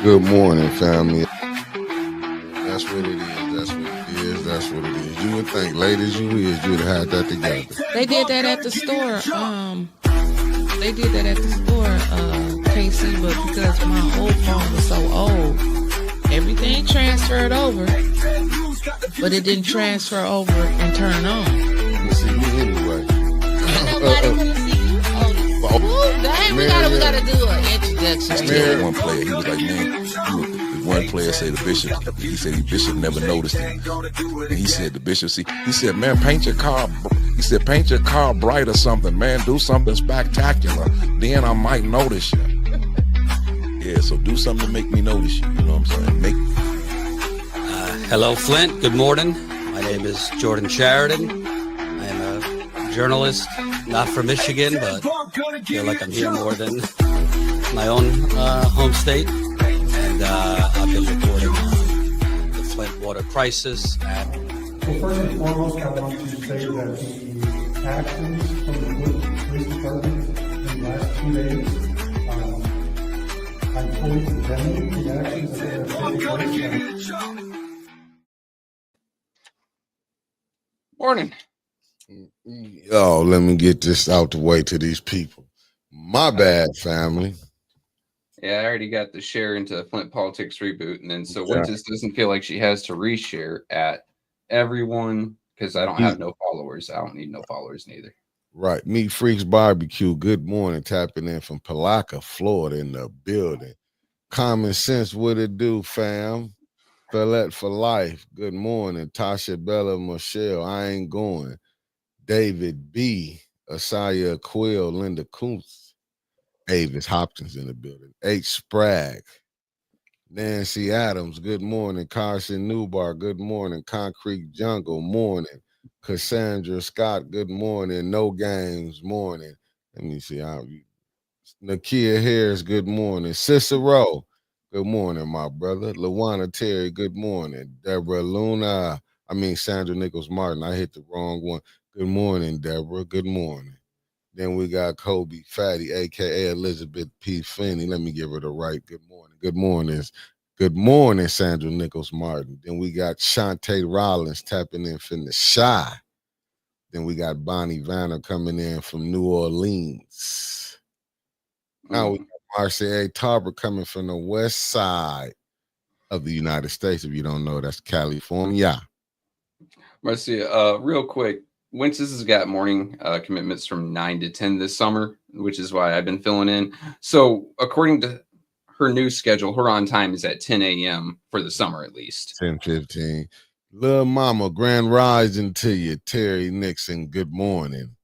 Good morning, family. That's what it is. That's what it is. That's what it is. You would think, late as you is, you'd have had that together. They did that at the store. They did that at the store, KC, but because my old phone was so old, everything transferred over, but it didn't transfer over and turn on. You see me anyway. Ain't nobody gonna see you. Oh, dang, we gotta do an introduction. One player, he was like, man, one player said the bishop, he said the bishop never noticed him. And he said the bishop, he said, man, paint your car bright or something, man, do something spectacular. Then I might notice you. Yeah, so do something to make me notice you, you know what I'm saying? Hello, Flint. Good morning. My name is Jordan Sheridan. I am a journalist, not from Michigan, but I feel like I'm here more than my own home state. And I've been reporting on the Flint water crisis. Well, first and foremost, I want to say that the actions from the Flint Police Department in the last 2 days, I'm fully condemning the actions that have taken place. Morning. Oh, let me get this out the way to these people. My bad, family. Yeah, I already got the share into Flint Politics Reboot, and then so Winters doesn't feel like she has to reshare at everyone because I don't have no followers. I don't need no followers neither. Right. Meat Freaks Barbecue. Good morning. Tapping in from Palaca, Florida in the building. Common Sense, what it do, fam? Fellette for life. Good morning. Tasha Bella Michelle. I ain't going. David B. Asaya Quill. Linda Kuntz. Avis Hopkins in the building. H. Sprague. Nancy Adams. Good morning. Carson Newbar. Good morning. Concrete Jungle. Morning. Cassandra Scott. Good morning. No Games. Morning. Let me see how you. Nakia Harris. Good morning. Cicero. Good morning, my brother. LaWanna Terry, good morning. Deborah Luna, Sandra Nichols Martin. I hit the wrong one. Good morning, Deborah. Good morning. Then we got Kobe Fatty, a.k.a. Elizabeth P. Finney. Let me give her the right good morning. Good morning. Good morning, Sandra Nichols Martin. Then we got Shantae Rollins tapping in from the Shy. Then we got Bonnie Vanner coming in from New Orleans. Now we got Marcia A. Tarver coming from the west side of the United States. If you don't know, that's California. Marcia, real quick, Winters has got morning commitments from 9 to 10 this summer, which is why I've been filling in. So according to her new schedule, her on time is at 10 a.m. for the summer at least. 10:15. Little mama, grand rising to you. Terry Nixon, good morning.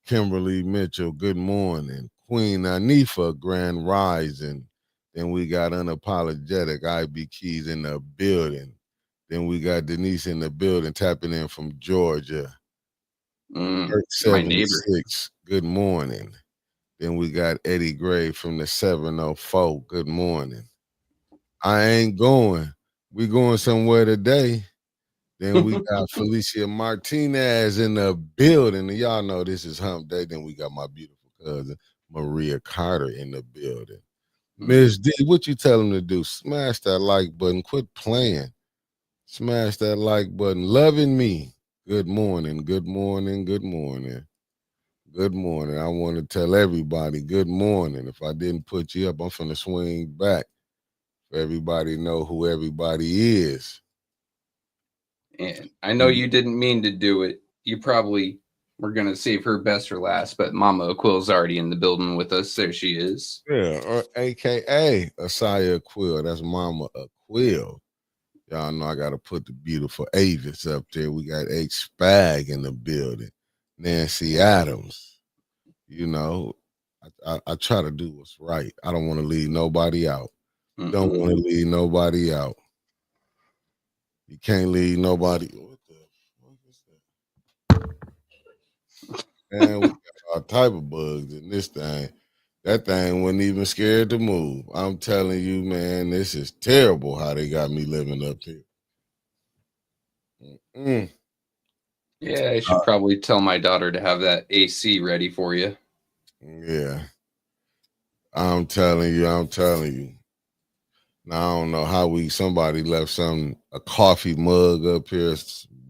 Kimberly Mitchell, good morning. Queen Anifa, grand rising. Then we got Unapologetic, IB Keys in the building. Then we got Denise in the building, tapping in from Georgia. My neighbor. Good morning. Then we got Eddie Gray from the 704. Good morning. I ain't going. We going somewhere today. Then we got Felicia Martinez in the building. And y'all know this is hump day. Then we got my beautiful cousin, Maria Carter, in the building. Miss D, what you tell them to do? Smash that like button. Quit playing. Smash that like button. Loving me. Good morning. Good morning. Good morning. Good morning. I want to tell everybody good morning. If I didn't put you up, I'm finna swing back for everybody to know who everybody is. And I know you didn't mean to do it. You probably were going to save her best for last, but Mama Aquil's already in the building with us. There she is. Yeah, or a.k.a. Asaya Aquil. That's Mama Aquil. Y'all know I got to put the beautiful Avis up there. We got H. Spag in the building. Nancy Adams. You know, I try to do what's right. I don't want to leave nobody out. Don't want to leave nobody out. You can't leave nobody. What the fuck is that? Man, we got all type of bugs in this thing. That thing wasn't even scared to move. I'm telling you, man, this is terrible how they got me living up here. Yeah, I should probably tell my daughter to have that AC ready for you. Yeah. I'm telling you. Now I don't know how somebody left a coffee mug up here.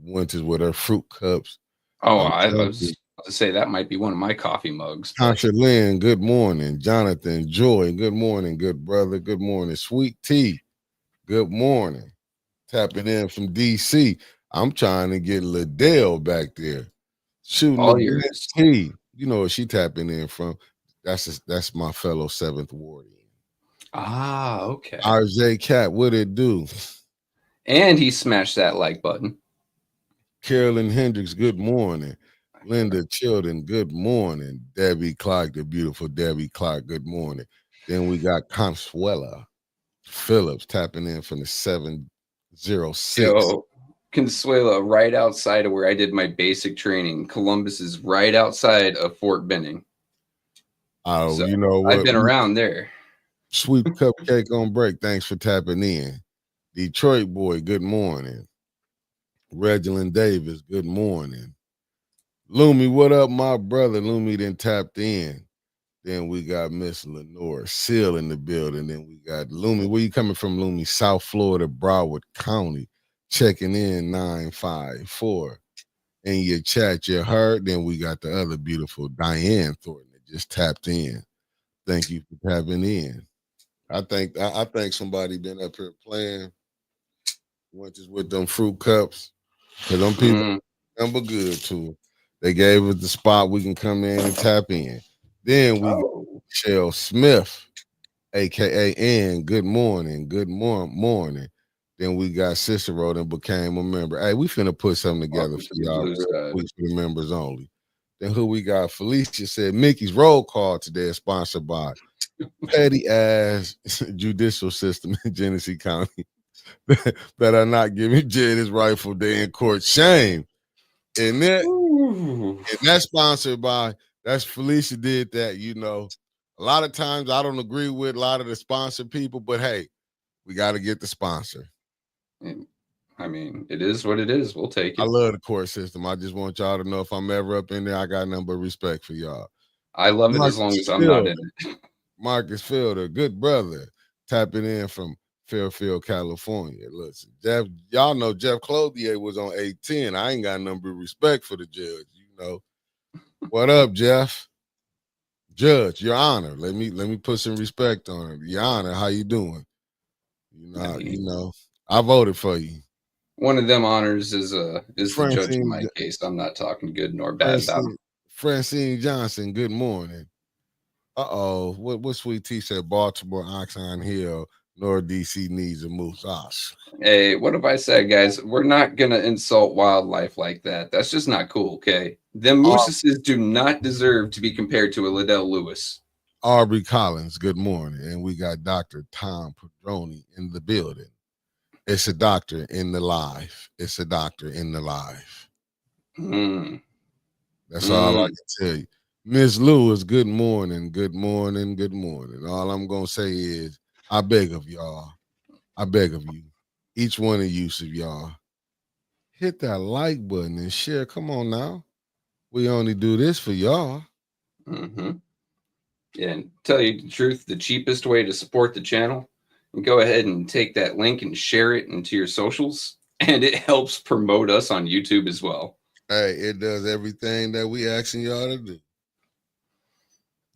Winters with her fruit cups. Oh, I'm I telling you. was about to say that might be one of my coffee mugs, but Tasha Lynn, good morning. Jonathan Joy, good morning, good brother. Good morning. Sweet Tea, good morning. Tapping in from DC. I'm trying to get Liddell back there. Shooting the all Blitz yours. T. You know where she tapping in from. That's my fellow 7th Ward. Ah, okay. RJ Cat, what it do? And he smashed that like button. Carolyn Hendricks, good morning. Linda Chilton, good morning. Debbie Clark, the beautiful Debbie Clark, good morning. Then we got Consuela Phillips tapping in from the 706. Yo, Consuela, right outside of where I did my basic training. Columbus is right outside of Fort Benning. Oh, So you know I've what? been around there. Sweet Cupcake on break. Thanks for tapping in. Detroit boy, good morning. Reginald Davis, good morning. Lumi, what up, my brother? Lumi then tapped in. Then we got Miss Lenore Seal in the building. Then we got Lumi. Where you coming from, Lumi? South Florida, Broward County. Checking in 954. In your chat, you heard. Then we got the other beautiful Diane Thornton that just tapped in. Thank you for tapping in. I think somebody been up here playing winters with them fruit cups. Cause them people Mm. remember good to them. They gave us the spot we can come in and tap in. Then we got Oh, Michelle Smith, aka N. Good morning, morning. Then we got Cicero that became a member. Hey, we finna put something together welcome for to the y'all blue real side. quick for the members only. Then who we got? Felicia said Mickey's roll call today is sponsored by petty ass judicial system in Genesee County that are not giving Jed his rightful day in court. Shame. And that's sponsored by, that's Felicia did that, you know. A lot of times I don't agree with a lot of the sponsored people, but hey, we got to get the sponsor. I mean, it is what it is. We'll take I it. love the court system. I just want y'all to know if I'm ever up in there, I got nothing but respect for y'all. I love it as long Marcus as I'm not Fielder, in it. Marcus Fielder, good brother, tapping in from Fairfield, California. Listen, Jeff, y'all know Jeff Clothier was on 810. I ain't got nothing but respect for the judge, you know. What up, Jeff? Judge, Your Honor. Let me put some respect on it. Your Honor, how you doing? I mean, I voted for you. one of them honors is the judge in Francine, my case. I'm not talking good nor bad about him. Francine Johnson, good morning. What Sweet Tea said, Baltimore, Oxon Hill, North DC needs a moose. Hey, what have I said, guys? We're not gonna insult wildlife like that. That's just not cool, okay? Them mooses do not deserve to be compared to a Liddell Lewis. Aubrey Collins, good morning. And we got Dr. Tom Padroni in the building. It's a doctor in the live. It's a doctor in the live. That's all I can tell you. Miss Lewis, good morning, good morning, good morning. All I'm gonna say is, I beg of y'all, I beg of you, each one of you, of y'all, hit that like button and share. Come on now, we only do this for y'all. Mm-hmm. And tell you the truth, the cheapest way to support the channel, and go ahead and take that link and share it into your socials, and it helps promote us on YouTube as well. Hey, it does everything that we asking y'all to do.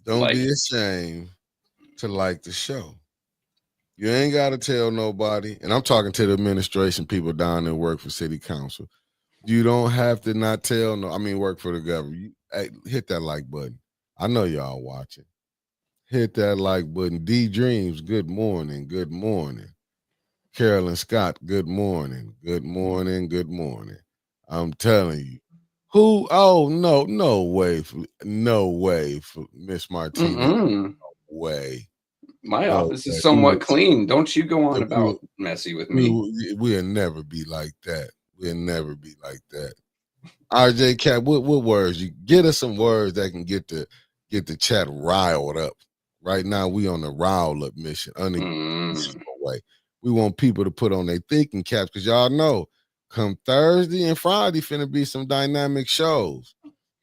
Don't Like be it. ashamed to like the show. You ain't got to tell nobody. And I'm talking to the administration people down there work for city council. You don't have to not tell work for the government. Hey, hit that like button. I know y'all watching. Hit that like button. D Dreams, good morning. Good morning. Carolyn Scott, good morning. Good morning. Good morning. I'm telling you. Who? Oh, no way. No way for Miss Martinez. Mm-mm. No way. My No office way. is somewhat clean. Don't you go on about We, messy with me. we'll never be like that. We'll never be like that. RJ Cat, what words? You get us some words that can get the chat riled up. Right now, we on the rile up mission. Way. We want people to put on their thinking caps because y'all know, come Thursday and Friday, finna be some dynamic shows.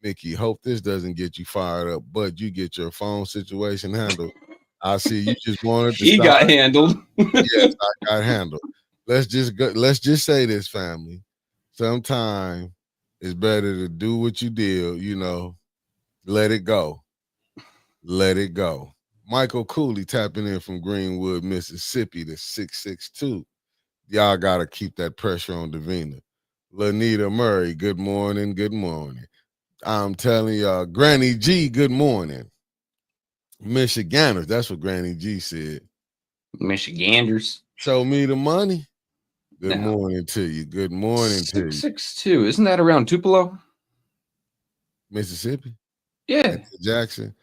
Mickey, hope this doesn't get you fired up, but you get your phone situation handled. I see you just wanted to He start. got handled. Yes, I got handled. Let's just say this, family. Sometimes it's better to do what you did, let it go. Let it go. Michael Cooley tapping in from Greenwood, Mississippi to 662. Y'all gotta keep that pressure on Davina. Lanita Murray, good morning, good morning. I'm telling y'all, Granny G, good morning. Michiganders, that's what Granny G said. Michiganders. Show me the money. Good Now, morning to you. Good morning to you. 662. Isn't that around Tupelo? Mississippi. Yeah. Jackson.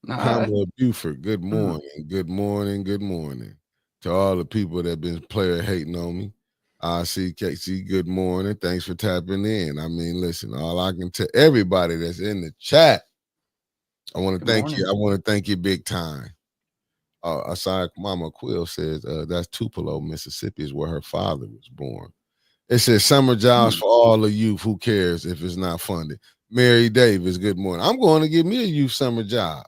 Nah, Pamela Buford, good morning. Good morning. Good morning. To all the people that been player hating on me. I see KC, good morning. Thanks for tapping in. I mean, listen, all I can tell everybody that's in the chat, I want to thank you. I want to thank you big time. Aside Mama Quill says that's Tupelo, Mississippi is where her father was born. It says summer jobs for all the youth. Who cares if it's not funded? Mary Davis, good morning. I'm going to give me a youth summer job.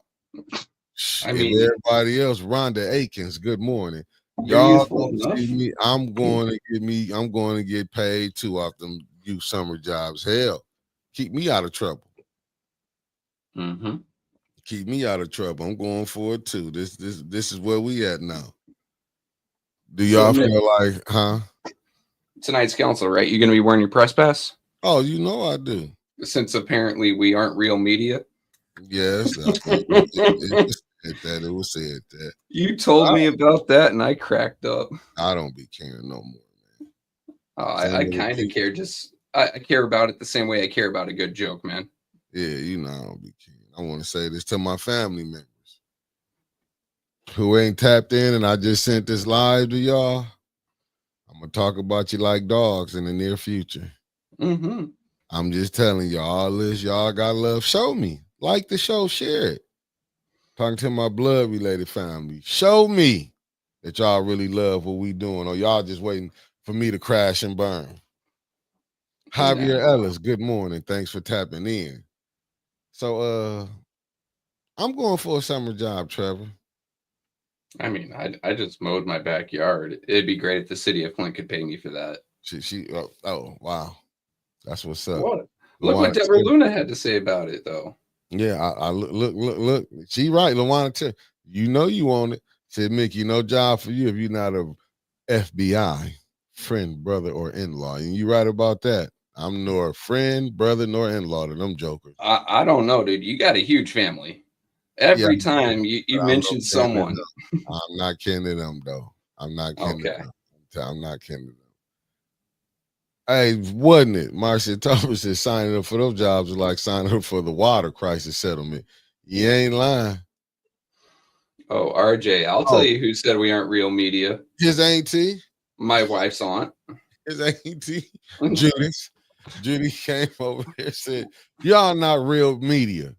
I mean, if everybody else, Rhonda Akins, good morning. you're Y'all youthful gonna enough. see me. I'm going to get paid too off them youth summer jobs. Hell, keep me out of trouble. Mm-hmm. Keep me out of trouble. I'm going for it too. This is where we at now. Do y'all feel like, huh? Tonight's council, right? You're going to be wearing your press pass? Oh, you know I do. Since apparently we aren't real media. Yes, it was said that. You told me about that, and I cracked up. I don't be caring no more, man. I kind of care. I care about it the same way I care about a good joke, man. Yeah, I don't be caring. I want to say this to my family members who ain't tapped in, and I just sent this live to y'all. I'm gonna talk about you like dogs in the near future. Mm-hmm. I'm just telling y'all all this. Y'all got love. Show me. Like the show, share it. Talking to my blood related family. Show me that y'all really love what we doing, or y'all just waiting for me to crash and burn. Javier Ellis, good morning. Thanks for tapping in. So I'm going for a summer job, Trevor. I mean, I just mowed my backyard. It'd be great if the city of Flint could pay me for that. Oh wow. That's what's up. What? Look what Deborah Luna had to say about it, though. Yeah, I look. She right, Lawana. You know you on it. Said Mickey, no job for you if you're not a FBI friend, brother, or in-law. And you right about that. I'm nor friend, brother, nor in-law to them jokers. I don't know, dude. You got a huge family. Every time you mention someone. I'm not kidding them, though. I'm not kidding them. I'm not kidding them. Hey, wasn't it? Marcia Thomas said signing up for those jobs is like signing up for the water crisis settlement. You ain't lying. Oh, RJ, I'll tell you who said we aren't real media. His auntie. My wife's aunt. His auntie. Judy came over here and said, y'all not real media.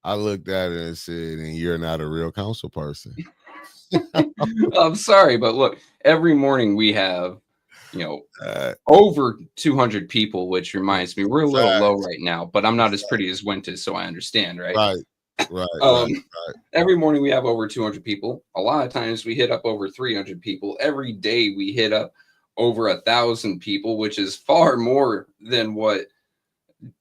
I looked at her and said, and you're not a real council person. I'm sorry, but look, every morning we have, over 200 people, which reminds me, we're a little low right now, but I'm not as pretty as Winters, so I understand, right? Right. Every morning we have over 200 people. A lot of times we hit up over 300 people. Every day we hit up over 1,000 people, which is far more than what,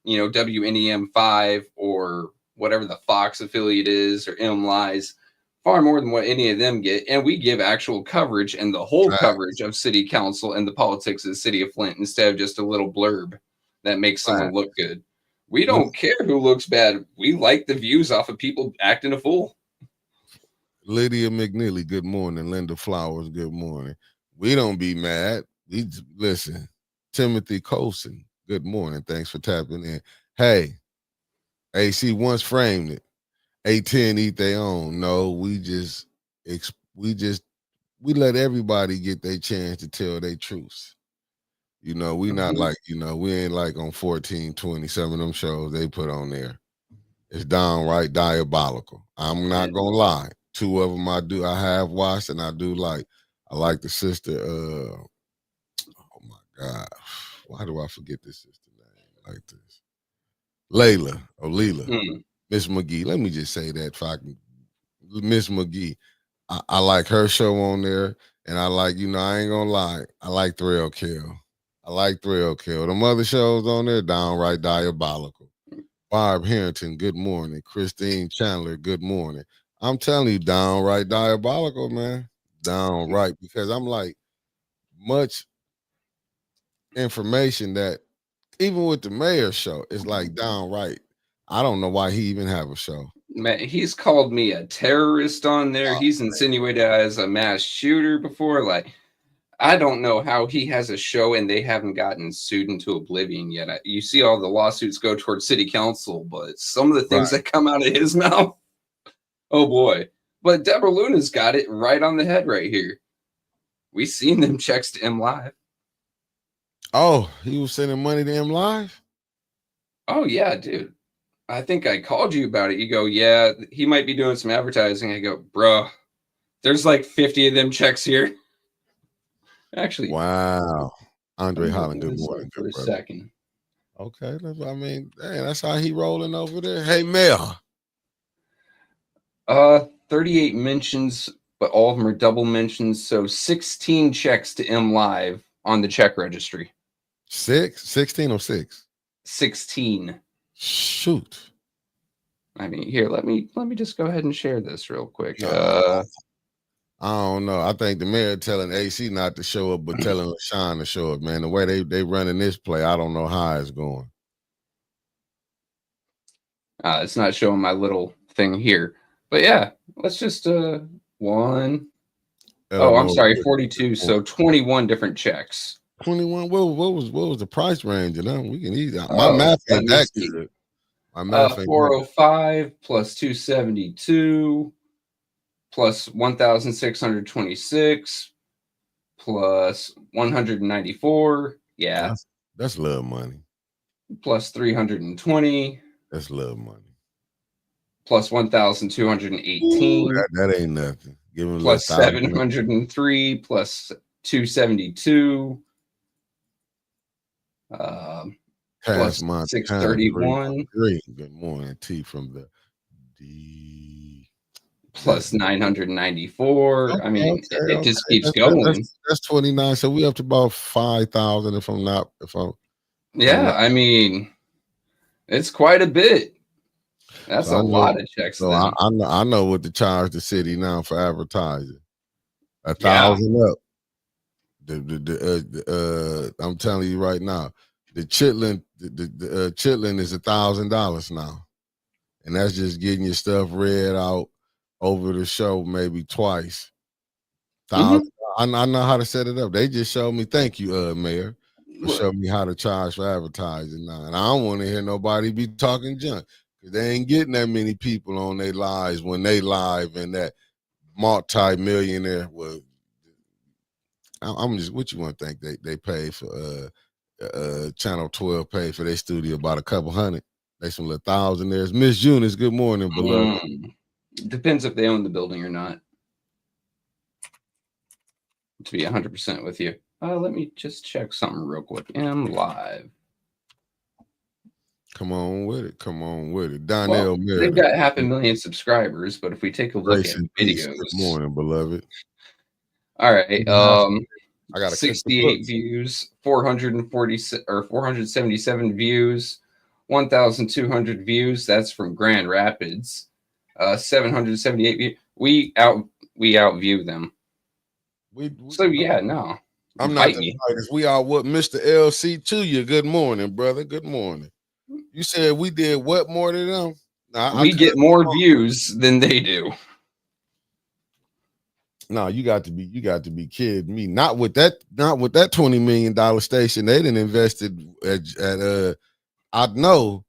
WNEM 5 or whatever the Fox affiliate is, or MLies, far more than what any of them get. And we give actual coverage and the whole coverage of city council and the politics of the city of Flint instead of just a little blurb that makes someone look good. We don't care who looks bad. We like the views off of people acting a fool. Lydia McNeely, good morning. Linda Flowers, good morning. We don't be mad. We listen. Timothy Colson, good morning. Thanks for tapping in. Hey, AC once framed it. A10 eat their own. No, we let everybody get their chance to tell their truths. We not like, we ain't like on 1420, some of them shows they put on there. It's downright diabolical. I'm not gonna lie. Two of them I have watched and I do like. I like the sister, oh my God. Why do I forget this sister name like this? Layla or Leela. Miss McGee. Let me just say that if I can Miss McGee. I like her show on there, and I like, I ain't gonna lie, I like Thrill Kill. I like Thrill Kill. Them other shows on there, downright diabolical. Barb Harrington, good morning. Christine Chandler, good morning. I'm telling you, downright diabolical, man. Downright, because I'm like, much information that even with the mayor show, it's like downright. I don't know why he even have a show. Man, he's called me a terrorist on there. He's insinuated as a mass shooter before. Like, I don't know how he has a show and they haven't gotten sued into oblivion yet. You see all the lawsuits go towards city council, but some of the things that come out of his mouth, oh boy. But Deborah Luna's got it right on the head right here. We seen them checks to M Live. Oh, he was sending money to M Live? Oh, yeah, dude. I think I called you about it. You go, yeah, he might be doing some advertising. I go, bro, there's like 50 of them checks here. Actually, wow. Andre Holland, good morning. For a second. Okay, I mean, dang, that's how he rolling over there. Hey, Mayor. 38 mentions, but all of them are double mentions. So 16 checks to M Live on the check registry. 16 or 6? 16. Shoot. I mean, here, let me just go ahead and share this real quick. I don't know. I think the mayor telling AC not to show up, but telling LaShawn to show up, man. The way they running this play, I don't know how it's going. It's not showing my little thing here. But yeah, let's just one. Oh, I'm sorry, 42. So 21 different checks. 21. What was the price range of them? We can eat that. My math ain't that good. My math ain't 405 plus 272 plus 1,626 plus 194. Yeah, that's little money. Plus 320. That's little money. Plus 1,218. That ain't nothing. Give him plus 703 plus 272. Plus 631. Good morning, T from the D. Plus 994. Okay, I mean, it just keeps going. That's 29. So we up to about 5,000 if I'm not. Yeah, I mean, it's quite a bit. That's a lot of checks. So I know what to charge the city now for advertising. 1,000 up. I'm telling you right now, the Chitlin is $1,000 now, and that's just getting your stuff read out over the show maybe twice. I know how to set it up. They just showed me. Thank you, Mayor, for showing me how to charge for advertising now. And I don't want to hear nobody be talking junk because they ain't getting that many people on their lives when they live and that multi-millionaire was. I'm just, what you want to think they pay for Channel 12 paid for their studio about a couple hundred. They some little thousandaires. Miss Eunice, good morning, beloved. Depends if they own the building or not. To be 100% with you. Let me just check something real quick. M Live. Come on with it. Come on with it. Donnell Miller. They've got 500,000 subscribers, but if we take a look at videos. Good morning, beloved. All right. I got 68 views, 446 or 477 views, 1,200 views. That's from Grand Rapids. 778 views. We outview them. No. I'm not the brightest. We are what Mr. LC to you. Good morning, brother. Good morning. You said we did what more than them? We get more views than they do. No, you got to be kidding me. Not with that $20 million station. They didn't invested at I know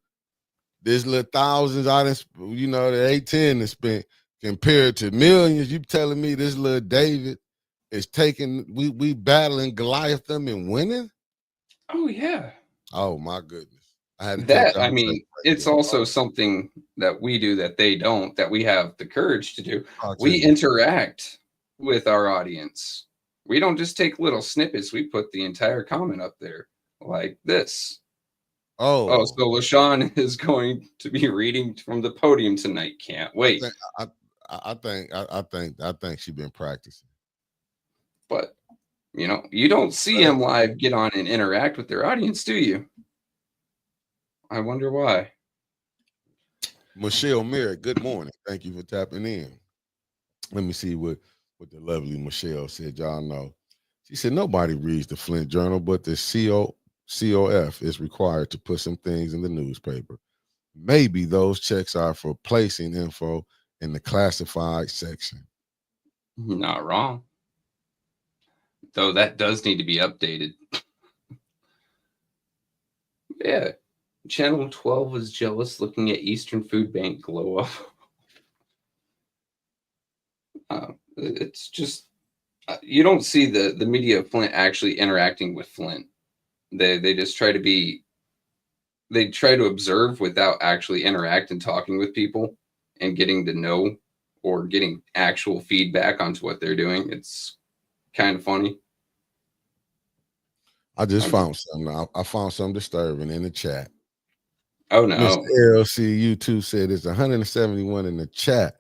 there's little thousands the 810 is spent compared to millions. You telling me this little David is taking we battling Goliath them and winning? Oh yeah. Oh my goodness. It's also something that we do that they don't, that we have the courage to do. We interact with our audience. We don't just take little snippets. We put the entire comment up there like this. Oh, so LaShawn is going to be reading from the podium tonight. Can't wait. I think she's been practicing. But you don't see him live get on and interact with their audience, do you? I wonder why. Michelle Merritt, good morning. Thank you for tapping in. Let me see what the lovely Michelle said. Y'all know. She said nobody reads the Flint Journal, but the COF is required to put some things in the newspaper. Maybe those checks are for placing info in the classified section. Not wrong. Though that does need to be updated. Yeah. Channel 12 was jealous looking at Eastern Food Bank glow up. It's just you don't see the media of Flint actually interacting with Flint. They just try to observe without actually interacting, talking with people and getting to know or getting actual feedback onto what they're doing. It's kind of funny. I just found something. I found something disturbing in the chat. Oh no. Mr. LCU2 said it's 171 in the chat.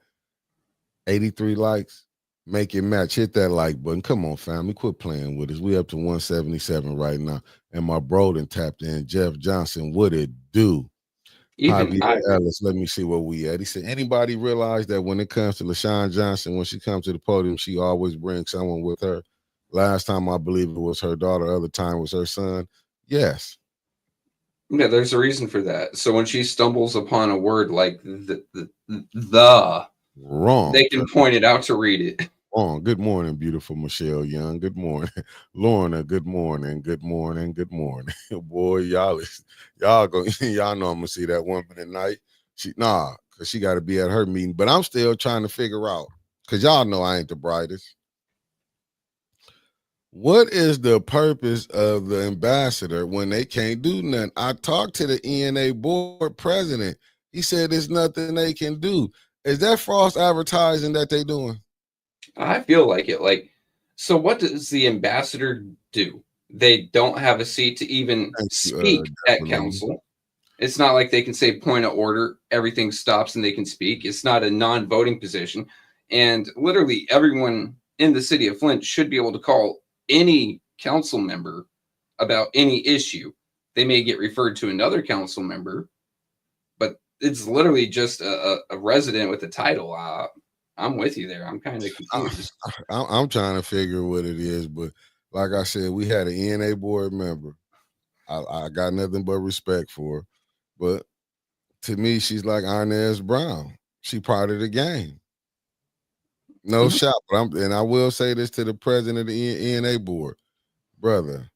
83 likes. Make it match. Hit that like button. Come on, family. Quit playing with us. We up to 177 right now. And my bro done tapped in. Jeff Johnson, what it do? Javier Ellis, let me see where we at. He said, anybody realize that when it comes to LaShawn Johnson, when she comes to the podium, she always brings someone with her? Last time I believe it was her daughter. Other time was her son. Yes. Yeah, there's a reason for that. So when she stumbles upon a word like the wrong, they can point it out to read it. Wrong. Good morning, beautiful Michelle Young. Good morning, Lorna. Good morning. Good morning. Good morning. Boy, y'all know I'm gonna see that woman tonight. Cause she got to be at her meeting. But I'm still trying to figure out, cause y'all know I ain't the brightest. What is the purpose of the ambassador when they can't do nothing? I talked to the ENA board president. He said there's nothing they can do. Is that false advertising that they doing? I feel like it. So what does the ambassador do? They don't have a seat to even speak at council. It's not like they can say point of order, everything stops and they can speak. It's not a non-voting position. And literally everyone in the city of Flint should be able to call any council member about any issue. They may get referred to another council member, but it's literally just a resident with a title. I'm with you there. I'm kind of confused. I'm trying to figure what it is, but like I said, we had an ENA board member. I got nothing but respect for her, but to me, she's like Inez Brown. She part of the game. No shot. But I will say this to the president of the ENA board, brother.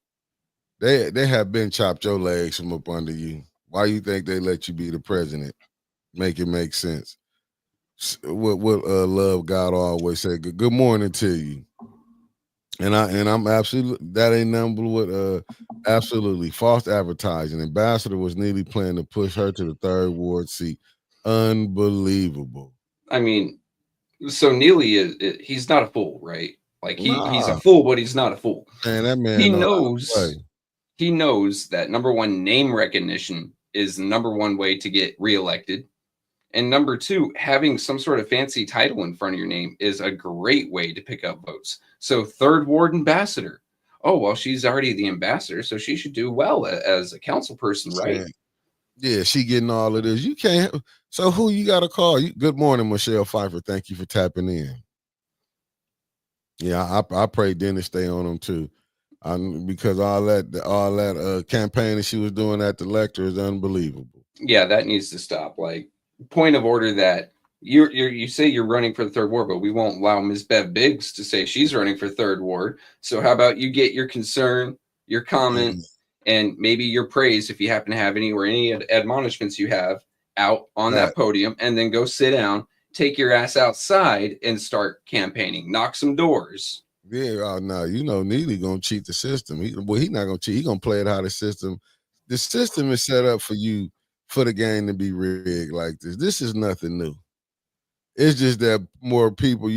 They have been chopped your legs from up under you. Why you think they let you be the president? Make it make sense. What Love God always say. Good morning to you. And I'm absolutely, that ain't nothing but absolutely false advertising. Ambassador was nearly planning to push her to the third ward seat. Unbelievable. I mean, so Neely he's not a fool, right? Like he's a fool, but he's not a fool. Man, that man he knows that number one, name recognition is the number one way to get reelected. And number two, having some sort of fancy title in front of your name is a great way to pick up votes. So third ward ambassador. Oh, well, she's already the ambassador, so she should do well as a council person, right? Yeah, she getting all of this. You can't. So who you got to call? Good morning, Michelle Pfeiffer. Thank you for tapping in. Yeah, I pray Dennis stay on them too. Because all that campaigning she was doing at the lecture is unbelievable. Yeah, that needs to stop. Like, point of order that you say you're running for the third ward, but we won't allow Ms. Bev Biggs to say she's running for third ward. So how about you get your concern, your comment, and maybe your praise, if you happen to have any, or any admonishments you have, out on that podium, and then go sit down, take your ass outside and start campaigning, knock some doors. Yeah, no, Neely gonna cheat the system. He's not gonna cheat. He's gonna play it how the system is set up for you, for the game to be rigged like this. This is nothing new. It's just that more people,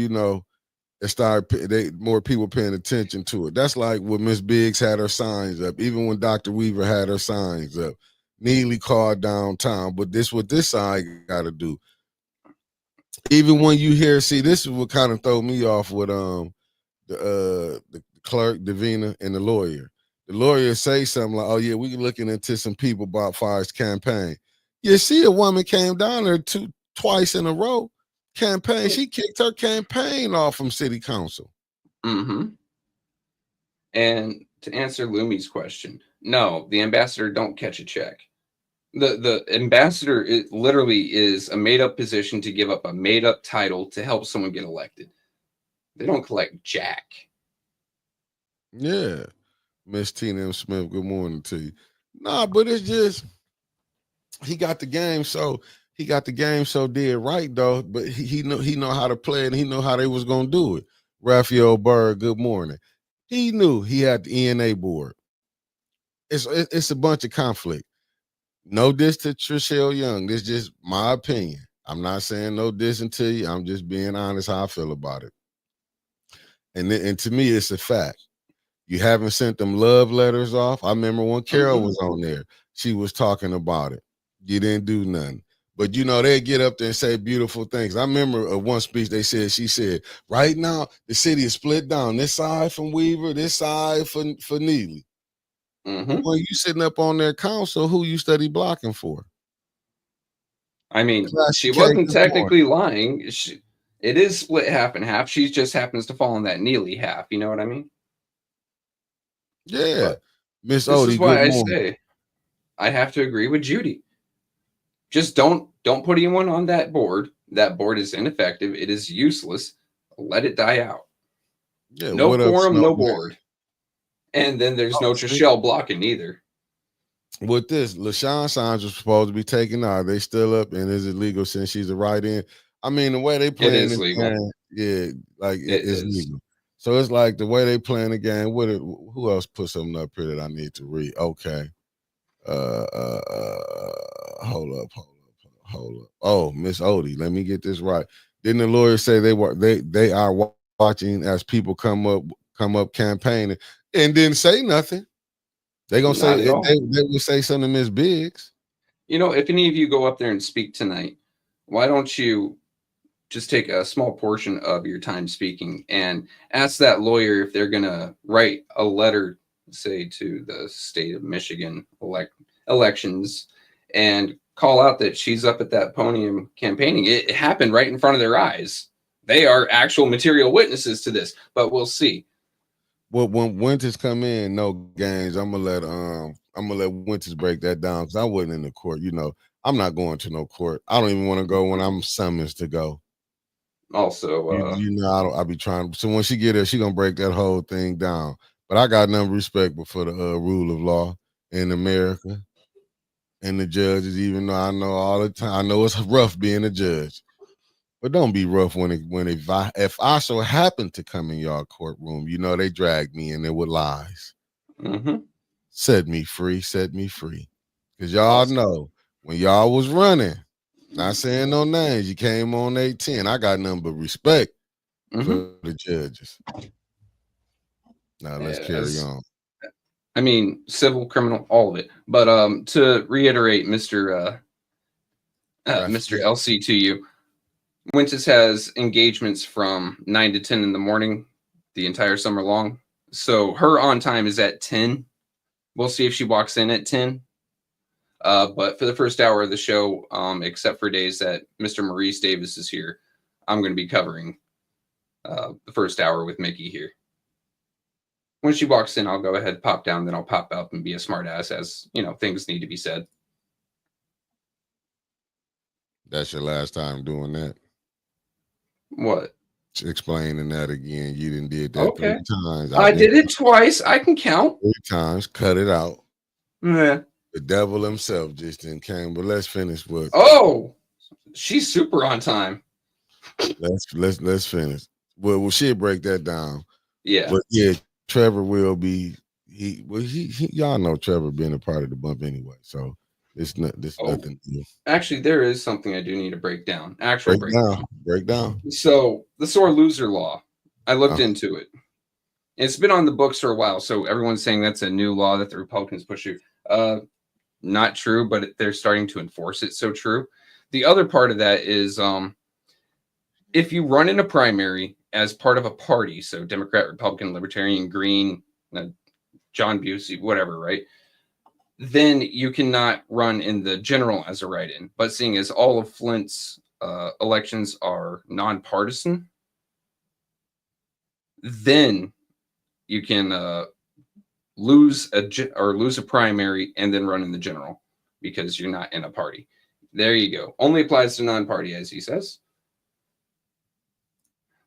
more people paying attention to it. That's like when Miss Biggs had her signs up, even when Dr. Weaver had her signs up. Neely called downtown, but what this side got to do. Even when you hear, see, this is what kind of throw me off with the clerk, Davina, and the lawyer. The lawyer say something like, "Oh yeah, we looking into some people about Fire's campaign." You see, a woman came down there twice in a row campaign. She kicked her campaign off from city council. Mm-hmm. And to answer Lumi's question, no, the ambassador don't catch a check. The ambassador, it literally is a made up position to give up a made up title to help someone get elected. They don't collect jack. Yeah, Miss Tina M. Smith. Good morning to you. Nah, but it's just he got the game so dead right though. But he know how to play it, and he know how they was gonna do it. Raphael Bird. Good morning. He knew he had the ENA board. It's a bunch of conflict. No diss to Trishelle Young. This is just my opinion. I'm not saying no dissing to you. I'm just being honest how I feel about it. And to me, it's a fact. You haven't sent them love letters off. I remember when Carol was on there, she was talking about it. You didn't do nothing. But you know, they get up there and say beautiful things. I remember one speech she said, right now, the city is split down. This side from Weaver, this side for Neely. Mm-hmm. When you sitting up on their council, who you study blocking for? I mean, she wasn't technically lying. It is split half and half. She just happens to fall in that Neely half. You know what I mean? Yeah. Miss This Odie, is why good I morning. say I have to agree with Judy. Just don't put anyone on that board. That board is ineffective. It is useless. Let it die out. Yeah, No what up, quorum, no Snowman? board. And then there's no Trishelle blocking either. With this, LaShawn signs was supposed to be taken out. They still up, and is it legal since she's a write-in? I mean, the way they playing It is this legal. game, yeah, like It it's is legal. So it's like the way they playing the game. Who else put something up here that I need to read? Okay. Hold up. Oh, Miss Odie, let me get this right. Didn't the lawyer say they are watching as people come up campaigning and didn't say nothing? They gonna say they will say something to Miss Biggs. You know, if any of you go up there and speak tonight, why don't you just take a small portion of your time speaking and ask that lawyer if they're gonna write a letter, say, to the state of Michigan elections and call out that she's up at that podium campaigning. It happened right in front of their eyes. They are actual material witnesses to this, but we'll see. Well, when Winters come in, no games. I'm gonna let Winters break that down because I wasn't in the court. You know, I'm not going to no court. I don't even want to go when I'm summoned to go. Also, you know, I'll be trying. So when she get there, she gonna break that whole thing down. But I got none respect for the rule of law in America and the judges. Even though I know all the time, I know it's rough being a judge. But don't be rough if I so happen to come in y'all courtroom, you know they dragged me in there with lies. Mm-hmm. Set me free. Because y'all know when y'all was running, not saying no names, you came on 810. I got nothing but respect for the judges. Now let's carry on. I mean, civil, criminal, all of it. But to reiterate, Mr. LC to you, Winters has engagements from 9 to 10 in the morning, the entire summer long. So her on time is at 10. We'll see if she walks in at 10. But for the first hour of the show, except for days that Mr. Maurice Davis is here, I'm going to be covering the first hour with Mickey here. When she walks in, I'll go ahead, pop down, then I'll pop up and be a smartass as, you know, things need to be said. That's your last time doing that? What? Explaining that again. You didn't did that 3 times. I did it twice. I can count. 3 times. Cut it out. Yeah. The devil himself just didn't came. But let's finish with. Oh, she's super on time. Let's finish. Well, she'll break that down. Yeah. But yeah, Trevor will be. He y'all know Trevor being a part of the bump anyway. So it's nothing new. Actually, there is something I do need to break down. Break down. So the sore loser law, I looked into it. It's been on the books for a while, so everyone's saying that's a new law that the Republicans push through. Not true, but they're starting to enforce it. So true. The other part of that is if you run in a primary as part of a party, so Democrat, Republican, Libertarian, Green, John Busey, whatever, right? Then you cannot run in the general as a write-in. But seeing as all of Flint's elections are nonpartisan, then you can lose a primary and then run in the general because you're not in a party. There you go. Only applies to non-party, as he says.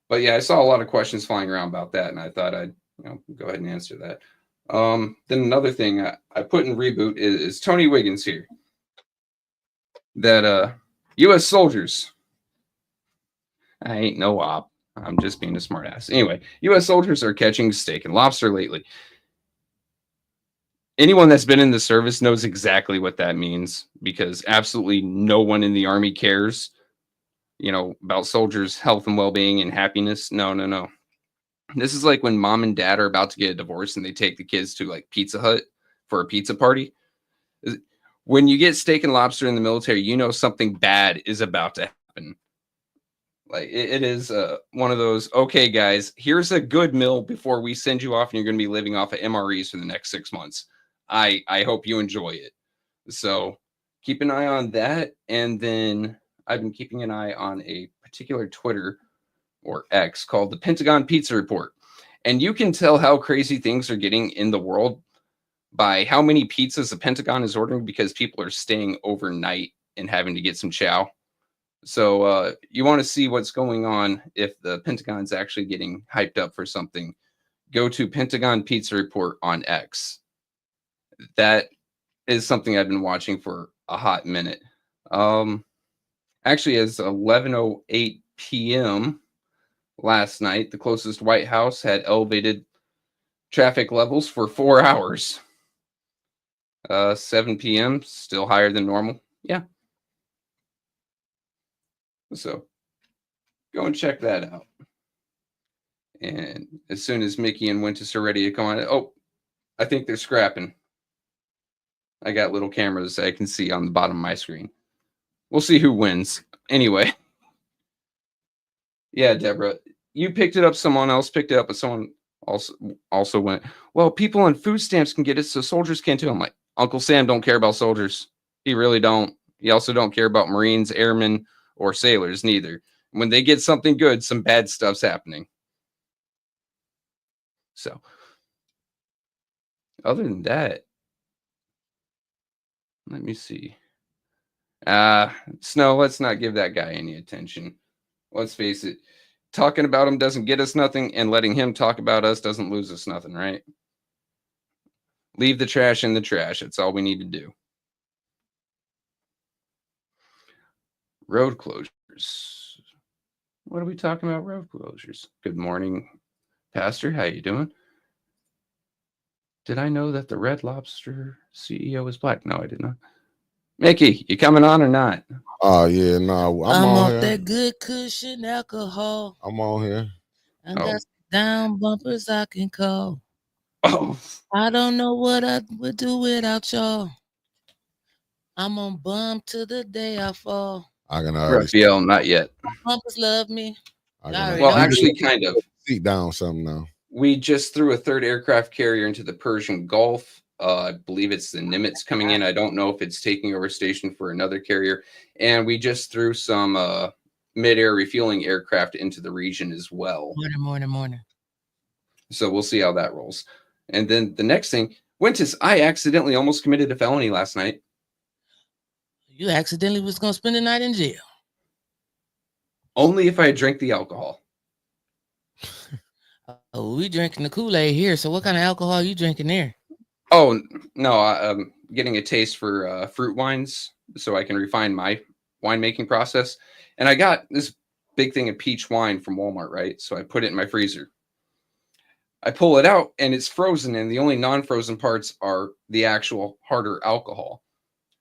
But yeah, I saw a lot of questions flying around about that, and I thought I'd go ahead and answer that. Then another thing I put in reboot is Tony Wiggins here. That U.S. soldiers. I ain't no op. I'm just being a smartass. Anyway, U.S. soldiers are catching steak and lobster lately. Anyone that's been in the service knows exactly what that means, because absolutely no one in the Army cares, about soldiers' health and well-being and happiness. No. This is like when mom and dad are about to get a divorce and they take the kids to like Pizza Hut for a pizza party. When you get steak and lobster in the military, something bad is about to happen. Like it is one of those, okay, guys, here's a good meal before we send you off and you're going to be living off of MREs for the next 6 months. I hope you enjoy it. So keep an eye on that. And then I've been keeping an eye on a particular Twitter or X called the Pentagon Pizza Report. And you can tell how crazy things are getting in the world by how many pizzas the Pentagon is ordering, because people are staying overnight and having to get some chow. So you want to see what's going on if the Pentagon's actually getting hyped up for something, go to Pentagon Pizza Report on X. That is something I've been watching for a hot minute. Actually, it's 11:08 p.m. last night. The closest White House had elevated traffic levels for 4 hours. 7 p.m. still higher than normal. Yeah. So go and check that out. And as soon as Mickey and Wintus are ready to come on, I think they're scrapping. I got little cameras I can see on the bottom of my screen. We'll see who wins. Anyway. Yeah, Deborah, you picked it up. Someone else picked it up, but someone also went, well, people on food stamps can get it, so soldiers can too. I'm like, Uncle Sam don't care about soldiers. He really don't. He also don't care about Marines, airmen, or sailors, neither. When they get something good, some bad stuff's happening. So, other than that, let me see. Snow, let's not give that guy any attention. Let's face it. Talking about him doesn't get us nothing, and letting him talk about us doesn't lose us nothing, right? Leave the trash in the trash. That's all we need to do. Road closures. What are we talking about? Road closures. Good morning, Pastor. How you doing? Did I know that the Red Lobster CEO is black? No, I did not. Mickey, you coming on or not? Oh yeah, no, I'm on off here. that good cushion alcohol. I'm on here. I got some down bumpers I can call. Oh, I don't know what I would do without y'all. I'm on bum to the day I fall. I can already Raphael, not yet. Bumpers love me. Well, actually, kind of. Seat down something now. We just threw a third aircraft carrier into the Persian Gulf. I believe it's the Nimitz coming in. I don't know if it's taking over station for another carrier. And we just threw some mid-air refueling aircraft into the region as well. Morning. So we'll see how that rolls. And then the next thing, Wintus, I accidentally almost committed a felony last night. You accidentally was going to spend the night in jail. Only if I drank the alcohol. Oh, we drinking the Kool-Aid here. So what kind of alcohol are you drinking there? Oh, no, I'm getting a taste for fruit wines so I can refine my winemaking process. And I got this big thing of peach wine from Walmart, right? So I put it in my freezer. I pull it out and it's frozen, and the only non-frozen parts are the actual harder alcohol.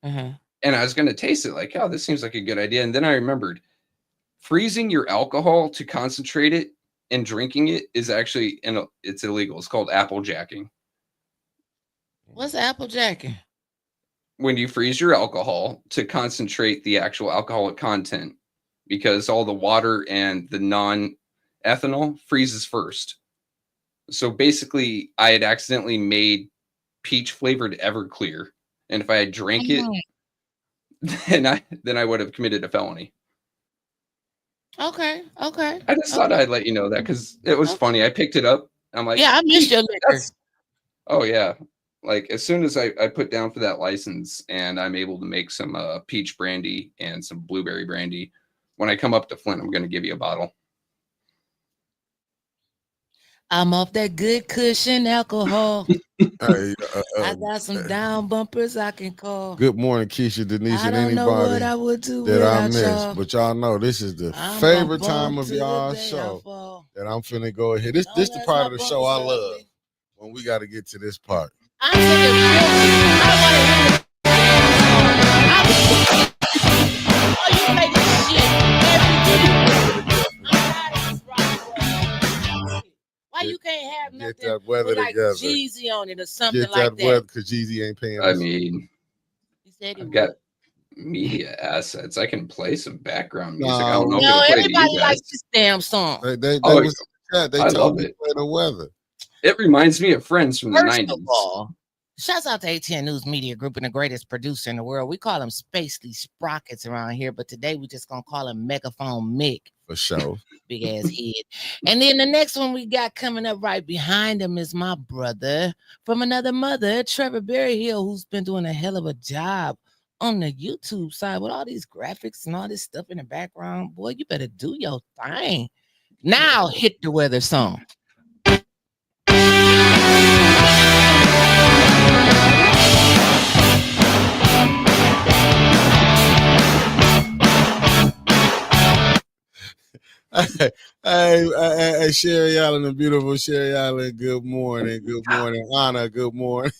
Uh-huh. And I was going to taste it like, oh, this seems like a good idea. And then I remembered freezing your alcohol to concentrate it and drinking it is actually, it's illegal. It's called applejacking. What's applejacking? When you freeze your alcohol to concentrate the actual alcoholic content, because all the water and the non-ethanol freezes first. So basically, I had accidentally made peach flavored Everclear, and if I had drank it, then I would have committed a felony. Okay. I just thought I'd let you know that because it was funny. I picked it up. I'm like, yeah, I missed your liquor. Oh yeah. Like as soon as I put down for that license and I'm able to make some peach brandy and some blueberry brandy, when I come up to Flint, I'm going to give you a bottle. I'm off that good cushion alcohol. Hey, I got some down bumpers I can call. good morning, Keisha, Denise, I and don't know what anybody I would do that I without missed. y'all. But y'all know this is the I'm favorite gonna time bump of to the y'all day I show fall. that I'm finna go ahead. This Don't the let part my of the bumpers show I stop love me. when we got to get to this part. I'm sick of feeling. I want to hear the damn song. Oh, you play this shit every week. I'm tired of this rock. Why you can't have Get nothing that weather with like together. Jeezy on it or something Get like that weather that? because Jeezy ain't paying I us. mean, He said he I've would. got media assets. I can play some background music. I No. don't know if No, it'll play to everybody you likes guys. this damn song. They Oh, was yeah, they I told love me it. to play the weather. It reminds me of Friends from the First 90s. of all, shouts out to ATN News Media Group and the greatest producer in the world. We call him Spacely Sprockets around here, but today we just gonna call him Megaphone Mick. For sure. Big ass head. And then the next one we got coming up right behind him is my brother from another mother, Trevor Berryhill, who's been doing a hell of a job on the YouTube side with all these graphics and all this stuff in the background. Boy, you better do your thing. Now hit the weather song. Hey, Sherry Allen, the beautiful Sherry Allen. Good morning. Good morning, Anna. Good morning.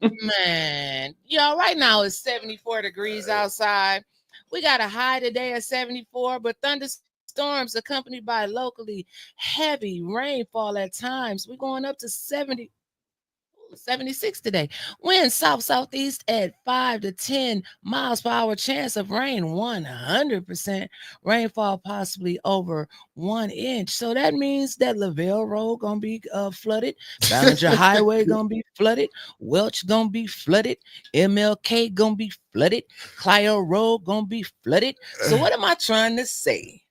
Man, y'all, right now it's 74 degrees outside. We got a high today of 74, but thunderstorms accompanied by locally heavy rainfall at times. We're going up to 76 today. Wind southeast at 5 to 10 miles per hour. Chance of rain 100%. Rainfall possibly over 1 inch. So that means that Lavelle Road gonna be flooded. Ballinger Highway gonna be flooded. Welch gonna be flooded. MLK gonna be flooded. Clio Road gonna be flooded. So what am I trying to say?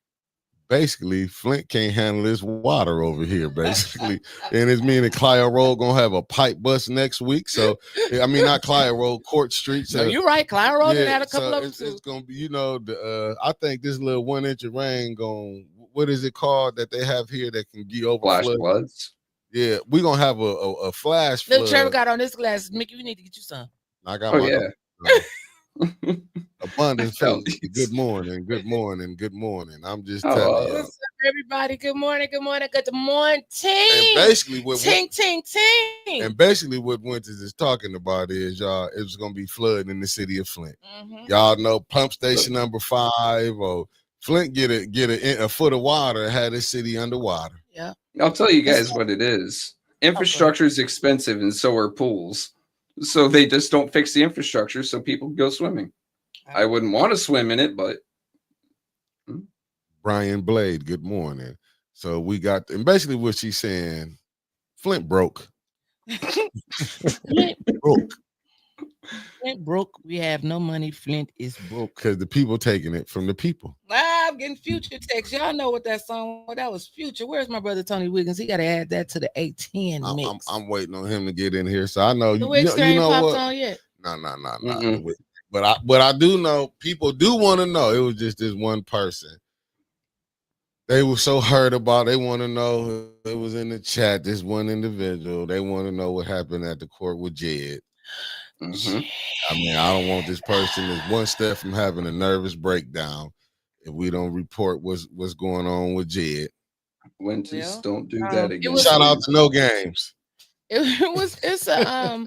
Basically, Flint can't handle this water over here, basically. And it's meaning Clio Road gonna have a pipe bust next week. So I mean not Clio Road, Court Street. So no, you're right. Clio Road had a couple of them it's too. gonna be, I think this little 1 inch of rain what is it called that they have here that can get over Flash flood? floods. Yeah, we're gonna have a flash Little flood. Trevor got on his glasses. Mickey, you need to get you some. I got Oh, my yeah. abundance. Felt Good these. morning. Good morning. Good morning. I'm just Oh, telling you. What's up, everybody? Good morning. Good morning. Good morning. And basically what ting. And basically what Winters is talking about is y'all, it's gonna be flooding in the city of Flint. Mm-hmm. Y'all know pump station number 5 or Flint get a foot of water and had this city underwater. Yeah. I'll tell you guys what it is. Infrastructure is expensive and so are pools. So they just don't fix the infrastructure so people go swimming. I wouldn't want to swim in it, but Brian Blade, good morning. So we got, and basically what she's saying, Flint broke. Flint broke. Flint broke. We have no money. Flint is broke. Because the people taking it from the people. I'm getting Future text. Y'all know what that song was. That was Future. Where's my brother Tony Wiggins? He got to add that to the 810 mix. I'm waiting on him to get in here. So I know the Wiggins ain't know popped what? on yet. No. But I do know, people do want to know. It was just this one person. They were so hurt about it. They want to know. It was in the chat, this one individual. They want to know what happened at the court with Jed. Mm-hmm. I mean, I don't want this person is one step from having a nervous breakdown if we don't report what's going on with Jed. Winters, don't do that again. Shout out to No Games. It's a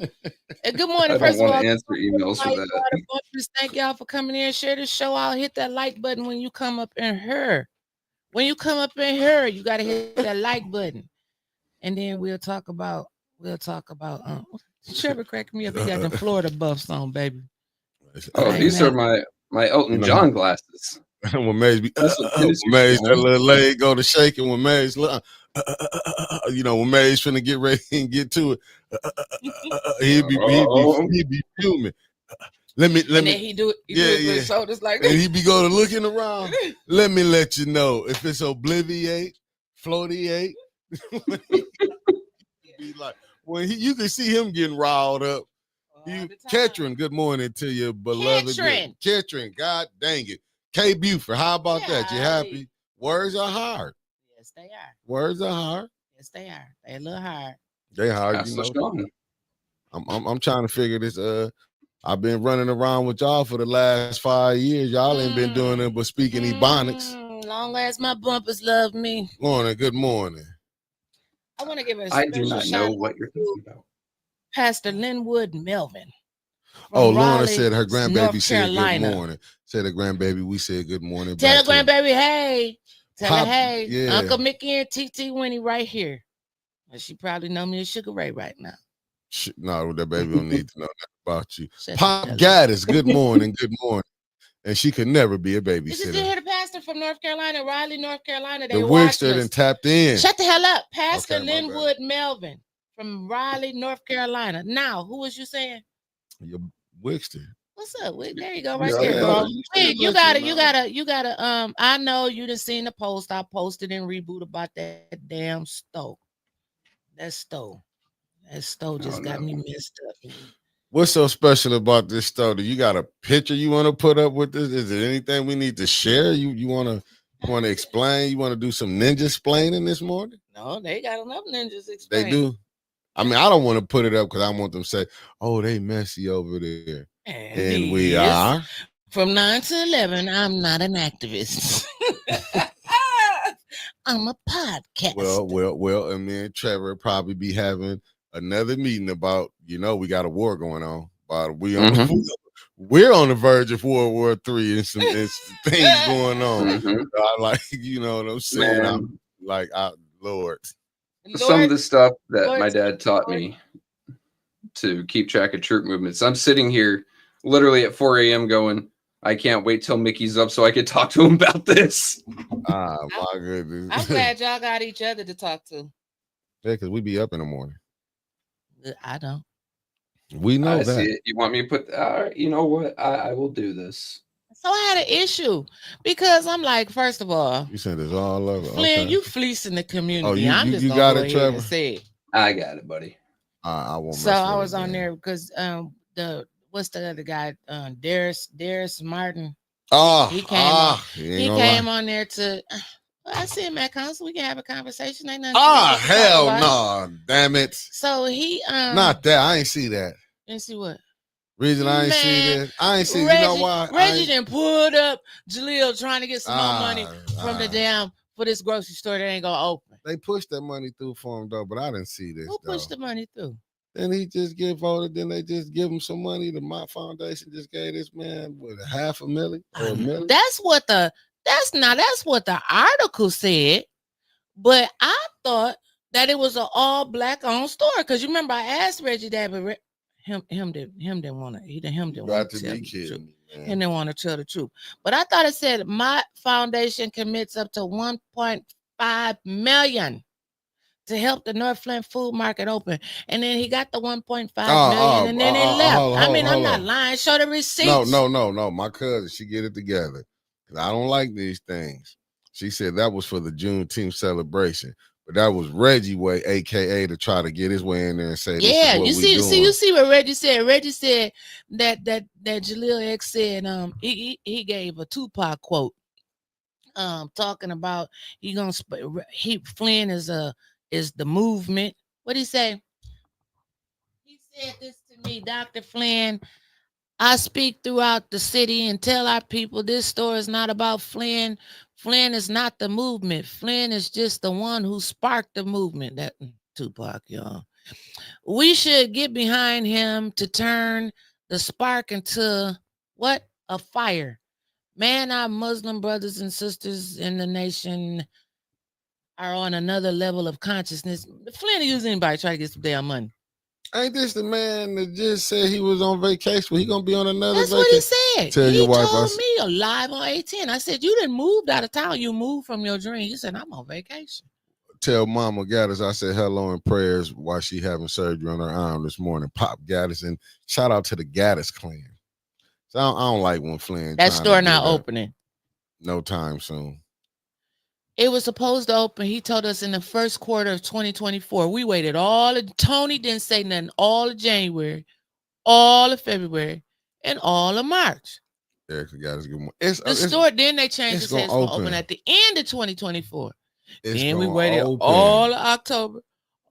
good morning. I First don't of all, want to answer emails for that. Thank y'all for coming in. Share the show out. Hit that like button when you come up in here. When you come up in here, you gotta hit that like button, and then we'll talk about. Trevor cracked me up. He got the Florida buffs on, baby. Oh, these are my Elton John glasses. when Maze be, Listen, Tennessee Maze, that John. little leg go to shaking when Maze, you know, when Maze finna get ready and get to it, he'd be fuming. Let And then me, he do it yeah, with yeah. his shoulders like And that. he be going looking around. Let me let you know if it's obliviate, floatiate. Be like when you can see him getting riled up. Ketron, good morning to you, beloved. Ketron, God dang it. K Buford, how about that? You happy? Words are hard. Yes, they are. Words are hard. Yes, they are. They a little hard. They hard, That's you know. Sean. I'm trying to figure this. I've been running around with y'all for the last 5 years. Y'all ain't been doing it but speaking Ebonics. Long as my bumpers love me. Morning, good morning. I want to give a I special do not shout know out what you're to thinking about. Pastor Linwood Melvin. Oh, Lorna Raleigh, said her grandbaby North said Carolina. good morning. Said her grandbaby, we said good morning. Tell back her to grandbaby, hey. Tell her, hey. Yeah. Uncle Mickey and TT Winnie right here. And she probably know me as Sugar Ray right now. No, that baby don't need to know that about you. Shut Pop the hell up. Gaddis, good morning, good morning. And she could never be a Did you just babysitter. hear the pastor from North Carolina, Raleigh, North Carolina? They The watched Wigster us. then tapped in. Shut the hell up. Pastor Okay, my bad. Linwood Melvin from Raleigh, North Carolina. Now, who was you saying? Your Wigster. What's up? Wait, there you go, right Yeah, there, yeah, bro. you Hey, said you let gotta. I know you done seen the post I posted in Reboot about that damn stove. That stove just got me messed up. What's so special about this story? You got a picture you want to put up with this? Is there anything we need to share? You want to explain? You want to do some ninja explaining this morning? No, they got enough ninjas explaining. They do. I mean, I don't want to put it up because I want them to say, "Oh, they messy over there," and we are. From 9 to 11, I'm not an activist. I'm a podcaster. Well, and me and Trevor probably be having another meeting about, we got a war going on. We're on the verge of World War III and some things going on. I like, you know what I'm saying? Man. I'm like, Lord. Some of the stuff that my dad taught me to keep track of troop movements. I'm sitting here literally at 4 a.m. going, I can't wait till Mickey's up so I can talk to him about this. My goodness. I'm glad y'all got each other to talk to. Yeah, because we be up in the morning. I don't. We know that. See it. You want me to put, you know what? I will do this. So I had an issue because I'm like, first of all, you said it's all over. Flynn, you fleecing the community. Oh, I'm just you gonna got go it, ahead Trevor? and say it. I got it, buddy. I won't. So I was on there because what's the other guy? Darius Martin. He came on there to. I see him at council. We can have a conversation. Ain't nothing. Hell no! Damn it! So he not that. I ain't see that. Didn't see what. Reason I ain't see that. I ain't see. Reggie, you know why? Reggie done pulled up Jaleel trying to get some more money from the damn for this grocery store that ain't gonna open. They pushed that money through for him though, but I didn't see this. Who pushed the money through? Then he just get voted. Then they just give him some money. The Mott Foundation just gave this man with $500,000 or $1 million. That's what the article said. But I thought that it was an all black owned store because you remember I asked Reggie that, but him didn't want to. He didn't want to tell the truth. He didn't want to tell the truth. But I thought it said my foundation commits up to $1.5 million to help the North Flint food market open, and then he got the $1.5 million, and then it left. I'm not lying. Show the receipts. No. My cousin, she get it together. I don't like these things. She said that was for the Juneteenth celebration. But that was Reggie way, aka to try to get his way in there and say, "Yeah, you see what Reggie said. Reggie said that Jaleel X said he gave a Tupac quote, talking about Flynn is the movement. What did he say? He said this to me, Dr. Flynn. I speak throughout the city and tell our people this story is not about Flynn. Flynn is not the movement. Flynn is just the one who sparked the movement." That Tupac, y'all. "We should get behind him to turn the spark into what? A fire. Man, our Muslim brothers and sisters in the nation are on another level of consciousness." Flynn use anybody try to get some damn money. Ain't this the man that just said he was on vacation? Well, he gonna be on another That's vacation. what he said. Tell He your wife told me live on 18. I said, you didn't move out of town. You moved from your dream. He said, I'm on vacation. Tell Mama Gaddis I said hello and prayers while she having surgery on her arm this morning. Pop Gaddis, and shout out to the Gaddis clan. So I don't like when Flynn. That store not opening. No time soon. It was supposed to open. He told us in the first quarter of 2024. We waited Tony didn't say nothing all of January, all of February, and all of March. Erica Gaddis, good morning. The store, then they changed it, said it's going to open at the end of 2024. Then we waited all of October,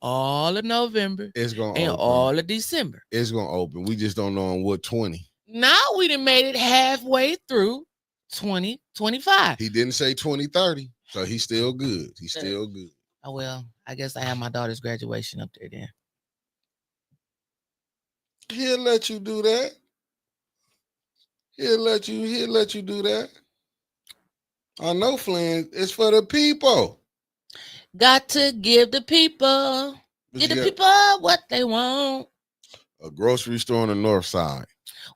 all of November, it's gonna and open. all of December. It's going to open. We just don't know on what 20. Now we done made it halfway through 2025. He didn't say 2030. So he's still good. He's still good. Oh, well, I guess I have my daughter's graduation up there then. He'll let you do that. He'll let you do that. I know, Flynn. It's for the people. Got to give the people. Give the people what they want. A grocery store on the north side.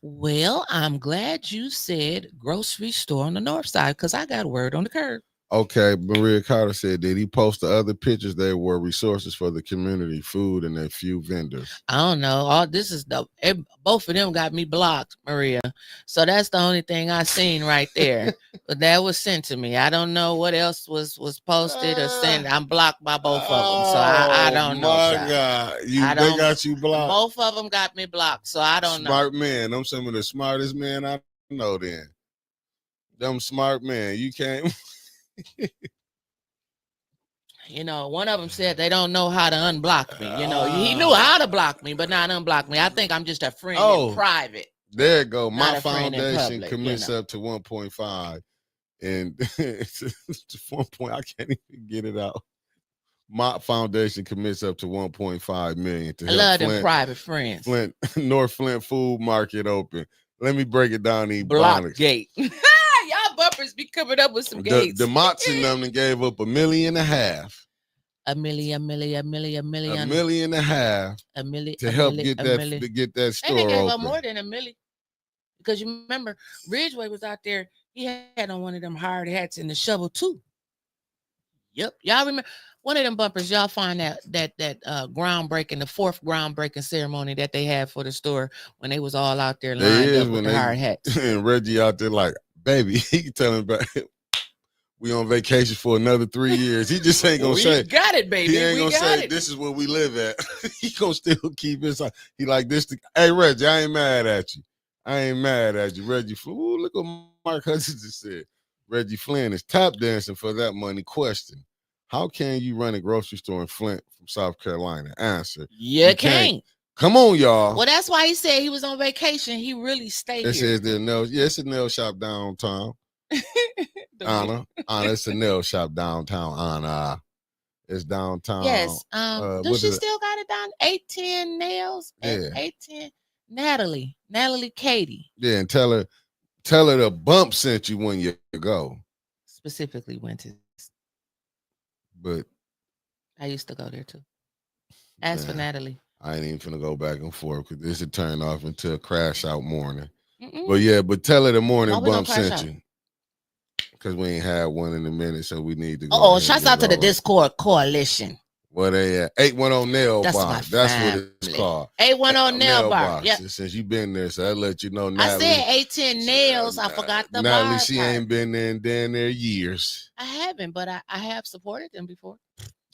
Well, I'm glad you said grocery store on the north side because I got word on the curb. Okay, Maria Carter said, did he post the other pictures? They were resources for the community, food, and a few vendors. I don't know. All this is both of them got me blocked, Maria. So that's the only thing I seen right there. But that was sent to me. I don't know what else was posted or sent. I'm blocked by both of them, so I don't know. My God, they got you blocked. Both of them got me blocked, so I don't know. Smart man. I'm some of the smartest men I know. Then, them smart men. You can't. You know, one of them said they don't know how to unblock me. You know, he knew how to block me, but not unblock me. I think I'm just a friend in private. There you go. My Not a friend in foundation public, commits you know. up to 1.5, and to 1 point, I can't even get it out. My foundation commits up to 1.5 million to I help love Flint, them private friends. Flint, North Flint Food Market open. Let me break it down. These Block gate. Y'all bumpers be coming up with some gates. The Mott's and them gave up $1.5 million. A million. $1.5 million to help get that store and they gave open. up more than $1 million because you remember Ridgeway was out there. He had on one of them hard hats and the shovel too. Yep, y'all remember one of them bumpers. Y'all find that groundbreaking, the fourth groundbreaking ceremony that they had for the store when they was all out there lined up with the hard hats. And Reggie out there like, baby, he telling about we on vacation for another 3 years. He just ain't gonna say. Got it, baby. He ain't gonna say this is where we live at. He gonna still keep his. He like this. Hey Reggie, I ain't mad at you. Reggie. Ooh, look what Mark Hudson just said. Reggie Flynn is tap dancing for that money. Question: how can you run a grocery store in Flint from South Carolina? Answer: you can't. Come on, y'all. Well, that's why he said he was on vacation. He really stayed It here. says there's it's a nail shop downtown. Anna, it's a nail shop downtown. Anna, it's downtown. Yes. Does she still got it down? 810 Nails. Yeah. 810. Natalie Katie. Yeah, and tell her the bump sent you when you go. Specifically went to. But I used to go there too. As for Natalie. I ain't even finna go back and forth because this would turn off into a crash out morning. But tell her the morning bump sent you. Because we ain't had one in a minute, so we need to go. Shouts out to the Discord Coalition. Where they at? 810 Nail Bar. That's what it's called. 810 Nail Bar. Yeah. Since you been there, so I let you know. Natalie, I said 810 Nails. I forgot the Natalie, bar. she ain't been there and down there years. I haven't, but I have supported them before.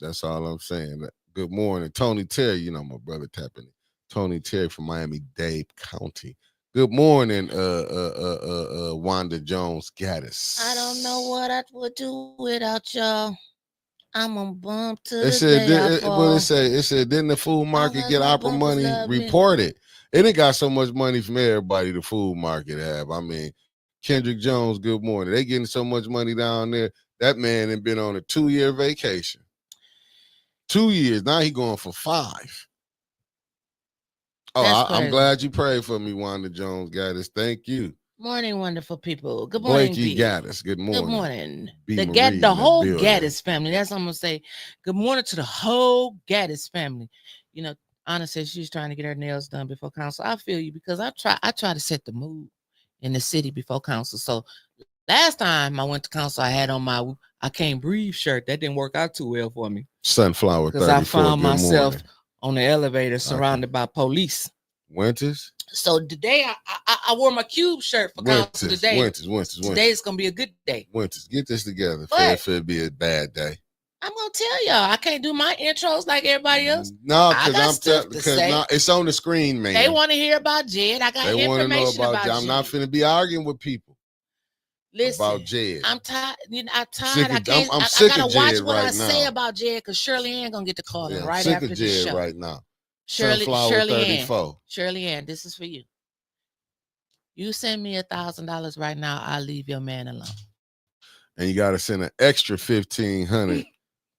That's all I'm saying. Good morning, Tony Terry. You know my brother tapping it. Tony Terry from Miami-Dade County. Good morning, Wanda Jones Gaddis. I don't know what I would do without y'all. I'm a bump to the day What it say? It said, didn't the food market get opera money reported? It ain't got so much money from everybody the food market have. I mean, Kendrick Jones, good morning. They getting so much money down there. That man had been on a 2-year vacation. 2 years. Now he going for 5. Oh, I'm glad you prayed for me, Wanda Jones Gaddis. Thank you. Morning, wonderful people. Good morning, Blakey Gaddis. Good morning. Good morning. The whole Gaddis family. That's what I'm gonna say. Good morning to the whole Gaddis family. You know, Anna said she was trying to get her nails done before council. I feel you because I try to set the mood in the city before council. So last time I went to council, I had on my I Can't Breathe shirt. That didn't work out too well for me. Sunflower 34. Because I found myself morning. on the elevator surrounded by police. Winters? So today I wore my cube shirt for council today. Winters. Today's gonna be a good day. Winters, get this together. But it'll be a bad day. I'm gonna tell y'all, I can't do my intros like everybody else. No, because it's on the screen, man. They want to hear about Jed. I got information about Jed. I'm not finna be arguing with people. Listen, about Jed. I'm tired. I'm tired. I'm sick of Jed. I gotta watch what I say about Jed because Shirley Ann gonna get the call right after the show. Right now. Shirley Ann, this is for you. You send me $1,000 right now, I'll leave your man alone. And you gotta send an extra $1,500.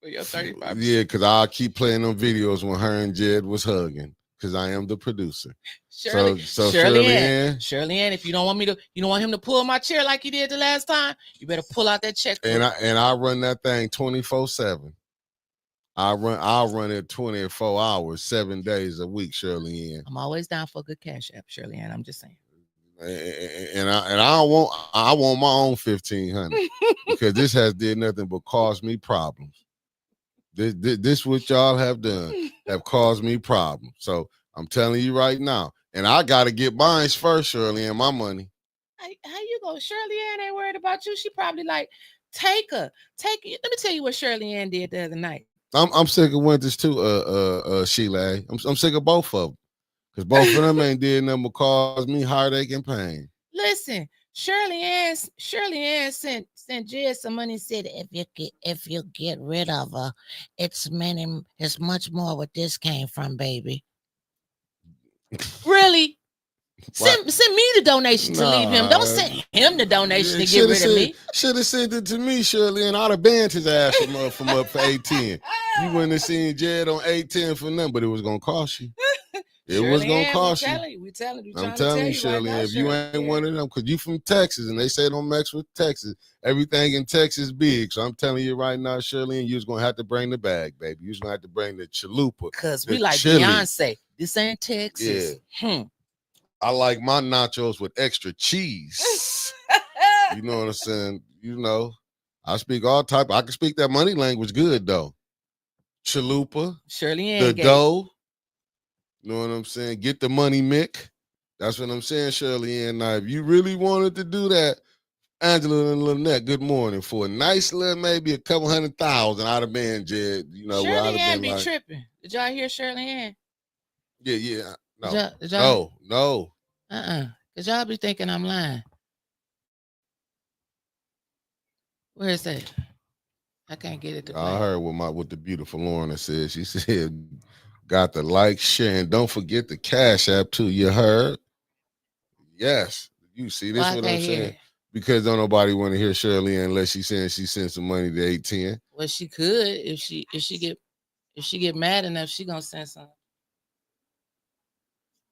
For your 35%. Yeah, because I'll keep playing them videos when her and Jed was hugging. Because I am the producer. Shirley Ann, if you don't want him to pull my chair like he did the last time, you better pull out that check. And I run that thing 24/7. I'll run it 24 hours, 7 days a week, Shirley Ann. I'm always down for a good cash app, Shirley Ann. I'm just saying. And I want my own 1,500 because this has did nothing but cause me problems. This what y'all have done have caused me problems. So I'm telling you right now, and I got to get mine first, Shirley Ann, my money. How you go? Shirley Ann ain't worried about you. She probably like, take it. Let me tell you what Shirley Ann did the other night. I'm sick of Winters too, Sheila. I'm sick of both of them because both of them ain't did nothing but cause me heartache and pain. Listen, Shirley Ann sent Jed some money and said if you get rid of her, it's much more where this came from, baby. Really? Send me the donation to leave him. Don't send him the donation to get rid of me. Should have sent it to me, Shirley, and I'd have banned his ass from up for 810. You wouldn't have seen Jed on 810 for nothing, but it was gonna cost you. It was gonna cost you. I'm telling you, Shirley, if you ain't one of them, because you from Texas, and they say don't mess with Texas. Everything in Texas big. So I'm telling you right now, Shirley, and you're gonna have to bring the bag, baby. You're gonna have to bring the chalupa. Because we like chili. Beyonce. This ain't Texas. Yeah. I like my nachos with extra cheese. You know what I'm saying? You know, I speak all type. I can speak that money language good though. Chalupa, Shirley Ann, the dough. You know what I'm saying? Get the money, Mick. That's what I'm saying, Shirley Ann. Now, if you really wanted to do that, Angela and Lynette, good morning. For a nice little, maybe a couple $100,000 out of band, Jed. You know, Shirley Ann be tripping. Did y'all hear Shirley Ann? Yeah. No. No. Because y'all be thinking I'm lying. Where is that? I can't get it to play. I heard what the beautiful Lorna said. She said, got the like, share, and don't forget the Cash App too. You heard? Yes. You see, this what I'm saying? Because don't nobody want to hear Shirley unless she's saying she sent some money to 810. Well, she could if she get mad enough, she gonna send some.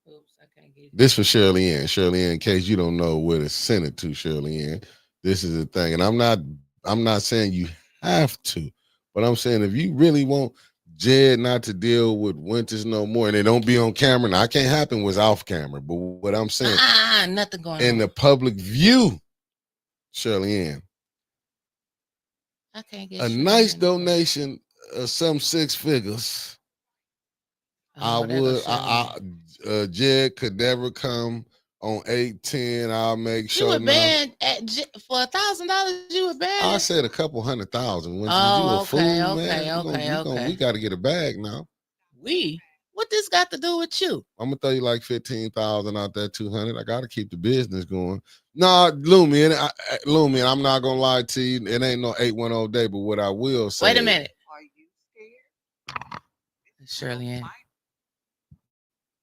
Oops, I can't get it. This for Shirley Ann. Shirley Ann, in case you don't know where to send it to, Shirley Ann. This is the thing. And I'm not saying you have to, but I'm saying if you really want Jed not to deal with Winters no more, and they don't be on camera. Now, it can't happen was off camera, but what I'm saying, nothing going in on. the public view, Shirley Ann. I can't get a nice donation of some 6 figures. Jed could never come on 810. I'll make sure. You would ban for $1,000. You would ban. I said a couple $100,000. Okay. We got to get a bag now. What this got to do with you? I'm gonna throw you like 15,000 out there, 200. I got to keep the business going. No, Lumi, I'm not gonna lie to you. It ain't no 810 day, but what I will say. Wait a minute. Are you scared? Shirley Ann.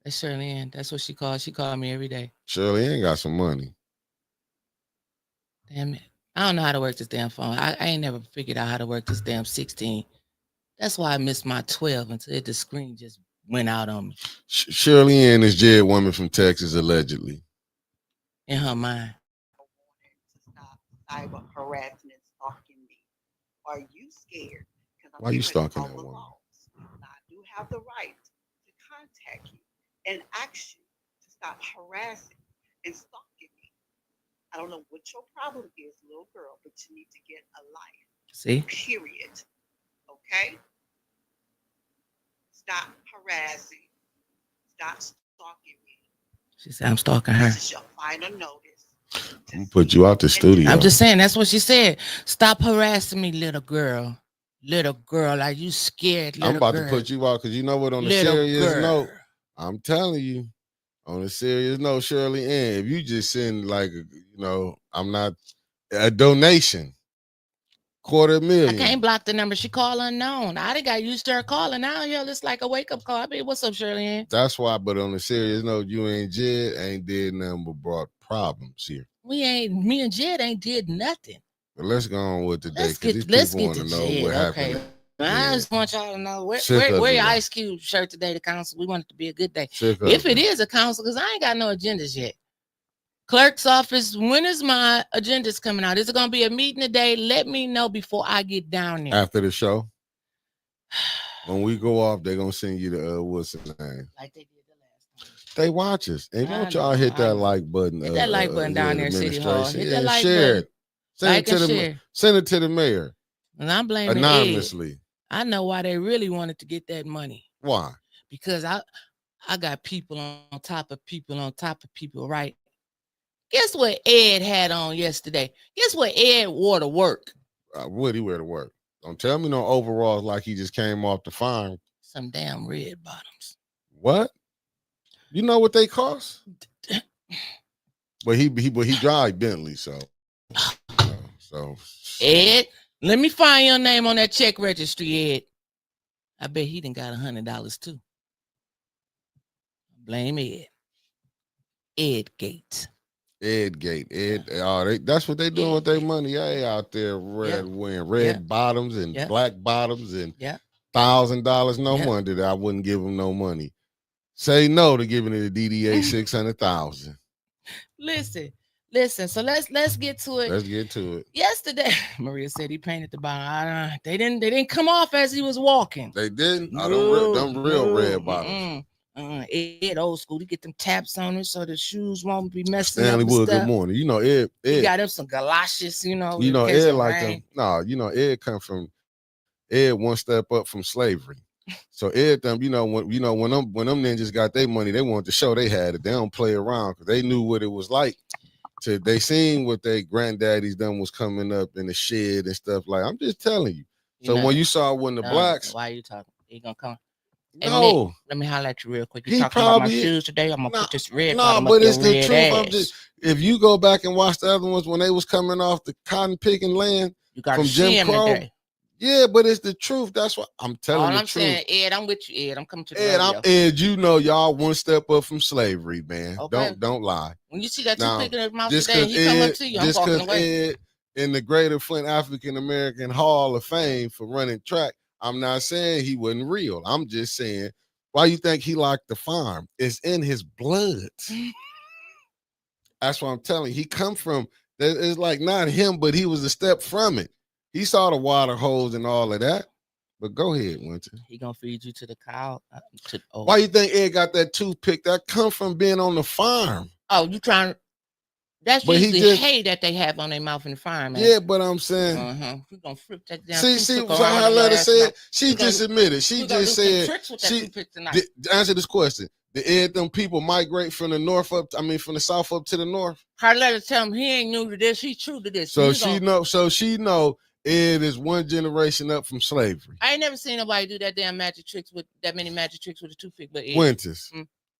That's Shirley Ann. That's what she called. She called me every day. Shirley Ann got some money. Damn it. I don't know how to work this damn phone. I ain't never figured out how to work this damn 16. That's why I missed my 12 until the screen just went out on me. Shirley Ann is Jed woman from Texas, allegedly. In her mind. Stop cyber harassing and stalking me. Are you scared? Why are you stalking that woman? I do have the right to contact and ask you to stop harassing and stalking me. I don't know what your problem is, little girl, but you need to get a life. See? Period. Okay? Stop harassing. Stop stalking me. She said, I'm stalking her. This is your final notice. I'm gonna put you out the studio. I'm just saying, that's what she said. Stop harassing me, little girl. Little girl, are you scared, little I'm about girl? to put you out because you know what? On a Little serious girl. note, I'm telling you, on a serious note, Shirley Ann, if you just send like, I'm not a donation, $250,000. I can't block the number. She called unknown. I done got used to her calling. Now, hell, it's like a wake up call. I mean, what's up, Shirley Ann? That's why. But on a serious note, you and Jed ain't did nothing but brought problems here. Me and Jed ain't did nothing. But let's go on with today Let's because get these people to want to know Jed. what Okay. happened. I just want y'all to know where Sick your of Ice Cube shirt today, the council. We want it to be a good day. Sick of If it is a council, because I ain't got no agendas yet. Clerk's office, when is my agendas coming out? Is it going to be a meeting today? Let me know before I get down there. After the show, when we go off, they're going to send you the, what's the name? Like they did the last time. They watch us. And I don't y'all know, hit I that know. like button. Hit that like button down there, City Hall. Hit that like share button. it. Send Like it to and the share. Send it to the mayor. And I'm blaming anonymously. Ed. I know why they really wanted to get that money. Why? Because I got people on top of people on top of people, right? Guess what Ed had on yesterday? Guess what Ed wore to work? What he wear to work? Don't tell me no overalls like he just came off the farm. Some damn red bottoms. What? You know what they cost? But he drive Bentley, so Ed, let me find your name on that check registry, Ed. I bet he done got $100 too. Blame Ed. Ed Gates. Ed Gate. That's what they doing with their money. They out there wearing red bottoms and black bottoms and $1,000. No wonder that I wouldn't give them no money. Say no to giving it a DDA $600,000. Listen. So let's get to it. Let's get to it. Yesterday, Maria said he painted the bottom. They didn't come off as he was walking. They didn't. Them real red bottoms. Ed old school. He get them taps on it so the shoes won't be messing Stanley up. Wood, good morning. You know Ed. He got him some galoshes. You know Ed like them. No, Ed come from Ed one step up from slavery. So Ed them, when them ninjas got their money, they wanted to show they had it. They don't play around because they knew what it was like. They seen what their granddaddies done was coming up in the shed and stuff. Like, I'm just telling you. So when you saw when the blacks, why are you talking? He gonna come. No, Nick, let me holler at you real quick. You talking about my shoes today? I'm gonna put this red. No, but it's the truth. If you go back and watch the other ones when they was coming off the cotton picking land from Jim Crow. Today. Yeah, but it's the truth. That's what I'm telling you. I'm saying, Ed, I'm with you, Ed. I'm coming to the Ed, y'all one step up from slavery, man. Okay. Don't lie. When you see that you picking his mouth today, he come up to you. I'm walking away. Ed in the Greater Flint African American Hall of Fame for running track, I'm not saying he wasn't real. I'm just saying, why you think he liked the farm? It's in his blood. That's what I'm telling you. He come from, it's like not him, but he was a step from it. He saw the water holes and all of that. But go ahead, Winter. He gonna feed you to the cow. Why you think Ed got that toothpick? That come from being on the farm. Oh, you trying? That's usually hay that they have on their mouth in the farm, man. Yeah, but I'm saying, We're gonna flip that down. See, so how Letta said, she just admitted. She just said, answer this question. Did Ed them people migrate from the north from the south up to the north? Carletta tell him he ain't new to this, he's true to this. So she know Ed is one generation up from slavery. I ain't never seen nobody do that damn magic tricks with that many magic tricks with a toothpick, but Ed. Winters.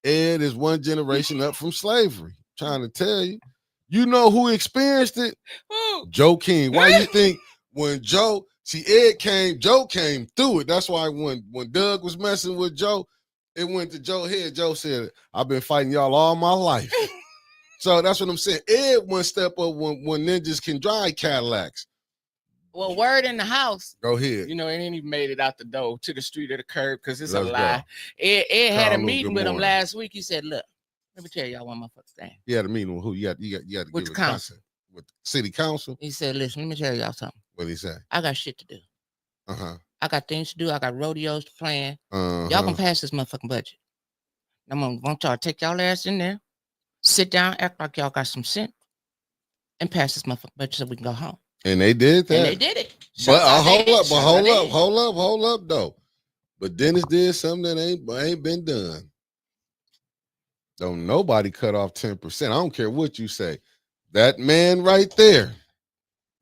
Ed is one generation up from slavery. Trying to tell you. You know who experienced it? Joe King. Why you think when Joe came through it? That's why when Doug was messing with Joe, it went to Joe's head. Joe said, I've been fighting y'all all my life. So that's what I'm saying. Ed one step up when ninjas can drive Cadillacs. Well, word in the house. Go ahead. It ain't even made it out the door to the street of the curb because it's a lie. Ed had a meeting with him last week. He said, look, let me tell y'all one motherfucker thing. You had a meeting with who? You got to with the council. With the city council? He said, listen, let me tell y'all something. What did he say? I got shit to do. I got things to do. I got rodeos to plan. Y'all gonna pass this motherfucking budget. I'm gonna want y'all to take y'all ass in there, sit down, act like y'all got some sense, and pass this motherfucker budget so we can go home. And they did that. And they did it. But hold up though. But Dennis did something that ain't been done. Don't nobody cut off 10%. I don't care what you say. That man right there.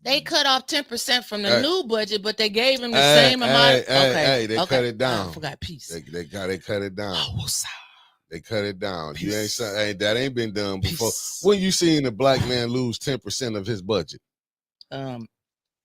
They cut off 10% from the new budget, but they gave him the same amount. They cut it down. I forgot peace. They cut it down. Oh, they cut it down. You that ain't been done before. When you seen a black man lose 10% of his budget?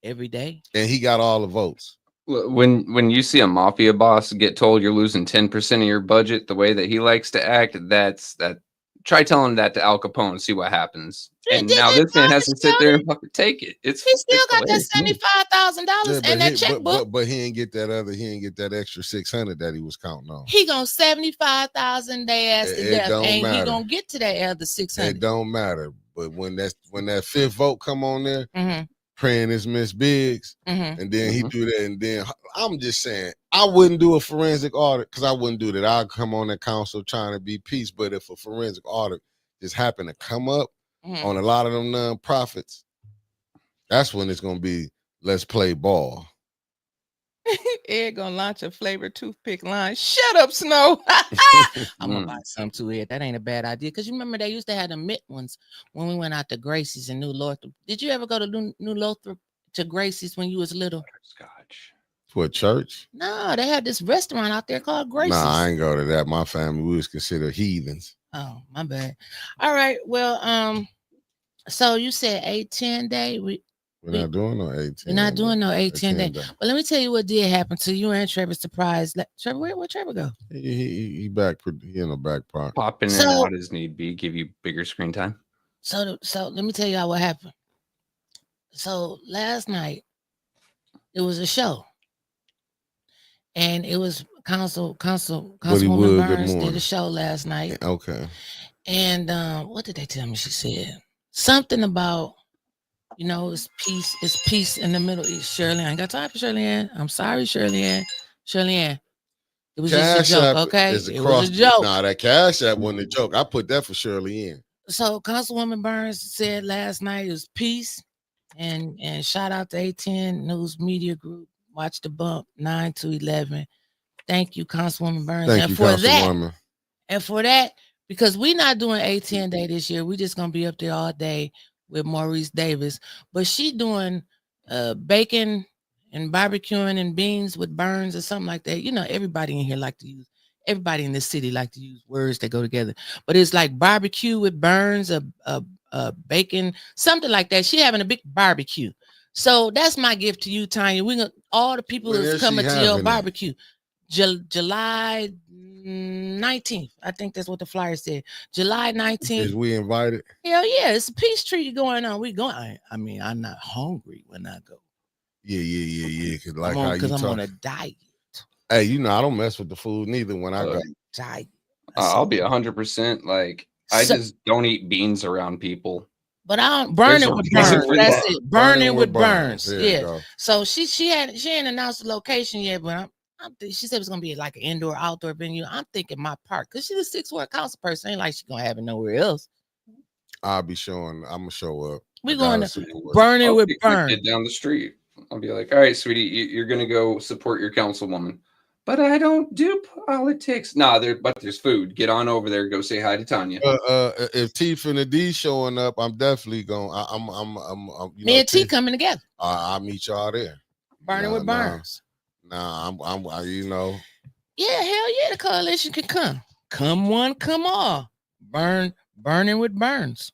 Every day. And he got all the votes. When you see a mafia boss get told you're losing 10% of your budget, the way that he likes to act, that's that. Try telling that to Al Capone and see what happens. And now this man has to sit there and fucking take it. He still got that $75,000 and that checkbook. But he didn't get that extra 600 that he was counting on. He gonna 75,000 they ass to death, and he gonna get to that other 600. It don't matter. But when that fifth vote come on there, praying is Miss Biggs, and then he do that, and then I'm just saying I wouldn't do a forensic audit because I wouldn't do that. I'll come on the council trying to be peace, but if a forensic audit just happen to come up on a lot of them nonprofits, that's when it's gonna be let's play ball. Ed gonna launch a flavored toothpick line. Shut up, Snow. I'm gonna buy some too, Ed. That ain't a bad idea. Because you remember they used to have the mint ones when we went out to Gracie's in New Lothrop. Did you ever go to New Lothrop to Gracie's when you was little? Scotch. For a church? No, they had this restaurant out there called Gracie's. Nah, I ain't go to that. My family, we was considered heathens. Oh, my bad. All right. Well, so you said 8-10 day. We're not doing no 8-10. We're not doing no 8-10 day. But let me tell you what did happen to you and Trevor. Surprise. Trevor, where'd Trevor go? He back. He in the back part. Pop in and out as need be. Give you bigger screen time. So let me tell y'all what happened. So last night it was a show, and it was Councilwoman Burns did a show last night. Okay. And what did they tell me? She said something about, it's peace in the Middle East. Shirley, I ain't got time for Shirley Ann. I'm sorry, Shirley Ann. It was just a joke, okay? It was a joke. Nah, that Cash App wasn't a joke. I put that for Shirley Ann. So Councilwoman Burns said last night it was peace, and shout out to A10 News Media Group. Watch the bump 9 to 11. Thank you, Councilwoman Burns. Thank you, Councilwoman. And for that, because we're not doing 8-10 day this year, we're just gonna be up there all day with Maurice Davis. But she doing bacon and barbecuing and beans with Burns or something like that. Everybody in here everybody in this city like to use words that go together. But it's like barbecue with Burns, a bacon, something like that. She having a big barbecue. So that's my gift to you, Tanya. We're gonna all the people that's coming to your barbecue. July 19th. I think that's what the flyer said. July 19th. Is we invited? Hell yeah, it's a peace treaty going on. We going. I mean, I'm not hungry when I go. Yeah. Because I'm on a diet. Hey, I don't mess with the food neither when I go. Diet. I'll be 100%. Like, I just don't eat beans around people. But I don't burn it with Burns. That's it. Burning with Burns. Yeah. So she ain't announced the location yet, but she said it was gonna be like an indoor outdoor venue. I'm thinking my park because she's a 6 ward council person. Ain't like she's gonna have it nowhere else. I'm gonna show up. We're going to burn it with Burns down the street. I'll be like, all right, sweetie, you're gonna go support your councilwoman. But I don't do politics. Nah, there's food. Get on over there. Go say hi to Tanya. If T from the D showing up, I'm definitely going. Me and T coming together. I'll meet y'all there. Burning with Burns. I'm Yeah, hell yeah, the coalition can come. Come one, come all. Burning with Burns.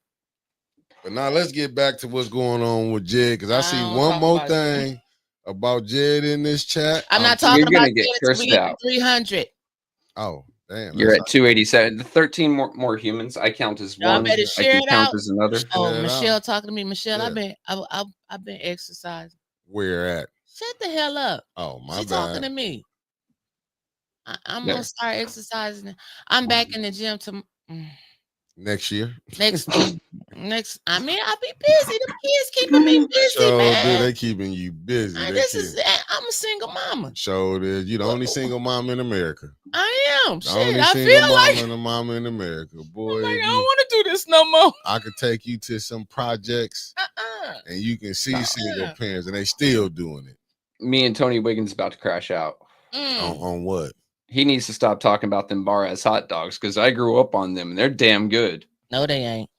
But now let's get back to what's going on with Jed, because I see one more thing about Jed in this chat. I'm not talking about Jed until we get 300. Oh, damn. You're at 287. The 13 more humans. I count as one. I can count as another. Oh, Michelle talking to me. Michelle, I've been exercising. Where at? Shut the hell up. Oh, my bad. She's talking to me. I'm gonna start exercising. I'm back in the gym Next year. Next. I mean, I'll be busy. The kids keeping me busy, So man. dude, they keeping you busy. I'm a single mama. So you the only single mom in America. I am. The Shit, only I single feel mama like and a mama in America. Boy, I don't want to do this no more. I could take you to some projects and you can see single parents and they still doing it. Me and Tony Wiggins about to crash out. On what? He needs to stop talking about them bar ass hot dogs because I grew up on them and they're damn good. No, they ain't.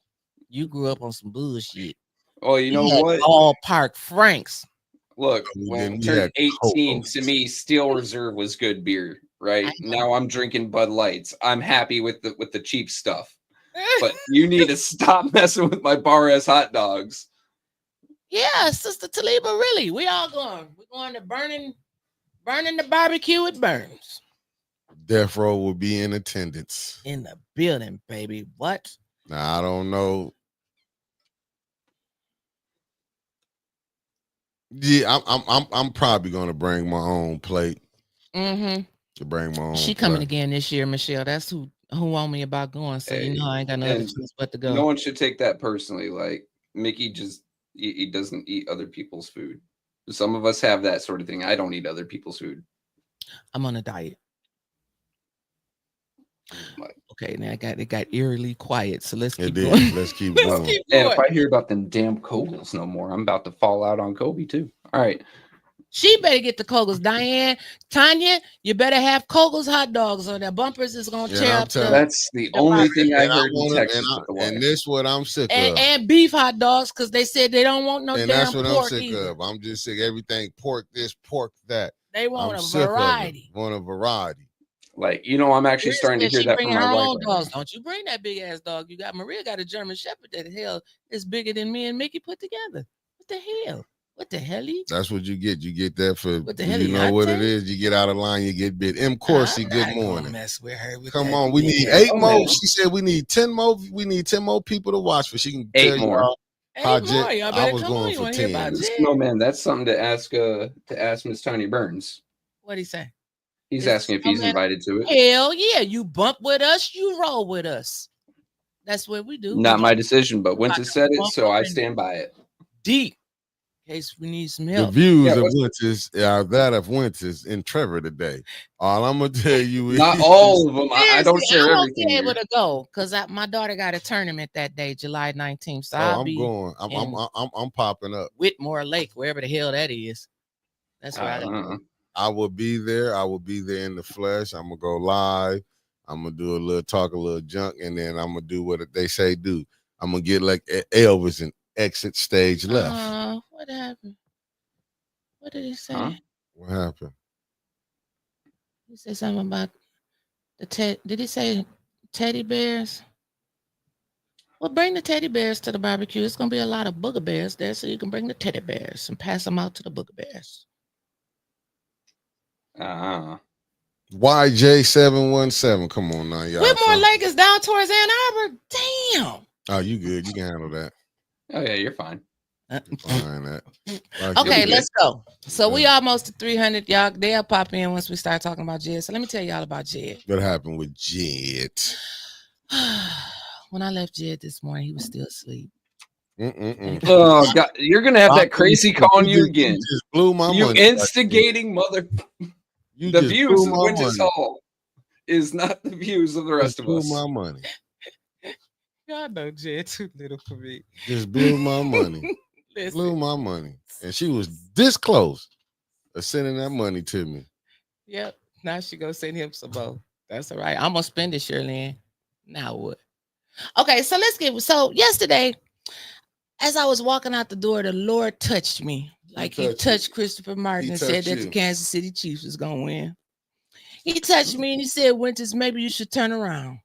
You grew up on some bullshit. Oh, you know what? Ballpark Franks. Look, when I turned 18, to me, Steel Reserve was good beer. Right now, I'm drinking Bud Lights. I'm happy with the cheap stuff, but you need to stop messing with my bar ass hot dogs. Yeah, Sister Taliba, really, we all going. We're going to burning the barbecue at Burns. Death Row will be in attendance. In the building, baby. What? Now I don't know. Yeah, I'm probably gonna bring my own plate. Mm-hmm. To bring my own. She coming again this year, Michelle. That's who on me about going. So you know I ain't got no other choice but to go. No one should take that personally. Like Mickey just he doesn't eat other people's food. Some of us have that sort of thing. I don't eat other people's food. I'm on a diet. Okay, now it got eerily quiet. So let's keep going. Let's keep going. And if I hear about them damn Kogels no more, I'm about to fall out on Kobe too. All right. She better get the Kogels. Diane, Tanya, you better have Kogels hot dogs or the bumpers is gonna tear up. That's the only thing I heard in Texas. And this what I'm sick of. And beef hot dogs because they said they don't want no and damn that's what pork I'm sick either. of. I'm just sick of everything pork this, pork that. They want a variety. Want a variety. Like, I'm actually starting to hear that from my wife. Dogs. Don't you bring that big ass dog you got. Maria got a German Shepherd that hell is bigger than me and Mickey put together. What the hell? What the hell? That's what you get. You get that for what the hell? You know what it is. You get out of line, you get bit. M. Corsi, good morning. Mess with her with Come on, we need 8 more. She said we need 10 more. We need 10 more people to watch for. She can 8 more. I was going for 10. No, man, that's something to ask Miss Tiny Burns. What'd he say? He's asking if he's invited to it. Hell yeah, you bump with us, you roll with us. That's what we do. Not my decision, but Winter said it, so I stand by it. Deep. In case we need some help. The views of Winters are that of Winters and Trevor today. All I'm gonna tell you is not all of them. I don't share everything. I'm able to go because my daughter got a tournament that day, July 19th. So I'll be going. I'm popping up. Whitmore Lake, wherever the hell that is. That's where I go. I will be there. I will be there in the flesh. I'm gonna go live. I'm gonna do a little talk, a little junk, and then I'm gonna do what they say do. I'm gonna get like Elvis and exit stage left. What happened? What did he say? Huh? What happened? He said something about the Did he say teddy bears? Well, bring the teddy bears to the barbecue. It's gonna be a lot of booger bears there, so you can bring the teddy bears and pass them out to the booger bears. YJ717. Come on now, y'all. Whitmore Lake is down towards Ann Arbor. Damn. Oh, you good. You can handle that. Oh, yeah, you're fine. Okay, let's go. So we almost to 300. Y'all, they'll pop in once we start talking about Jed. So let me tell y'all about Jed. What happened with Jed? When I left Jed this morning, he was still asleep. Oh God, you're gonna have that crazy calling you again. You just blew my money. You instigating mother. The views of Winters Hall is not the views of the rest of us. Blew my money. Y'all know Jed too little for me. Just blew my money. Blew my money, and she was this close of sending that money to me. Yep. Now she gonna send him some more. That's all right. I'm gonna spend it, Shirley. Now what? Okay, so so yesterday, as I was walking out the door, the Lord touched me. Like he touched Christopher Martin and said that the Kansas City Chiefs was gonna win. He touched me and he said, Winters, maybe you should turn around.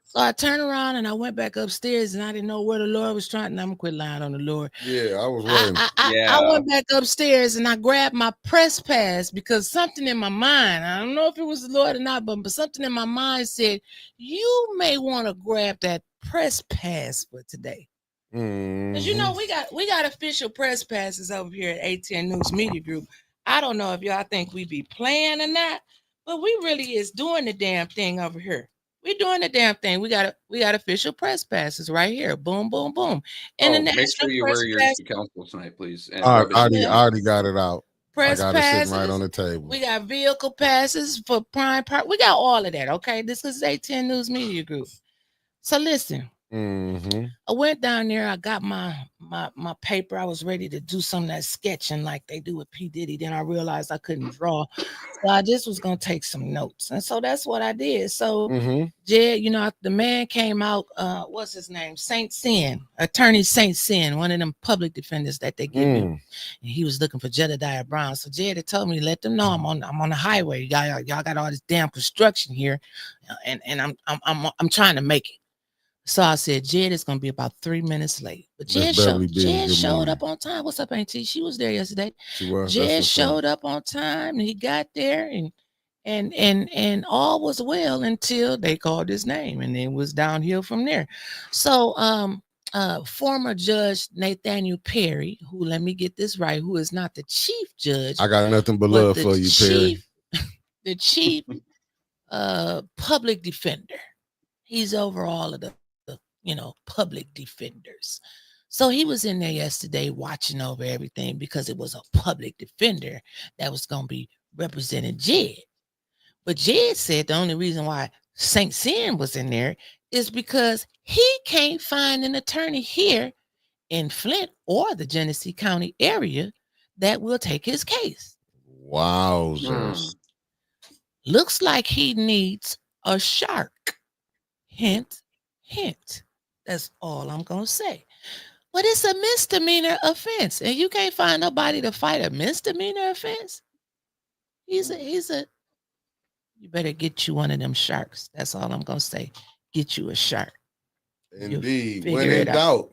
So I turned around and I went back upstairs and I didn't know where the Lord was trying. I'm gonna quit lying on the Lord. Yeah, I was wondering. I went back upstairs and I grabbed my press pass because something in my mind, I don't know if it was the Lord or not, but something in my mind said, you may want to grab that press pass for today. Because you know, we got official press passes over here at A10 News Media Group. I don't know if y'all think we be playing or not, but we really is doing the damn thing over here. We doing the damn thing. We got official press passes right here. Boom, boom, boom. Oh, make International sure you press wear yours pass, to council tonight, please, and I rub it in. yeah, already got it out. I press got it sitting right on passes. the table. We got vehicle passes for Prime Park. We got all of that. Okay, this is A10 News Media Group. So listen, Mm-hmm. I went down there. I got my paper. I was ready to do some of that sketching like they do with P Diddy. Then I realized I couldn't draw, so I just was gonna take some notes, and so that's what I did. So, Mm-hmm. Jed, the man came out. What's his name? Saint Sin, Attorney Saint Sin, one of them public defenders that they give you. And he was looking for Jedediah Brown. So Jed had told me to let them know I'm on the highway. Y'all got all this damn construction here, and I'm trying to make it. So I said, Jed is gonna be about 3 minutes late. But Miss Beverly Beans, Jed good showed morning. up on time. What's up, Auntie? She was there yesterday. She was. That's Jed what's up. showed up on time and he got there and all was well until they called his name and it was downhill from there. So former judge Nathaniel Perry, who, let me get this right, who is not the chief judge, I got nothing but but love the for you, Perry. the chief public defender. He's over all of the public defenders. So he was in there yesterday watching over everything because it was a public defender that was going to be representing Jed. But Jed said the only reason why St. Sin was in there is because he can't find an attorney here in Flint or the Genesee County area that will take his case. Wowzers. Looks like he needs a shark. Hint, hint. That's all I'm going to say. But it's a misdemeanor offense, and you can't find nobody to fight a misdemeanor offense. He's a. You better get you one of them sharks. That's all I'm going to say. Get you a shark. Indeed. You'll When figure in it out. doubt,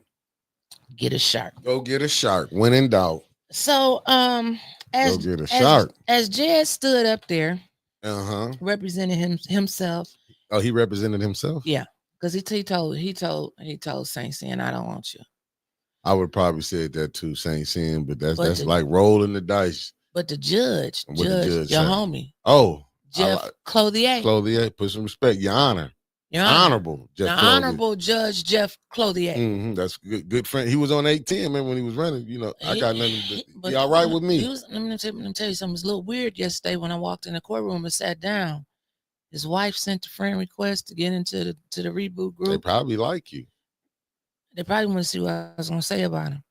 Get a shark. go get a shark. When in doubt, So go get a shark. as Jed stood up there Uh-huh. representing himself. Oh, he represented himself? Yeah, because he told Saint Sin, I don't want you. I would probably said that too, Saint Sin, but that's like rolling the dice. But the judge, What the judge your say? homie. Oh, Jeff Clothier. Clothier, put some respect. Your honor. Your honor. Honorable Jeff The Clothier. honorable Judge Jeff Clothier. That's good friend. He was on 810, remember when he was running? I got nothing. He all right with me. Let me tell you something. It was a little weird yesterday when I walked in the courtroom and sat down. His wife sent a friend request to get into the reboot group. They probably like you. They probably want to see what I was going to say about him.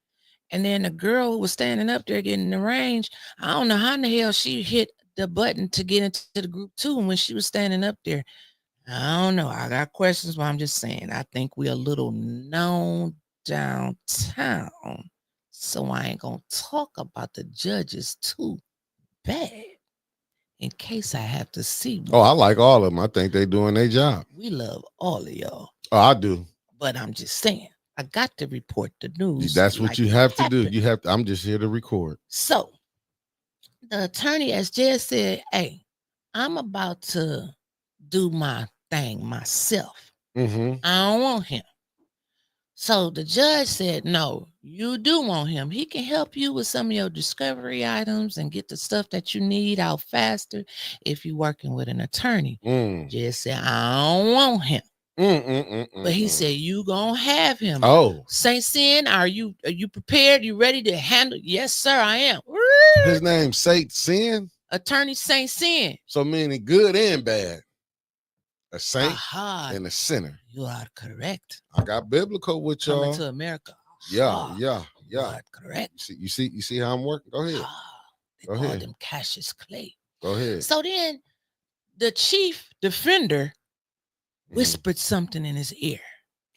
And then the girl who was standing up there getting the range, I don't know how in the hell she hit the button to get into the group too. And when she was standing up there, I don't know. I got questions, but I'm just saying, I think we're a little known downtown. So I ain't going to talk about the judges too bad in case I have to see one. Oh, I like all of them. I think they doing their job. We love all of y'all. Oh, I do. But I'm just saying, I got to report the news. That's what you have to do. You have to. I'm just here to record. So the attorney, as Jed said, hey, I'm about to do my thing myself. Mm-hmm. I don't want him. So the judge said, no, you do want him. He can help you with some of your discovery items and get the stuff that you need out faster if you're working with an attorney. Jed said, I don't want him. But he said, you gonna have him. Oh. Saint Sin, are you prepared? You ready to handle? Yes, sir, I am. His name's Saint Sin? Attorney Saint Sin. So meaning good and bad. A saint and a sinner. You are correct. I got biblical with y'all. Coming to America. Yeah. You are correct. You see how I'm working? Go ahead. They call him Cassius Clay. Go ahead. So then the chief defender whispered something in his ear.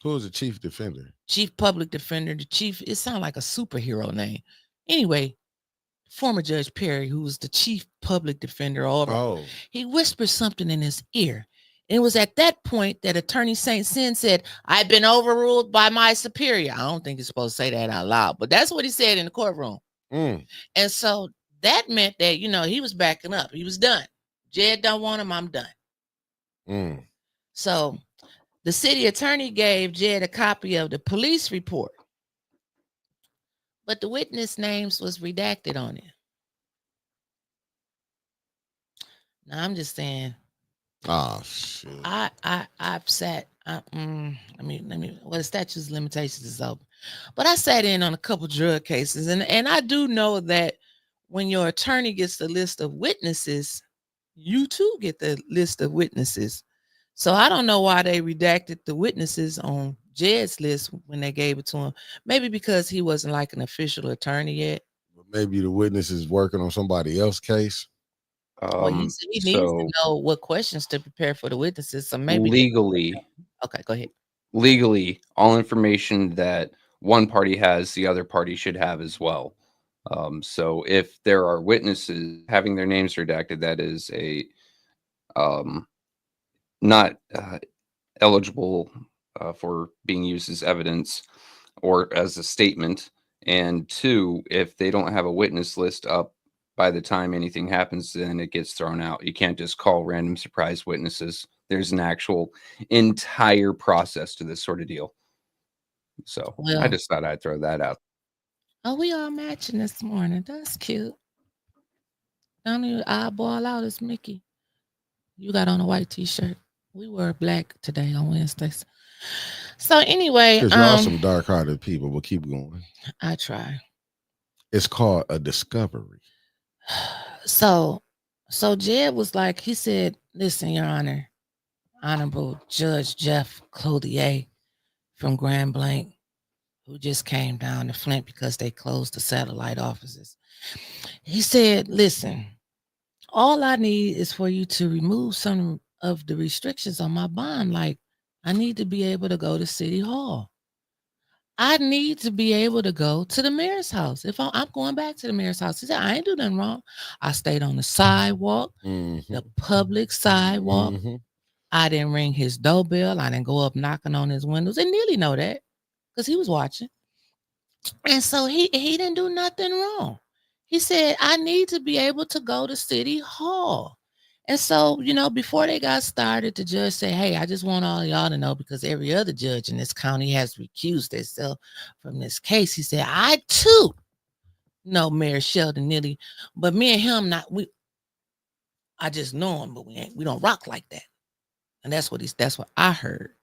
Who is the chief defender? Chief public defender. The chief, it sounds like a superhero name. Anyway, former Judge Perry, who was the chief public defender, he whispered something in his ear. And it was at that point that Attorney Saint Sin said, I've been overruled by my superior. I don't think he's supposed to say that out loud, but that's what he said in the courtroom. And so that meant that, he was backing up. He was done. Jed don't want him. I'm done. So the city attorney gave Jed a copy of the police report, but the witness names was redacted on it. Now I'm just saying, Oh shit. I sat. Well, the statute of limitations is over, but I sat in on a couple drug cases, and I do know that when your attorney gets the list of witnesses, you too get the list of witnesses. So I don't know why they redacted the witnesses on Jed's list when they gave it to him. Maybe because he wasn't like an official attorney yet. But maybe the witness is working on somebody else's case. Well, he needs to So know what questions to prepare for the witnesses. So maybe legally, okay, go ahead. all information that one party has, the other party should have as well. So if there are witnesses having their names redacted, that is a not eligible for being used as evidence or as a statement. And two, if they don't have a witness list up by the time anything happens, then it gets thrown out. You can't just call random surprise witnesses. There's an actual entire process to this sort of deal. So I Well, just thought I'd throw that out. oh, we all matching this morning. That's cute. Don't even eyeball out as Mickey. You got on a white t-shirt. We were black today on Wednesdays. So anyway, Because y'all some dark-hearted people, but keep going. I try. It's called a discovery. So Jed was like, he said, listen, Your Honor, Honorable Judge Jeff Clothier from Grand Blanc, who just came down to Flint because they closed the satellite offices. He said, listen, all I need is for you to remove some of the restrictions on my bond. Like, I need to be able to go to City Hall. I need to be able to go to the mayor's house. If I'm going back to the mayor's house, he said, I ain't do nothing wrong. I stayed on the sidewalk, the public sidewalk. I didn't ring his doorbell. I didn't go up knocking on his windows. And Neely know that because he was watching. And so he didn't do nothing wrong. He said, I need to be able to go to City Hall. And so, before they got started, the judge said, hey, I just want all of y'all to know, because every other judge in this county has recused themselves from this case. He said, I too know Mayor Sheldon Neely, but me and him I just know him, but we don't rock like that. And that's what I heard.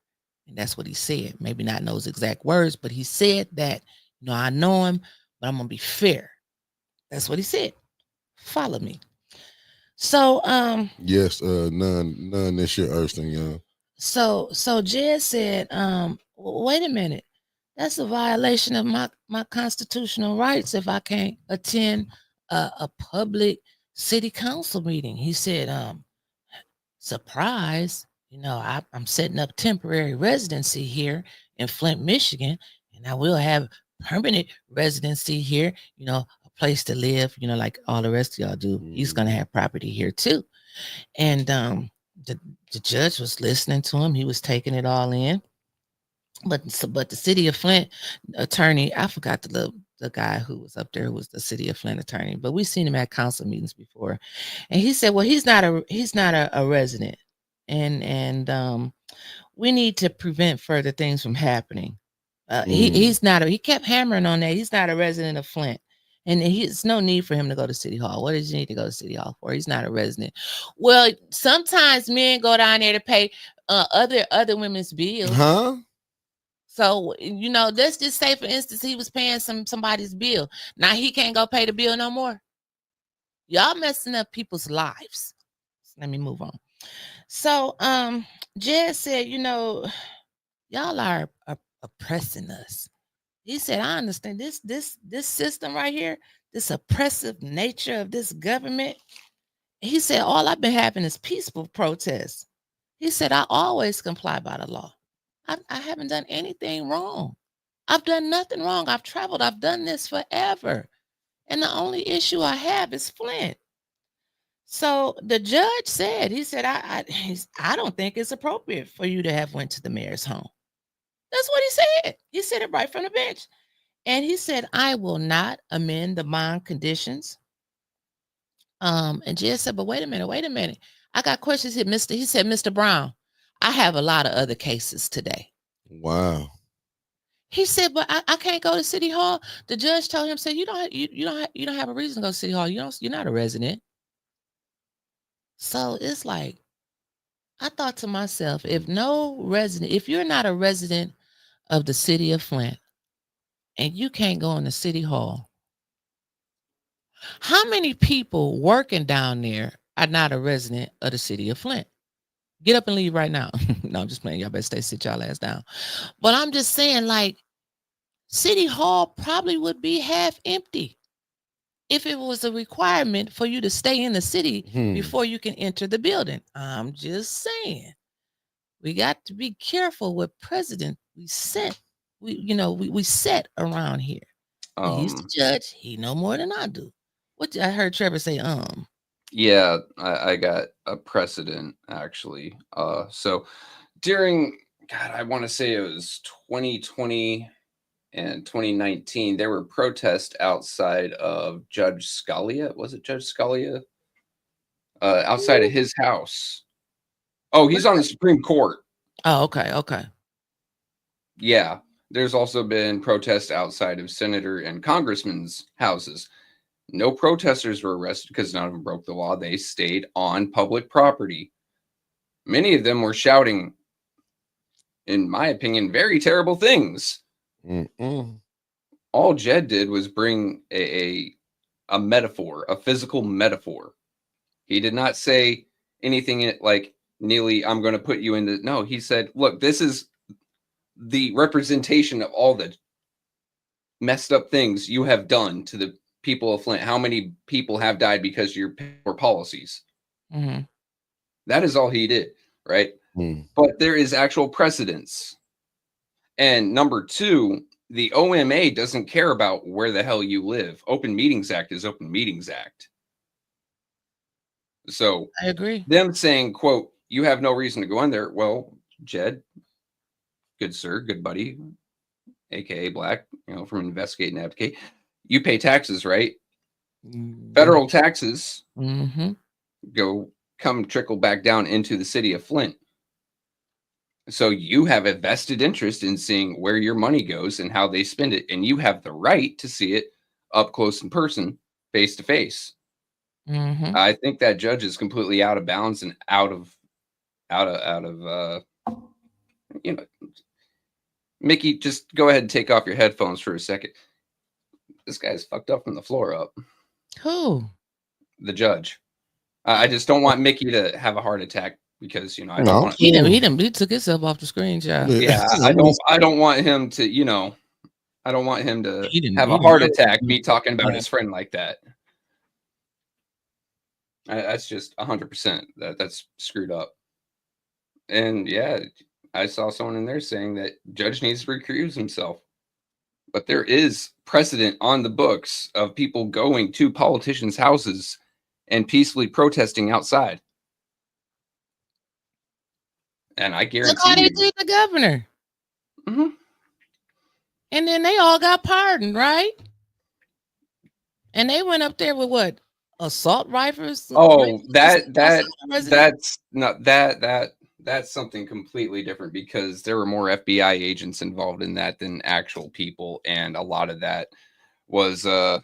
And that's what he said. Maybe not those exact words, but he said that, I know him, but I'm gonna be fair. That's what he said. Follow me. So yes, none this year, Erston Young. So Jed said, wait a minute. That's a violation of my constitutional rights if I can't attend a public city council meeting. He said, surprise, I'm setting up temporary residency here in Flint, Michigan, and I will have permanent residency here, a place to live, like all the rest of y'all do. He's gonna have property here too. And the judge was listening to him. He was taking it all in. But the city of Flint attorney, I forgot the guy who was up there who was the city of Flint attorney, but we've seen him at council meetings before. And he said, well, he's not a resident. And we need to prevent further things from happening. He's not he kept hammering on that. He's not a resident of Flint. And there's no need for him to go to City Hall. What does he need to go to City Hall for? He's not a resident. Well, sometimes men go down there to pay other women's bills. Huh? So, let's just say, for instance, he was paying somebody's bill. Now he can't go pay the bill no more. Y'all messing up people's lives. Let me move on. So, Jed said, y'all are oppressing us. He said, I understand this system right here, this oppressive nature of this government. He said, all I've been having is peaceful protests. He said, I always comply by the law. I haven't done anything wrong. I've done nothing wrong. I've traveled. I've done this forever. And the only issue I have is Flint. So the judge said, he said, I don't think it's appropriate for you to have went to the mayor's home. That's what he said. He said it right from the bench. And he said, I will not amend the bond conditions. And Jed said, but wait a minute. I got questions here, Mr. He said, Mr. Brown, I have a lot of other cases today. Wow. He said, but I can't go to City Hall. The judge told him, said, you don't have a reason to go to City Hall. You're not a resident. So it's like, I thought to myself, if you're not a resident of the city of Flint and you can't go in the city hall, how many people working down there are not a resident of the city of Flint? Get up and leave right now. No, I'm just playing. Y'all better sit y'all ass down. But I'm just saying, like, City Hall probably would be half empty if it was a requirement for you to stay in the city before you can enter the building. I'm just saying. We got to be careful what president we set. We set around here. He's the judge. He know more than I do. What I heard Trevor say, Yeah, I got a precedent actually. So during, God, I want to say it was 2020 and 2019, there were protests outside of Judge Scalia. Was it Judge Scalia? Outside of his house. Oh, he's on the Supreme Court. Oh, okay. Yeah. There's also been protests outside of senator and congressmen's houses. No protesters were arrested because none of them broke the law. They stayed on public property. Many of them were shouting, in my opinion, very terrible things. All Jed did was bring a metaphor, a physical metaphor. He did not say anything like, Neely, I'm going to put you in the... No, he said, look, this is the representation of all the messed up things you have done to the people of Flint. How many people have died because of your poor policies? Mm-hmm. That is all he did, right? But there is actual precedence. And number two, the OMA doesn't care about where the hell you live. Open Meetings Act is Open Meetings Act. So I agree. Them saying, quote, you have no reason to go in there. Well, Jed, good sir, good buddy, aka Black, from Investigate and Advocate, you pay taxes, right? Federal taxes come trickle back down into the city of Flint. So you have a vested interest in seeing where your money goes and how they spend it, and you have the right to see it up close in person, face to face. I think that judge is completely out of bounds and out of Mickey, just go ahead and take off your headphones for a second. This guy's fucked up from the floor up. Who? The judge. I just don't want Mickey to have a heart attack because I don't want. He took himself off the screen, child. Yeah, I don't want him to. I don't want him to have a heart attack. Me talking about his friend like that. That's just 100%. That's screwed up. And yeah, I saw someone in there saying that judge needs to recuse himself. But there is precedent on the books of people going to politicians' houses and peacefully protesting outside. And I guarantee look how they did the governor. And then they all got pardoned, right? And they went up there with what? Assault rifles? Oh, that's something completely different because there were more FBI agents involved in that than actual people, and a lot of that was how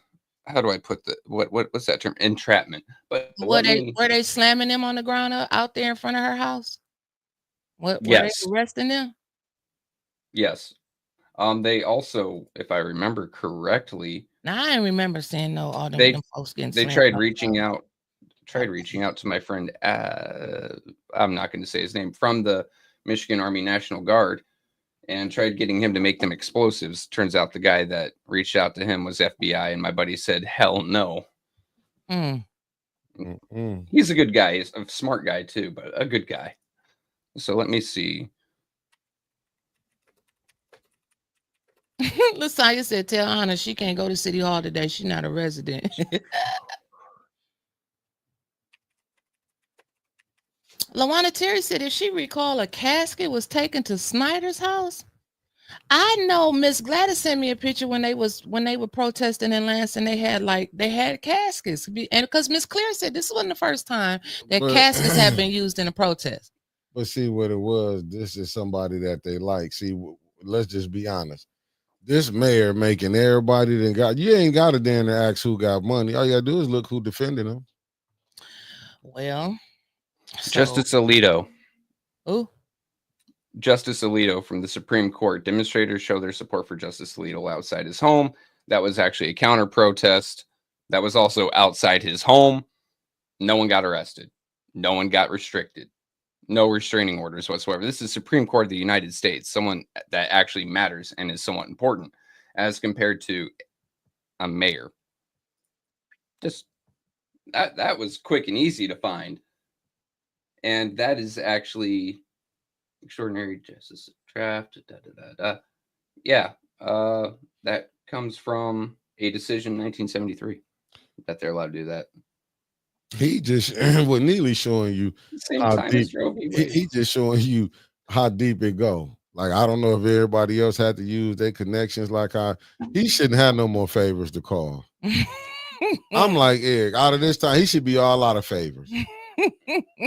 do I put what's that term? Entrapment. But were they slamming them on the ground out there in front of her house? Were they arresting them? Yes. They also, if I remember correctly, now I remember seeing all them folks getting. They tried reaching out to my friend. I'm not going to say his name, from the Michigan Army National Guard, and tried getting him to make them explosives. Turns out the guy that reached out to him was FBI, and my buddy said, "Hell no." He's a good guy. He's a smart guy too, but a good guy. So let me see. LaSaya said, tell Anna she can't go to City Hall today. She's not a resident. LaWanna Terry said, if she recall, a casket was taken to Snyder's house. I know Miss Gladys sent me a picture when they were protesting in Lansing. They had caskets, and because Miss Claire said this wasn't the first time that caskets have been used in a protest. But see what it was. This is somebody that they like. See, let's just be honest. This mayor making everybody you ain't got to damn ask who got money. All you gotta do is look who defended them. Well, Justice Alito. Ooh. Justice Alito from the Supreme Court. Demonstrators show their support for Justice Alito outside his home. That was actually a counter protest. That was also outside his home. No one got arrested. No one got restricted. No restraining orders whatsoever. This is Supreme Court of the United States, someone that actually matters and is somewhat important as compared to a mayor. Just that was quick and easy to find. And that is actually extraordinary justice draft. Yeah, that comes from a decision in 1973 that they're allowed to do that. He just what Neely's showing you Same how time deep. as Roe v. He Wade. just showing you how deep it go. Like I don't know if everybody else had to use their connections like he shouldn't have no more favors to call. I'm like Eric. Out of this time, he should be all out of favors.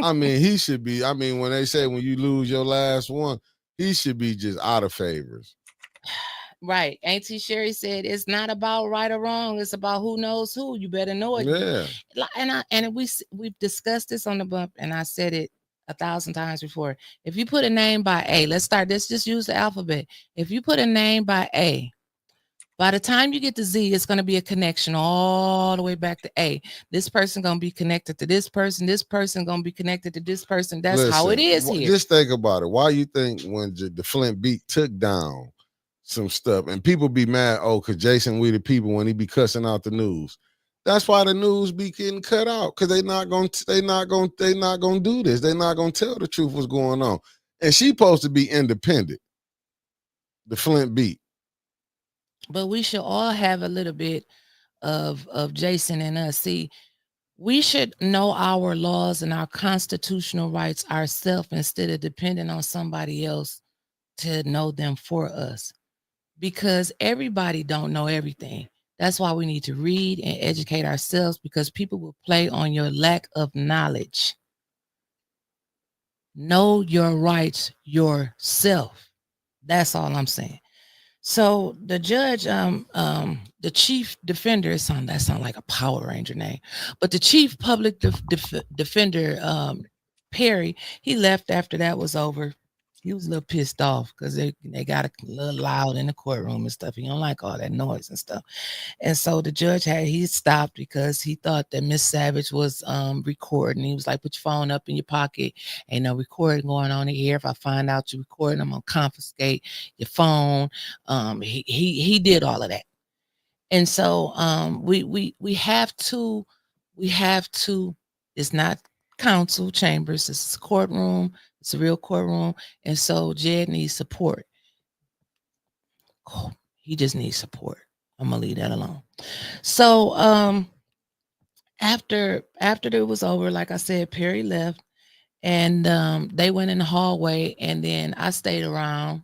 I mean, he should be. I mean, when they say when you lose your last one, he should be just out of favors. Right. Auntie Sherry said it's not about right or wrong. It's about who knows who. You better know it. Yeah. And we've discussed this on the bump, and I said it 1,000 times before. If you put a name by A, let's just use the alphabet. If you put a name by A, by the time you get to Z, it's going to be a connection all the way back to A. This person going to be connected to this person. This person going to be connected to this person. That's how it is here. Just think about it. Why you think when the Flint beat took down some stuff and people be mad, because Jason we the people when he be cussing out the news. That's why the news be getting cut out, because they not gonna do this. They're not gonna tell the truth what's going on. And she supposed to be independent. The Flint beat. But we should all have a little bit of Jason and us. See, we should know our laws and our constitutional rights ourselves instead of depending on somebody else to know them for us. Because everybody don't know everything. That's why we need to read and educate ourselves, because people will play on your lack of knowledge. Know your rights yourself. That's all I'm saying. So the judge, the chief defender, that sounds like a Power Ranger name, but the chief public defender, Perry, he left after that was over. He was a little pissed off because they got a little loud in the courtroom and stuff. He don't like all that noise and stuff. And so the judge he stopped because he thought that Miss Savage was recording. He was like, put your phone up in your pocket. Ain't no recording going on here. If I find out you're recording, I'm gonna confiscate your phone. He did all of that. And so we have to, it's not council chambers, it's a courtroom. It's a real courtroom. And so Jed needs support. Oh, he just needs support. I'm gonna leave that alone. So after it was over, like I said, Perry left and they went in the hallway, and then I stayed around.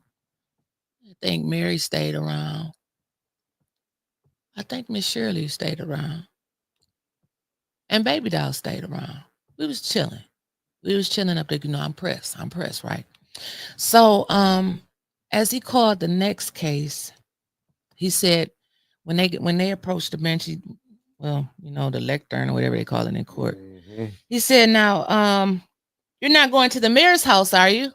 I think Mary stayed around. I think Miss Shirley stayed around. And Baby Doll stayed around. We was chilling. Up there. I'm pressed, right? So as he called the next case, he said when they approached the bench, the lectern or whatever they call it in court, he said, now you're not going to the mayor's house, are you?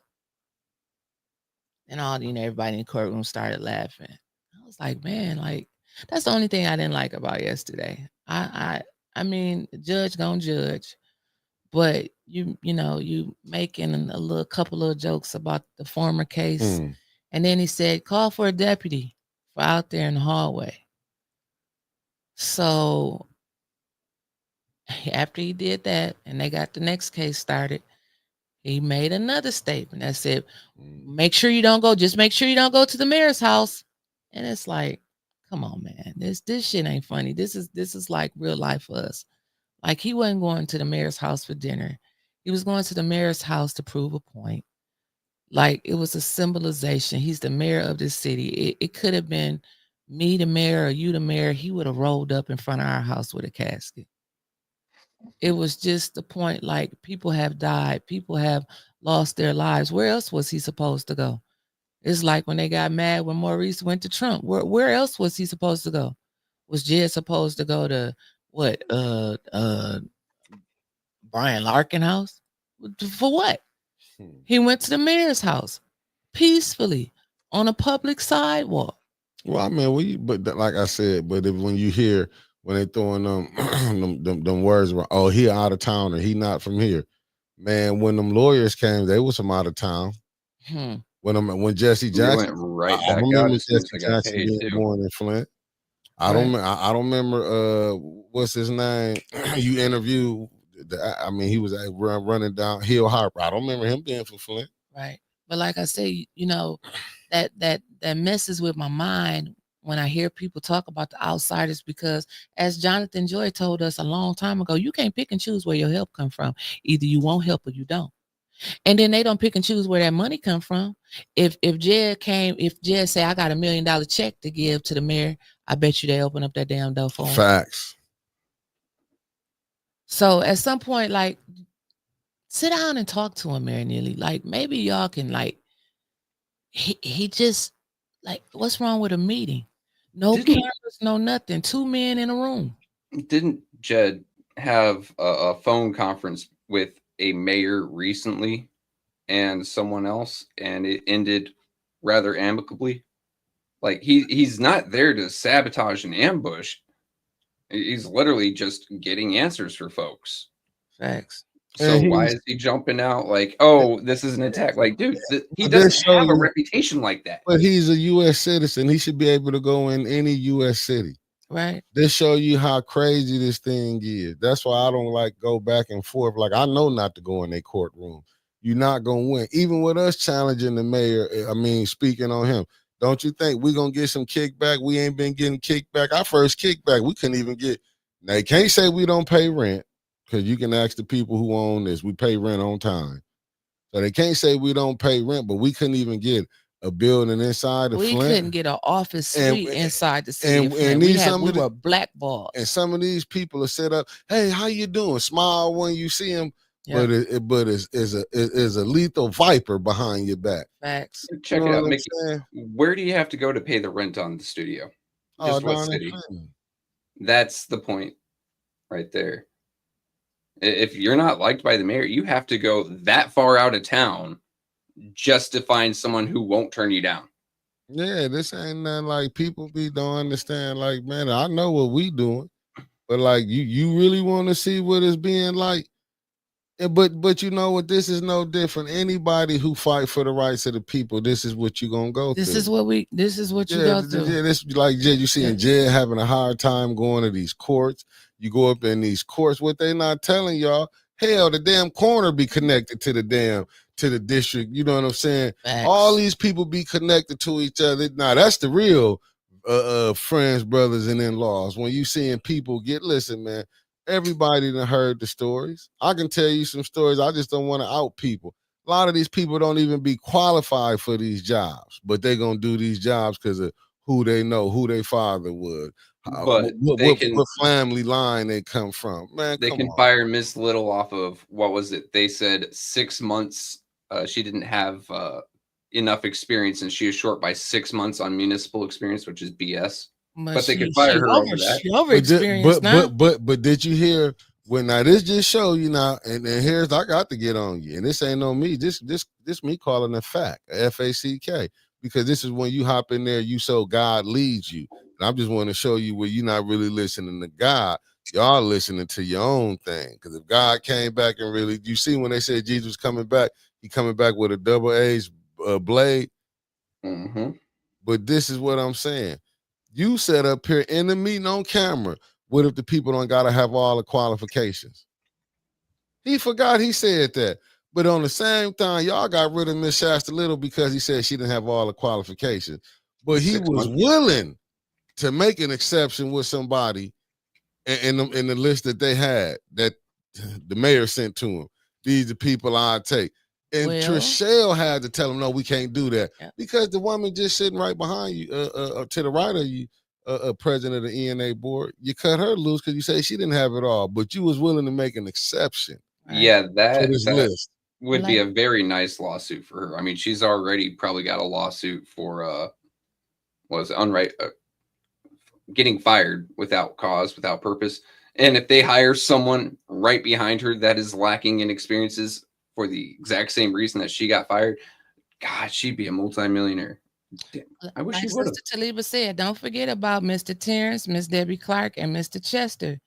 And everybody in the courtroom started laughing. I was like, man, like that's the only thing I didn't like about yesterday. I mean, the judge gonna judge. But you making a couple of jokes about the former case. And then he said, call for a deputy for out there in the hallway. So after he did that and they got the next case started, he made another statement that said, make sure you don't go to the mayor's house. And it's like, come on, man, this shit ain't funny. This is like real life for us. Like, he wasn't going to the mayor's house for dinner. He was going to the mayor's house to prove a point. Like, it was a symbolization. He's the mayor of this city. It could have been me, the mayor, or you, the mayor. He would have rolled up in front of our house with a casket. It was just the point, like, people have died. People have lost their lives. Where else was he supposed to go? It's like when they got mad when Maurice went to Trump. Where else was he supposed to go? Was Jed supposed to go to what? Brian Larkin house? For what? He went to the mayor's house peacefully on a public sidewalk. Well, I mean, like I said, but when you hear when they throwing them words around, oh, he out of town or he not from here, man. When them lawyers came, they was from out of town. Hmm. When Jesse They Jackson, went right I back out remember as soon as Jesse I got Jackson paid being too. born in Flint. I Right. don't remember what's his name. You interviewed. I mean, he was running down Hill Harper. I don't remember him being from Flint. Right. But like I say, you know, that messes with my mind when I hear people talk about the outsiders, because as Jonathan Joy told us a long time ago, you can't pick and choose where your help come from. Either you want help or you don't. And then they don't pick and choose where that money come from. If Jed say I got $1 million check to give to the mayor, I bet you they open up that damn door for him. Facts. So at some point, like, sit down and talk to him, Mayor Neely. Like, maybe y'all can, like, he just, like, what's wrong with a meeting? No cameras, no nothing. 2 men in a room. Didn't Jed have a phone conference with a mayor recently and someone else, and it ended rather amicably? Like, he's not there to sabotage an ambush. He's literally just getting answers for folks. Facts. So And why he's- is he jumping out like, oh, this is an attack? Like, dude, he But doesn't this show have a you- reputation like that. But he's a U.S. citizen. He should be able to go in any U.S. city. Right. This show you how crazy this thing is. That's why I don't like go back and forth. Like, I know not to go in a courtroom. You're not gonna win. Even with us challenging the mayor, I mean, speaking on him, don't you think we're gonna get some kickback? We ain't been getting kickback. Our first kickback, we couldn't even get. Now, you can't say we don't pay rent, because you can ask the people who own this. We pay rent on time. So they can't say we don't pay rent, but we couldn't even get a building inside of We Flint. couldn't get an office suite inside the city and- of Flint. and We these some of the- were blackballed. And some of these people are set up. Hey, how you doing? Smile when you see them, Yeah. but it's a lethal viper behind your back. Facts. Check You it know out, what I'm Mickey. saying? Where do you have to go to pay the rent on the studio? Just what down in city? Clinton. That's the point right there. If you're not liked by the mayor, you have to go that far out of town just to find someone who won't turn you down. Yeah, this ain't nothing like people don't understand. Like, man, I know what we doing, but like you really want to see what it's being like. But you know what? This is no different. Anybody who fight for the rights of the people, this is what you're gonna go This through. is what you go through. Yeah, this like Jed, you seeing Jed having a hard time going to these courts. You go up in these courts, what they not telling y'all, hell, the damn corner be connected to the district. You know what I'm saying? Facts. All these people be connected to each other. Now that's the real friends, brothers, and in-laws. When you seeing people listen, man, everybody done heard the stories. I can tell you some stories. I just don't want to out people. A lot of these people don't even be qualified for these jobs, but they gonna do these jobs because of who they know, who their father was, But what family line they come from. Man, they can fire Miss Little off of, what was it? They said 6 months. She didn't have enough experience, and she is short by 6 months on municipal experience, which is BS. But they could fire her over that. She over experienced now. But did you hear? Well, now this just show you now, and here's I got to get on you, and this ain't on me. This me calling a fact, FACK, because this is when you hop in there, you so God leads you. And I just want to show you where you're not really listening to God. Y'all listening to your own thing. Because if God came back and really, you see when they said Jesus was coming back, he coming back with a double-edged blade. Mm-hmm. But this is what I'm saying. You set up here in the meeting on camera. What if the people don't got to have all the qualifications? He forgot he said that. But on the same time, y'all got rid of Miss Shasta Little because he said she didn't have all the qualifications. But he was willing to make an exception with somebody in the list that they had, that the mayor sent to him. These are the people I'd take. And Trishelle had to tell him, no, we can't do that. Yeah. Because the woman just sitting right behind you, to the right of you, president of the ENA board, you cut her loose because you say she didn't have it all, but you was willing to make an exception. Yeah, that list would be a very nice lawsuit for her. I mean, she's already probably got a lawsuit for getting fired without cause, without purpose. And if they hire someone right behind her that is lacking in experiences, for the exact same reason that she got fired, God, she'd be a multimillionaire. Damn, I wish Like she would have. Sister Taliba said, don't forget about Mr. Terrence, Miss Debbie Clark, and Mr. Chester.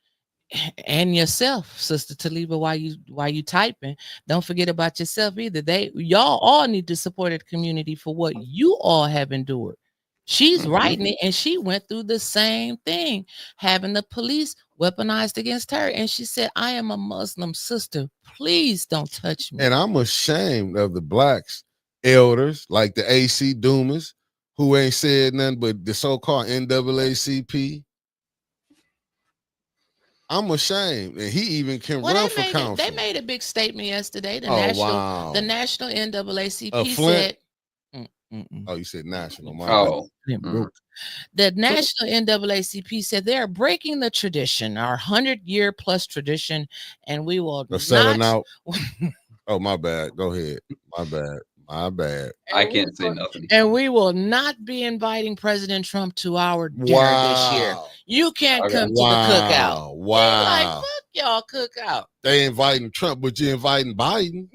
And yourself, Sister Taliba, while you typing, don't forget about yourself either. Y'all all need to support the community for what you all have endured. She's writing it, and she went through the same thing, having the police weaponized against her. And she said, I am a Muslim sister. Please don't touch me. And I'm ashamed of the blacks elders like the AC Dumas who ain't said nothing but the so-called NAACP. I'm ashamed, and he even can run for council. They made a big statement yesterday. The wow. National NAACP Flint? said. Oh, you said national. The National NAACP said they are breaking the tradition, our 100-year plus tradition, and we will not selling out. Oh, my bad. Go ahead. My bad. I can't say nothing. And we will not be inviting President Trump to our dinner this year. You can't come to the cookout. Wow. Like, fuck y'all cookout. They inviting Trump, but you're inviting Biden.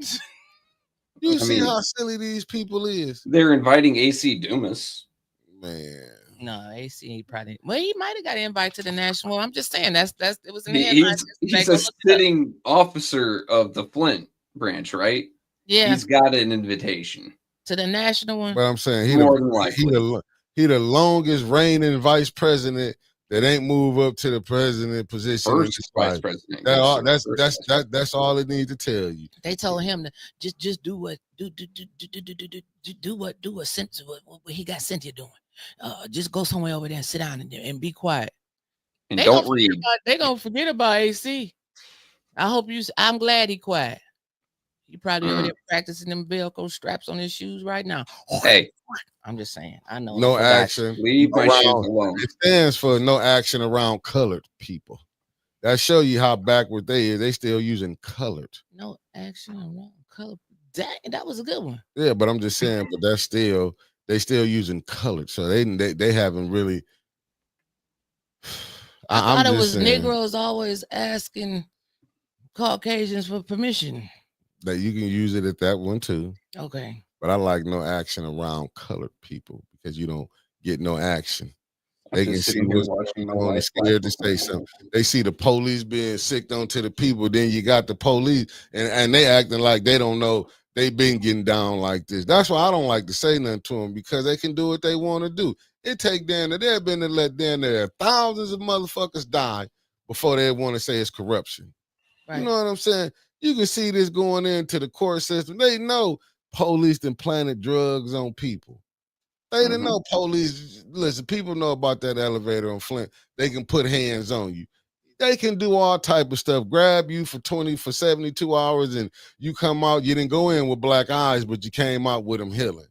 You see how silly these people is. They're inviting AC Dumas. Man. No, AC probably. Well, he might have got an invite to the national. I'm just saying it was in the headlines. He's a sitting officer of the Flint branch, right? Yeah. He's got an invitation to the national one. But I'm saying he the longest reigning vice president that ain't move up to the president position. First vice president. That's all it needs to tell you. They told him to just do what he got Cynthia doing. Just go somewhere over there and sit down and be quiet. And don't read. They gonna forget about AC. I'm glad he quiet. He probably over there practicing them Velcro straps on his shoes right now. Hey, I'm just saying. I know. No action. Leave my shoes alone. It stands for no action around colored people. That show you how backward they is. They still using colored. No action around colored. That was a good one. Yeah, but I'm just saying. But they still using colored. So they haven't really. I thought it was Negroes always asking Caucasians for permission. That you can use it at that one too. Okay. But I like no action around colored people because you don't get no action. They can see what's going on and scared to say something. They see the police being sicked onto the people. Then you got the police and they acting like they don't know they been getting down like this. That's why I don't like to say nothing to them because they can do what they want to do. It take down that they've been to let down there thousands of motherfuckers die before they want to say it's corruption. Right. You know what I'm saying? You can see this going into the court system. They know police done planted drugs on people. They didn't know police. Listen, people know about that elevator on Flint. They can put hands on you. They can do all type of stuff. Grab you for 72 hours and you come out. You didn't go in with black eyes, but you came out with them healing.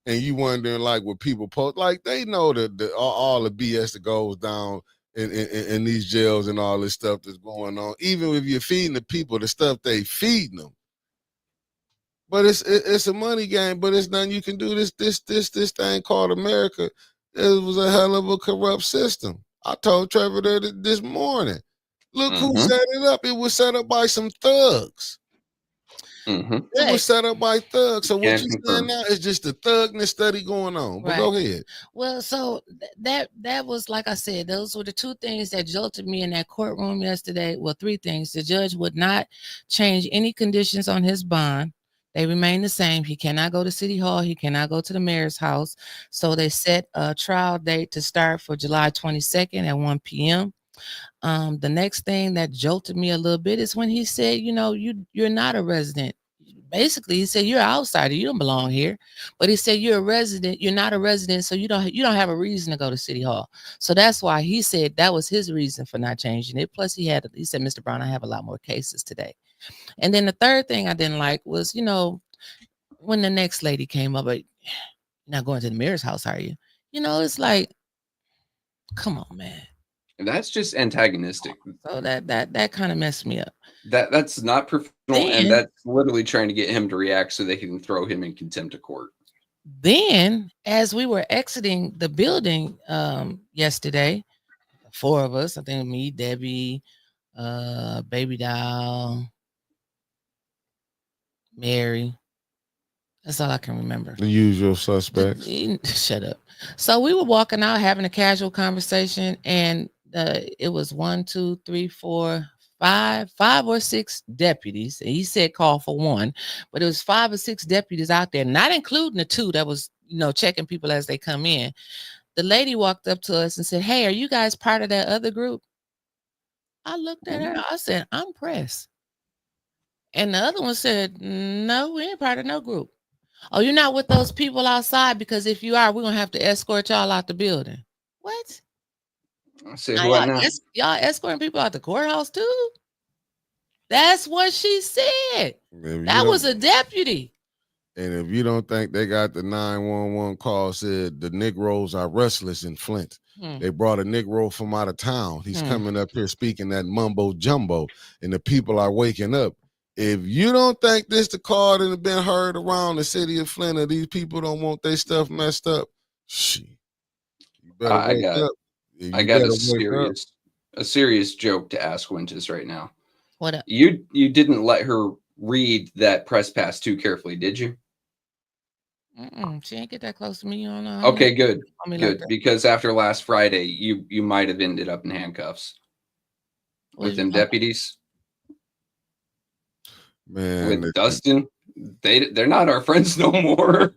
And you wondering like what people post. Like they know all the BS that goes down in these jails and all this stuff that's going on. Even if you're feeding the people the stuff they feeding them. But it's a money game, but it's nothing you can do. This thing called America, it was a hell of a corrupt system. I told Trevor that this morning. Look who set it up. It was set up by some thugs. It was set up by thugs. So what you're saying now is just the thugness study going on. But go ahead. Well, so that was, like I said, those were the two things that jolted me in that courtroom yesterday. Well, three things. The judge would not change any conditions on his bond. They remain the same. He cannot go to City Hall. He cannot go to the mayor's house. So they set a trial date to start for July 22nd at 1 p.m. The next thing that jolted me a little bit is when he said, you're not a resident. Basically, he said, you're an outsider. You don't belong here. But he said, you're a resident. You're not a resident, so you don't have a reason to go to City Hall. So that's why he said that was his reason for not changing it. Plus, he said, Mr. Brown, I have a lot more cases today. And then the third thing I didn't like was, when the next lady came up, you're not going to the mayor's house, are you? It's like, come on, man. And that's just antagonistic. So that kind of messed me up. That's not professional, and that's literally trying to get him to react so they can throw him in contempt of court. Then, as we were exiting the building yesterday, four of us, I think me, Debbie, Baby Doll, Mary. That's all I can remember. The usual suspects. Shut up. So we were walking out having a casual conversation, and it was 1, 2, 3, 4, 5 or 6 deputies. And he said call for 1, but it was 5 or 6 deputies out there, not including the 2 that was, checking people as they come in. The lady walked up to us and said, "Hey, are you guys part of that other group?" I looked at her. I said, "I'm press." And the other one said, "No, we ain't part of no group." "Oh, you're not with those people outside? Because if you are, we're gonna have to escort y'all out the building." What? I say Now, what now? y'all escorting people out the courthouse too? That's what she said. That was a deputy. And if you don't think they got the 911 call said the Negroes are restless in Flint. They brought a Negro from out of town. He's coming up here speaking that mumbo jumbo, and the people are waking up. If you don't think this the call that has been heard around the city of Flint, or these people don't want their stuff messed up, shit, you better wake up. I got a serious joke to ask Winters right now. What up? You didn't let her read that press pass too carefully, did you? She ain't get that close to me. You don't know. Okay, good. Because after last Friday, you might have ended up in handcuffs with them deputies. Man, with Dustin, they're not our friends no more.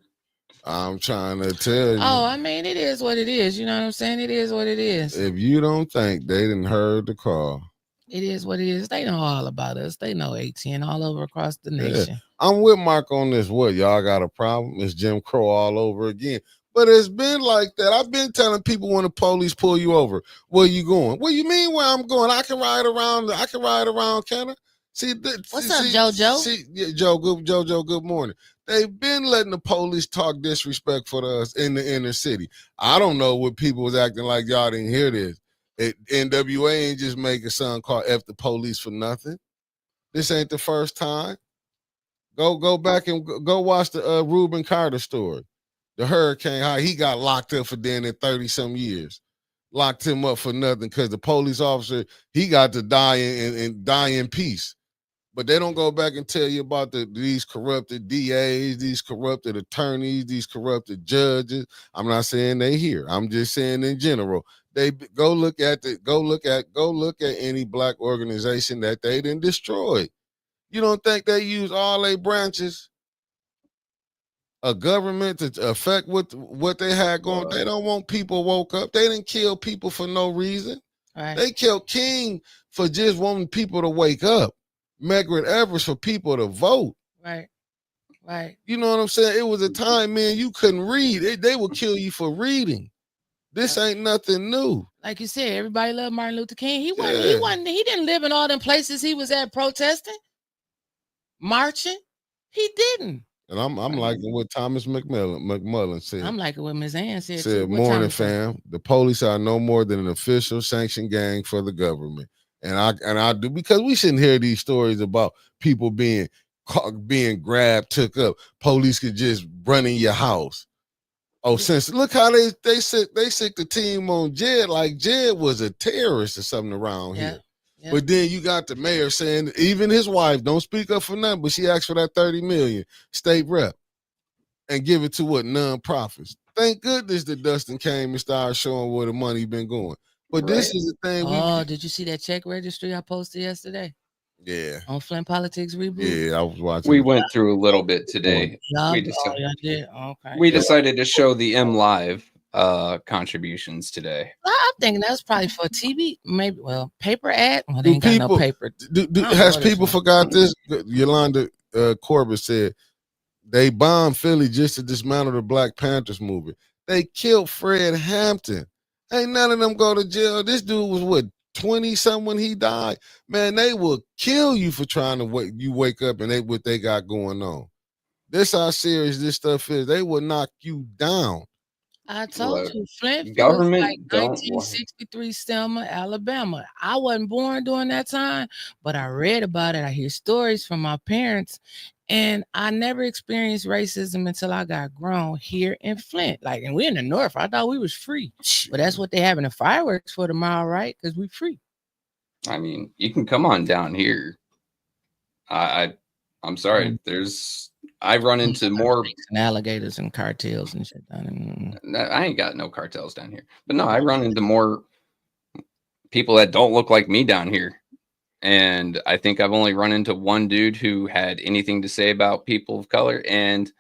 I'm trying to tell you. Oh, I mean, it is what it is. You know what I'm saying? It is what it is. If you don't think they didn't heard the call, it is what it is. They know all about us. They know ATN all over across the nation. Yeah. I'm with Mark on this. What, y'all got a problem? It's Jim Crow all over again. But it's been like that. I've been telling people when the police pull you over, where you going? What you mean where I'm going? I can ride around, can I? What's up, JoJo? Jojo, good morning. They've been letting the police talk disrespectful to us in the inner city. I don't know what people was acting like y'all didn't hear this. NWA ain't just make a song called F the Police for nothing. This ain't the first time. Go back and go watch the Reuben Carter story. The hurricane, how he got locked up for then in 30-some years. Locked him up for nothing because the police officer, he got to die and die in peace. But they don't go back and tell you about these corrupted DAs, these corrupted attorneys, these corrupted judges. I'm not saying they here. I'm just saying in general. They go look at any black organization that they didn't destroy. You don't think they use all their branches of government to affect what they had going? They don't want people woke up. They didn't kill people for no reason. Right. They killed King for just wanting people to wake up. Margaret Evers for people to vote. Right. You know what I'm saying? It was a time, man, you couldn't read. They would kill you for reading. This ain't nothing new. Like you said, everybody loved Martin Luther King. He didn't live in all them places he was at protesting, marching. He didn't. And I'm liking what Thomas McMullen said. I'm liking what Ms. Ann said. Said, morning, fam. The police are no more than an official sanctioned gang for the government. And I do, because we shouldn't hear these stories about people being grabbed, took up. Police could just run in your house. Oh, since look how they sick the team on Jed like Jed was a terrorist or something around here. Yeah. But then you got the mayor saying even his wife don't speak up for nothing, but she asked for that $30 million state rep and give it to what nonprofits. Thank goodness that Dustin came and started showing where the money been going. But this is the thing. Did you see that check registry I posted yesterday? Yeah. On Flint Politics Reboot? Yeah, I was watching. We went through a little bit today. We decided to show the M Live contributions today. I'm thinking that's probably for TV. Maybe, paper ad. Well, they ain't got no paper. Has people forgot this? Yolanda Corbett said they bombed Philly just to dismantle the Black Panthers movement. They killed Fred Hampton. Ain't none of them go to jail. This dude was what, 20-something when he died? Man, they will kill you for trying to wake up and what they got going on. This how serious this stuff is. They will knock you down. I told you, Flint feels like 1963 Selma, Alabama. I wasn't born during that time, but I read about it. I hear stories from my parents, and I never experienced racism until I got grown here in Flint. And we're in the North. I thought we was free, but that's what they having the fireworks for tomorrow, right? Because we free. I mean, you can come on down here. I'm I'm sorry. I run into more and alligators and cartels and shit down there. I ain't got no cartels down here. But no, I run into more people that don't look like me down here. And I think I've only run into one dude who had anything to say about people of color. And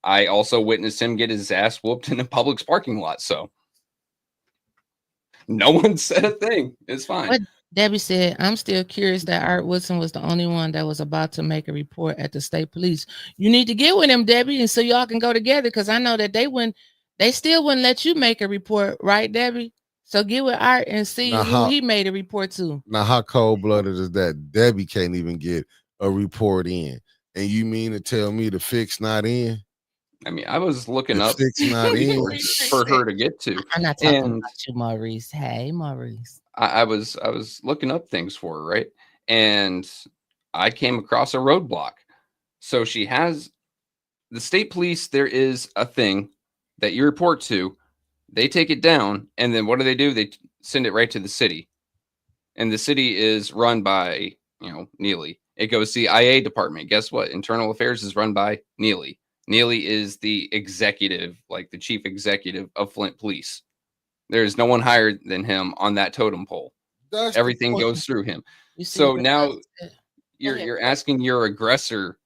I also witnessed him get his ass whooped in a Publix parking lot. So no one said a thing. It's fine. What Debbie said, I'm still curious that Art Woodson was the only one that was about to make a report at the state police. You need to get with him, Debbie, and so y'all can go together, because I know that they still wouldn't let you make a report, right, Debbie? So get with Art and see who he made a report to. Now, how cold-blooded is that? Debbie can't even get a report in. And you mean to tell me the fix not in? I mean, I was looking up fix not in for her to get to. I'm not talking about you, Maurice. Hey, Maurice. I was looking up things for her, right? And I came across a roadblock. So she has the state police. There is a thing that you report to. They take it down, and then what do? They send it right to the city, and the city is run by Neely. It goes to the IA department. Guess what? Internal Affairs is run by Neely. Neely is the executive, like the chief executive of Flint Police. There's no one higher than him on that totem pole. Everything goes through him. So now you're asking your aggressor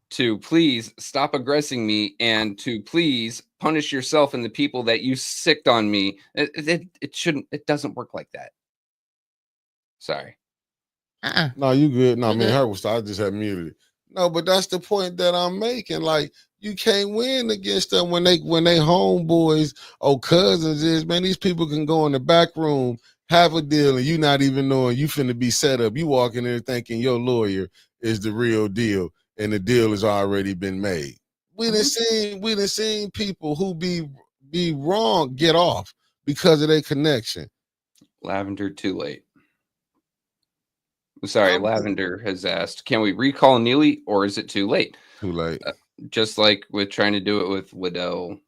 to please stop aggressing me and to please punish yourself and the people that you sicked on me. It doesn't work like that. Sorry. No, you good. No, her was. I just had muted it. No, but that's the point that I'm making. Like, you can't win against them when they homeboys or cousins is, man. These people can go in the back room, have a deal, and you not even knowing you finna be set up. You walk in there thinking your lawyer is the real deal, and the deal has already been made. We done seen people who be wrong get off because of their connection. Lavender, too late. Sorry, Lavender has asked, can we recall Neely or is it too late? Too late. Just like with trying to do it with Liddell,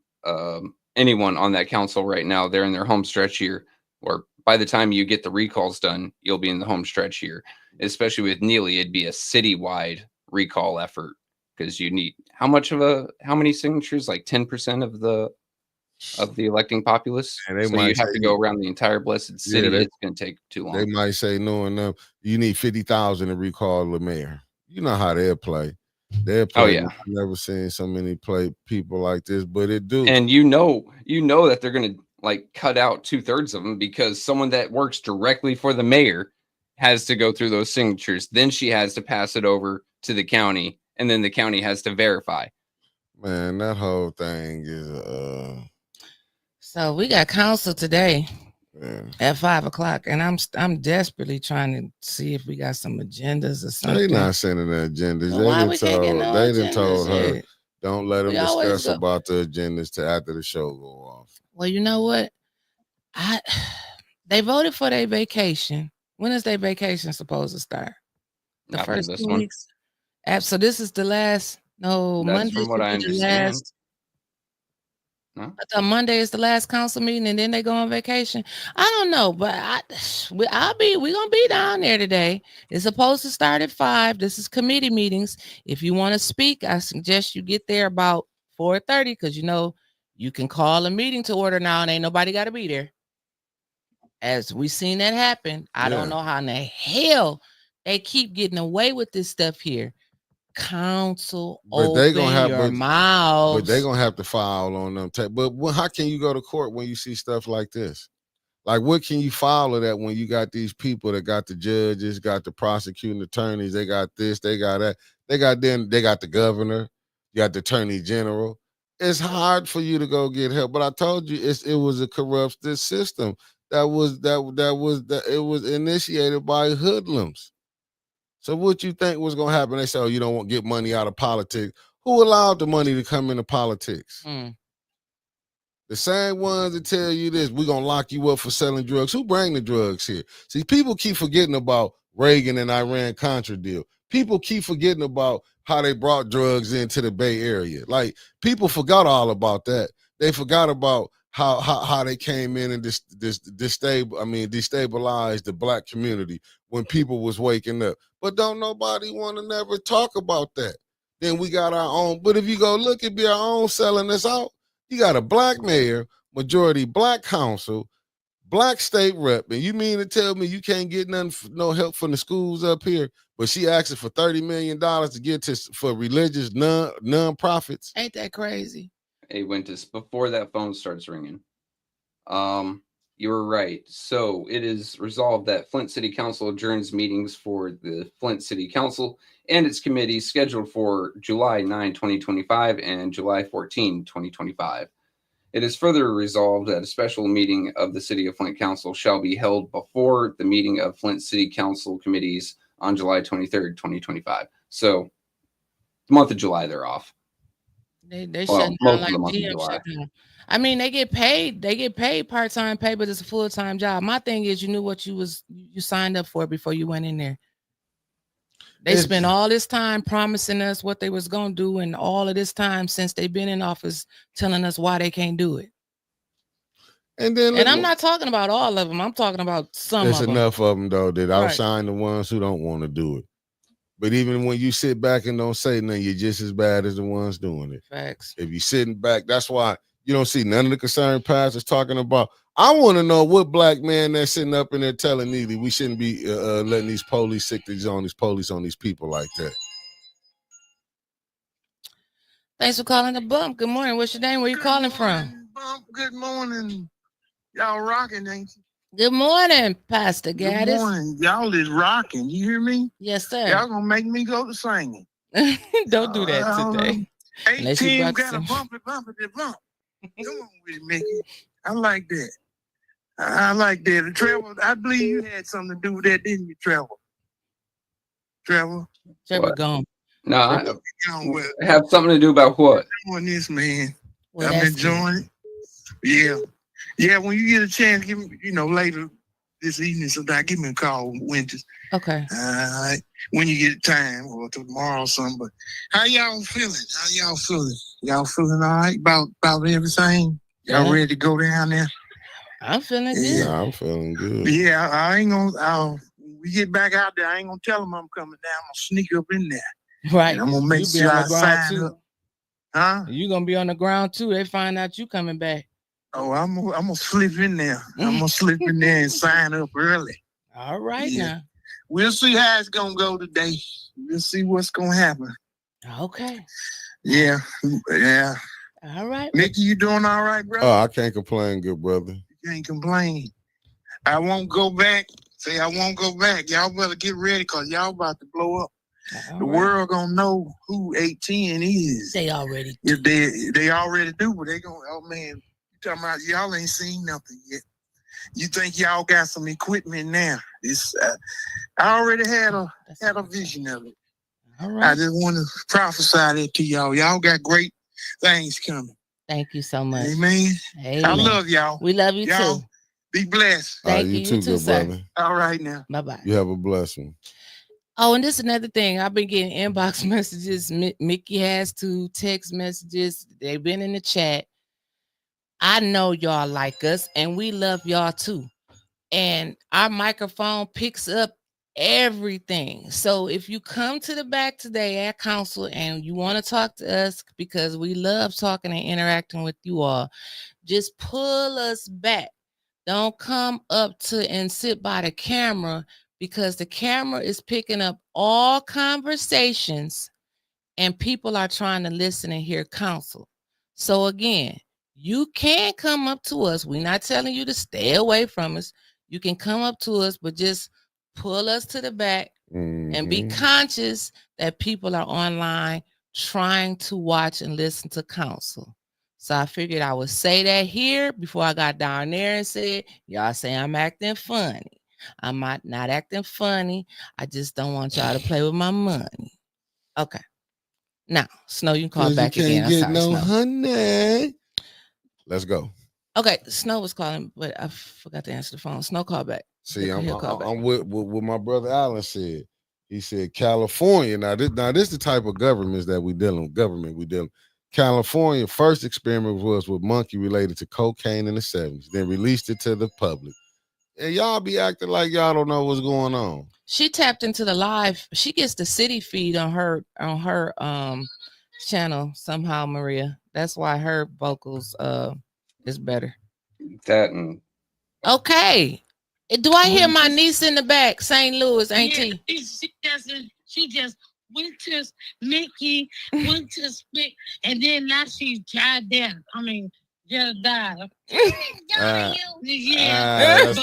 anyone on that council right now, they're in their home stretch year, or by the time you get the recalls done, you'll be in the home stretch year. Especially with Neely, it'd be a citywide recall effort because you need how many signatures? Like 10% of the electing populace. So you have to go around the entire blessed city. It's going to take too long. They might say, no, you need 50,000 to recall the mayor. You know how they'll play. They'll play. Oh, yeah. I've never seen so many people like this, but it do. And you know that they're going to like cut out 2/3 of them because someone that works directly for the mayor has to go through those signatures. Then she has to pass it over to the county, and then the county has to verify. Man, that whole thing is So we got council today at 5:00, and I'm desperately trying to see if we got some agendas or something. They not sending the agendas. Well, they done told her, don't let them discuss about the agendas till after the show go off. Well, you know what? They voted for their vacation. When is their vacation supposed to start? The Not first 2 one. weeks. So this is the last. No, That's Monday. From what I understand. I thought Monday is the last council meeting, and then they go on vacation. I don't know, but we're gonna be down there today. It's supposed to start at 5. This is committee meetings. If you want to speak, I suggest you get there about 4:30 because you can call a meeting to order now, and ain't nobody got to be there. As we seen that happen, I don't know how in the hell they keep getting away with this stuff here. Council, but they gonna have your mouths. But they're gonna have to file on them. But how can you go to court when you see stuff like this? Like, what can you file of that when you got these people that got the judges, got the prosecuting attorneys, they got this, they got that, they got the governor, you got the attorney general. It's hard for you to go get help. But I told you it was a corrupt system that was initiated by hoodlums. So what you think was going to happen? They say, oh, you don't want to get money out of politics. Who allowed the money to come into politics? The same ones that tell you this, we're going to lock you up for selling drugs. Who bring the drugs here? See, people keep forgetting about Reagan and Iran-Contra deal. People keep forgetting about how they brought drugs into the Bay Area. Like, people forgot all about that. They forgot about how they came in and destabilized the black community when people was waking up. But don't nobody want to never talk about that. Then we got our own. But if you go look, it be our own selling us out. You got a black mayor, majority black council, black state rep, and you mean to tell me you can't get no help from the schools up here? But she asking for $30 million to get for religious non-profits. Ain't that crazy? Hey, Wintus, before that phone starts ringing, you were right. So it is resolved that Flint City Council adjourns meetings for the Flint City Council and its committees scheduled for July 9, 2025 and July 14, 2025. It is further resolved that a special meeting of the City of Flint Council shall be held before the meeting of Flint City Council committees on July 23rd, 2025. So the month of July, they're off. They Well, shut down most of like the month of DM July. shut down. I mean, they get paid part-time pay, but it's a full-time job. My thing is, you knew what you signed up for before you went in there. They spent all this time promising us what they was gonna do, and all of this time since they've been in office telling us why they can't do it. And then, and I'm not talking about all of them. I'm talking about some there's of them. enough of them though that Right. outshine the ones who don't want to do it. But even when you sit back and don't say nothing, you're just as bad as the ones doing it. Facts. If you're sitting back, that's why you don't see none of the concerned pastors talking about. I want to know what black man that's sitting up in there telling Neely we shouldn't be letting these police sick on these people like that. Thanks for calling the Bump. Good morning. What's your name? Where you calling from? Bump. Good morning. Y'all rocking, ain't you? Good morning, Pastor Gaddis. Good morning. Y'all is rocking. You hear me? Yes, sir. Y'all gonna make me go to singing. Don't do that today. 18 got a bumpy. Come on with it, Mickey. I like that. I like that. Trevor, I believe you had something to do with that, didn't you, Trevor? Trevor gone. No, I have something to do about what? Doing this, man. Well, I'm enjoying it. Yeah. When you get a chance, give me, later this evening, sometime, give me a call, Winters. Okay. When you get time or tomorrow or something. But how y'all feeling? Y'all feeling all right about everything? Y'all ready to go down there? I'm feeling good. Yeah, I'm feeling good. Yeah, I ain't gonna. We get back out there. I ain't gonna tell them I'm coming down. I'm gonna sneak up in there. Right. And I'm gonna make sure I sign up. Huh? You gonna be on the ground too. They find out you coming back. Oh, I'm gonna slip in there. I'm gonna slip in there and sign up early. All right now. We'll see how it's gonna go today. We'll see what's gonna happen. Okay. Yeah. All right. Mickey, you doing all right, bro? Oh, I can't complain, good brother. You can't complain. I won't go back. Say I won't go back. Y'all better get ready because y'all about to blow up. The world gonna know who 810 is. They already do. If they already do, but they gonna, oh man, you talking about y'all ain't seen nothing yet. You think y'all got some equipment now. It's I already had a vision of it. All right. I just want to prophesy that to y'all. Y'all got great things coming. Thank you so much. Amen. Amen. I love y'all. We love you y'all too. Be blessed. Thank you too, good sir. brother. All right now. Bye-bye. You have a blessing. Oh, and this is another thing. I've been getting inbox messages. Mickey has too, text messages. They've been in the chat. I know y'all like us, and we love y'all too. And our microphone picks up everything. So if you come to the back today at council and you want to talk to us, because we love talking and interacting with you all, just pull us back. Don't come up to and sit by the camera, because the camera is picking up all conversations and people are trying to listen and hear counsel. So again, you can come up to us. We're not telling you to stay away from us. You can come up to us, but just pull us to the back and be conscious that people are online trying to watch and listen to counsel. So I figured I would say that here before I got down there and said, y'all say I'm acting funny. I'm not acting funny. I just don't want y'all to play with my money. Okay. Now, Snow, you can call back again. I'm sorry, no honey. Let's go. Okay, Snow was calling, but I forgot to answer the phone. Snow, call back. See, I'm with what my brother Allen said. He said California. Now this the type of government we dealing. California first experiment was with monkey related to cocaine in the 70s, then released it to the public. And y'all be acting like y'all don't know what's going on. She tapped into the live. She gets the city feed on her channel somehow, Maria. That's why her vocals is better. That and Okay. Do I hear my niece in the back, St. Louis, Auntie? Yeah, she just went to Mickey, went to Spick, and then now she's Jada. I mean, Jedediah. Let's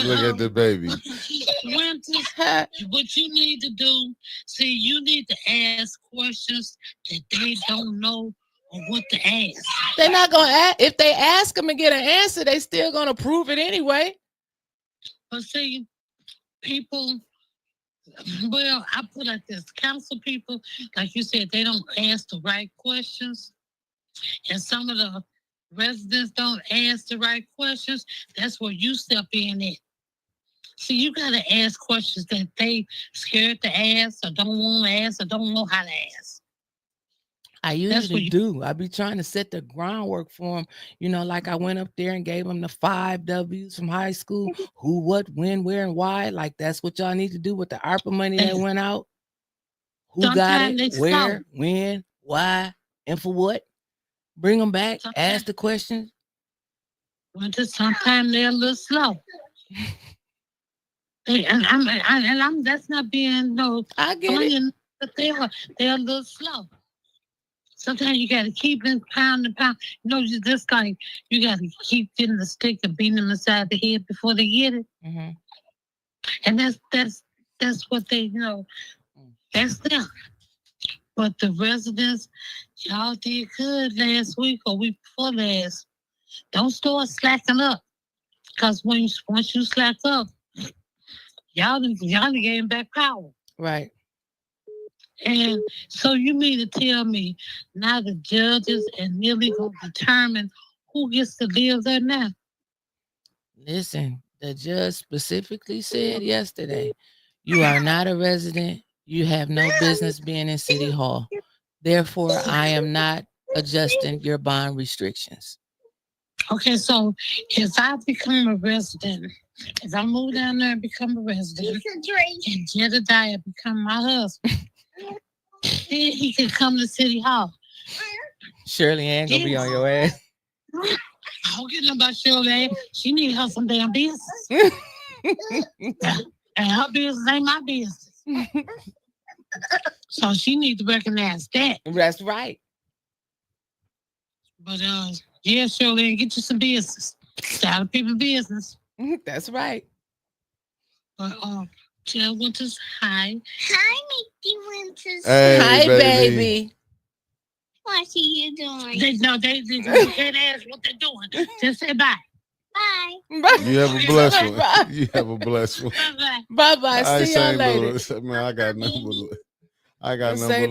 look at the baby. Went to, what you need to do, see, you need to ask questions that they don't know or what to ask. They're not gonna ask. If they ask them and get an answer, they still gonna prove it anyway. But see, people, well, I put like this, council people, like you said, they don't ask the right questions. And some of the residents don't ask the right questions. That's where you step in at. See, you got to ask questions that they scared to ask or don't want to ask or don't know how to ask. I usually do. I be trying to set the groundwork for them. You know, like I went up there and gave them the 5 W's from high school. Who, what, when, where, and why. Like that's what y'all need to do with the ARPA money that went out. Who got it, where, when, why, and for what. Bring them back, ask the questions. Well, just sometimes they're a little slow. I'm that's not being no. I get it. But they're a little slow. Sometimes you got to keep them pound and pound. You know, you just like you got to keep getting the stick and beating them inside the head before they get it. Mm-hmm. And that's what they, you know, that's them. But the residents, y'all did good last week or week before last. Don't start slacking up, because once you slack up, y'all getting back power. Right. And so you mean to tell me now the judges and Millie gonna determine who gets to live there now? Listen, the judge specifically said yesterday, you are not a resident. You have no business being in City Hall. Therefore, I am not adjusting your bond restrictions. Okay, so if I become a resident, if I move down there and become a resident, and Jedediah become my husband, then he can come to City Hall. Shirley ain't gonna be on your ass. I don't get about Shirley. She need her some damn business. And her business ain't my business. So she needs to recognize that. That's right. But yeah, Shirley, get you some business. Start a people business. That's right. But Jill Winters, hi. Hi, Mickey Winters. Hey, hi, baby. What are you doing? They can't ask what they're doing. Just say bye. Bye. You have a blessed one. You have a blessed one. Bye. Bye. See y'all later. Louis. Man, I got nothing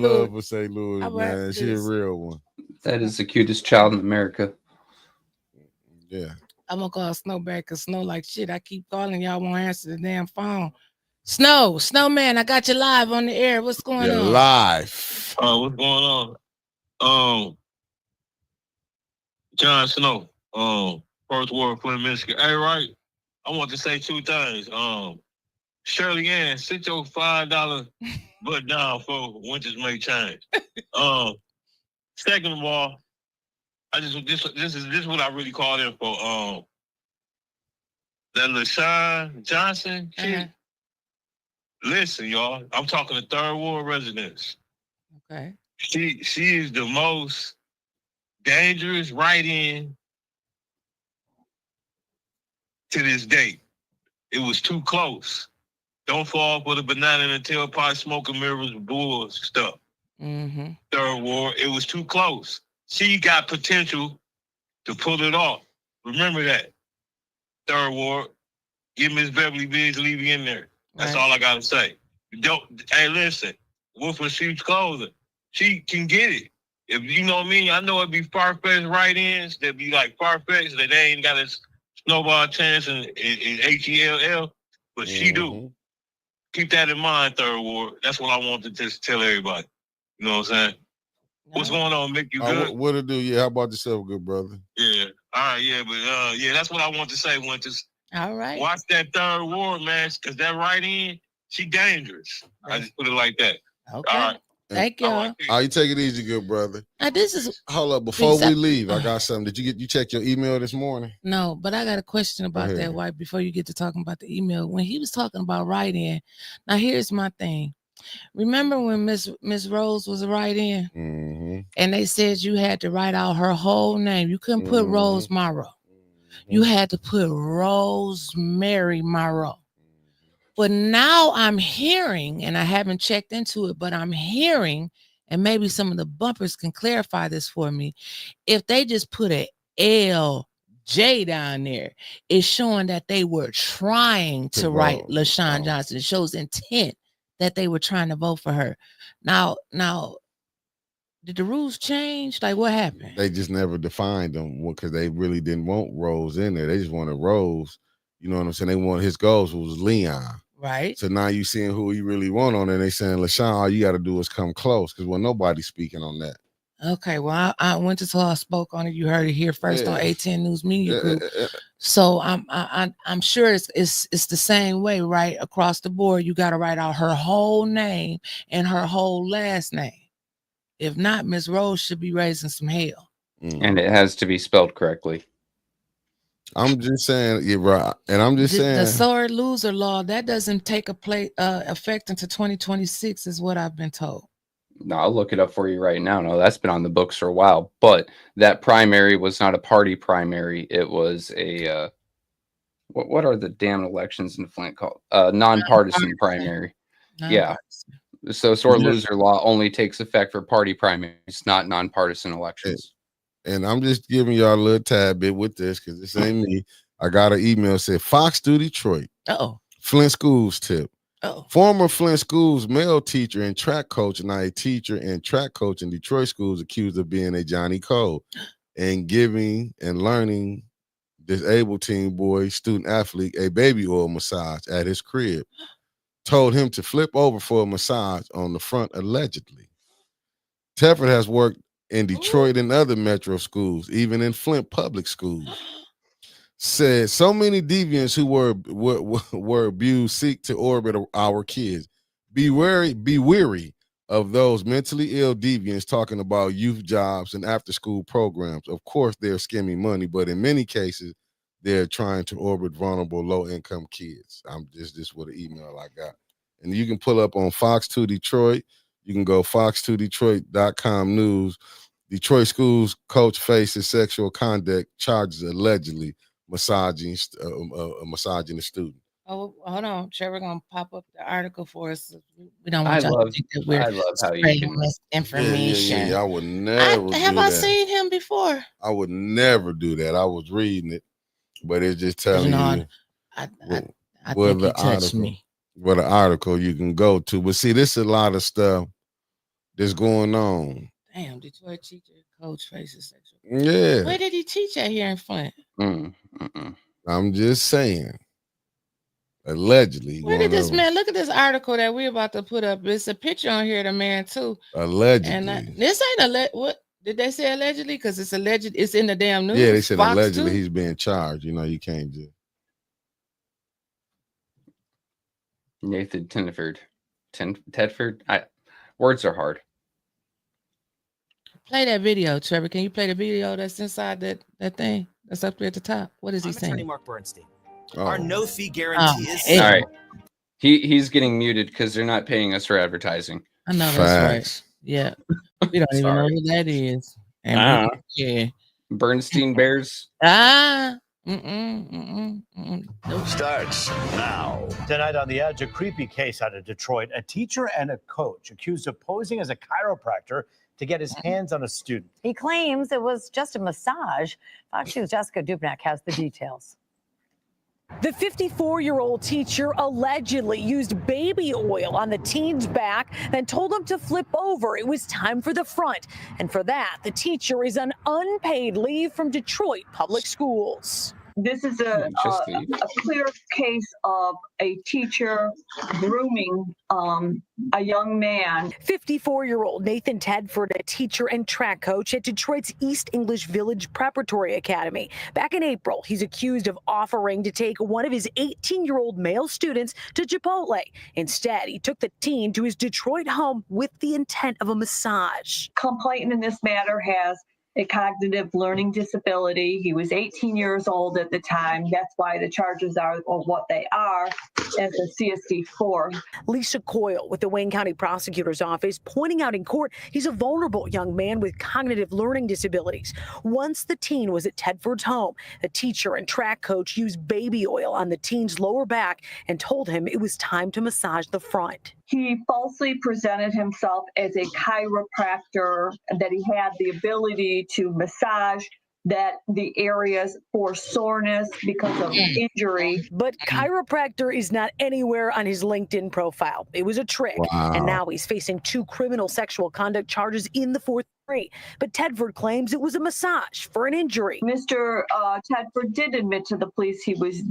but love for St. Louis, man. She a real one. That is the cutest child in America. Yeah. I'm gonna call Snow back because Snow like shit. I keep calling y'all won't answer the damn phone. Snowman, I got you live on the air. What's going on? Live. What's going on? John Snow, First Ward, Flint, Michigan. Hey, right. I want to say 2 things. Shirley Ann, sit your $5 butt down for Winters May change. Second of all, this is what I really called in for. That LaShawn Johnson kid. Listen, y'all, I'm talking to Third Ward residents. Okay. She is the most dangerous write-in to this day. It was too close. Don't fall for the banana in the tailpipe, smoking mirrors, bulls stuff. Mm-hmm. Third Ward, it was too close. She got potential to pull it off. Remember that. Third Ward, get Miss Beverly Biggs Levy in there. That's all I gotta say. Hey, listen, Wolf of Sheep's Clothing. She can get it. If you know what I mean, I know it'd be far-fetched write-ins that be like far-fetched that they ain't got a snowball chance in HELL, but she do. Keep that in mind, Third Ward. That's what I want to just tell everybody. You know what I'm saying? What's going on, Mick? You good? What to do? Yeah, how about yourself, good brother? Yeah. All right, yeah, but yeah, that's what I want to say, Winters. All right. Watch that third ward, man, because that right end, she dangerous. I just put it like that. Okay. All right. Thank y'all. All right, you take it easy, good brother. This is hold up before we leave. I got something. Did you check your email this morning? No, but I got a question about that, White, before you get to talking about the email. When he was talking about write-in, now here's my thing. Remember when Miss Rose was a write-in, and they said you had to write out her whole name. You couldn't put Rose Morrow. You had to put Rosemary Morrow. But now I'm hearing, and I haven't checked into it, but I'm hearing, and maybe some of the bumpers can clarify this for me. If they just put a LJ down there, it's showing that they were trying to write LaShawn Johnson. It shows intent that they were trying to vote for her. Now, did the rules change? Like, what happened? They just never defined them because they really didn't want Rose in there. They just wanted Rose. You know what I'm saying? They wanted his goals was Leon. Right. So now you seeing who you really want on there. And they saying, LaShawn, all you got to do is come close because nobody's speaking on that. Okay, well, I went to Tall, spoke on it. You heard it here first on A10 News Media Group. So I'm sure it's the same way, right? Across the board, you got to write out her whole name and her whole last name. If not, Miss Rose should be raising some hell. And it has to be spelled correctly. I'm just saying, yeah, right. And I'm just saying the sore loser law that doesn't take effect until 2026, is what I've been told. No, I'll look it up for you right now. No, that's been on the books for a while. But that primary was not a party primary. It was a what are the damn elections in Flint called? Nonpartisan primary. Yeah. So sore loser law only takes effect for party primaries, not nonpartisan elections. And I'm just giving y'all a little tad bit with this because this ain't me. I got an email that said Fox 2 Detroit. Flint Schools tip. Former Flint Schools male teacher and track coach, now a teacher and track coach in Detroit schools, accused of being a Johnny Cole and giving and learning disabled teen boy student athlete a baby oil massage at his crib. Told him to flip over for a massage on the front, allegedly. Tefford has worked in Detroit and other metro schools, even in Flint public schools. Said so many deviants who were abused seek to orbit our kids. Be weary of those mentally ill deviants talking about youth jobs and after-school programs. Of course, they're skimming money, but in many cases, they're trying to orbit vulnerable, low-income kids. I'm just what an email I got. And you can pull up on Fox 2 Detroit. You can go fox2detroit.com news. Detroit schools coach faces sexual conduct charges allegedly massaging a student. Oh, hold on. Trevor gonna pop up the article for us. We don't want I y'all to think that we're love how you spreading can misinformation. Yeah, I would never do have that. I seen him before? I would never do that. I was reading it, but it's just telling you I think he touched me. What an article you can go to. But see, this is a lot of stuff that's going on. Damn, Detroit teacher coach faces sexual. Yeah. Where did he teach at here in Flint? I'm just saying. Allegedly. Where did this man look at this article that we're about to put up? It's a picture on here of the man too. Allegedly. And this ain't what did they say allegedly? Because it's alleged. It's in the damn news. Yeah, they said Fox allegedly 2? he's being charged. You know, you can't just. Nathan Tedford. Words are hard. Play that video, Trevor. Can you play the video that's inside that thing that's up there at the top? What is he saying? Attorney Mark Bernstein. Our no fee guarantee is. All right. He's getting muted because they're not paying us for advertising. I know that's right. Yeah. We don't even know who that is. Yeah. Bernstein Bears. Nope. Starts now. Tonight on The Edge, a creepy case out of Detroit. A teacher and a coach accused of posing as a chiropractor to get his hands on a student. He claims it was just a massage. Fox News' Jessica Dubnak has the details. The 54-year-old teacher allegedly used baby oil on the teen's back, then told him to flip over. It was time for the front. And for that, the teacher is on unpaid leave from Detroit Public Schools. This is a clear case of a teacher grooming a young man. 54-year-old Nathan Tedford, a teacher and track coach at Detroit's East English Village Preparatory Academy. Back in April, he's accused of offering to take one of his 18-year-old male students to Chipotle. Instead, he took the teen to his Detroit home with the intent of a massage. Complainant in this matter has a cognitive learning disability. He was 18 years old at the time. That's why the charges are what they are as a CSD-4. Lisa Coyle with the Wayne County Prosecutor's Office pointing out in court he's a vulnerable young man with cognitive learning disabilities. Once the teen was at Tedford's home, the teacher and track coach used baby oil on the teen's lower back and told him it was time to massage the front. He falsely presented himself as a chiropractor, that he had the ability to massage that the areas for soreness because of injury. But chiropractor is not anywhere on his LinkedIn profile. It was a trick. Wow. And now he's facing 2 criminal sexual conduct charges in the 4th degree. But Tedford claims it was a massage for an injury. Mr. Tedford did admit to the police he was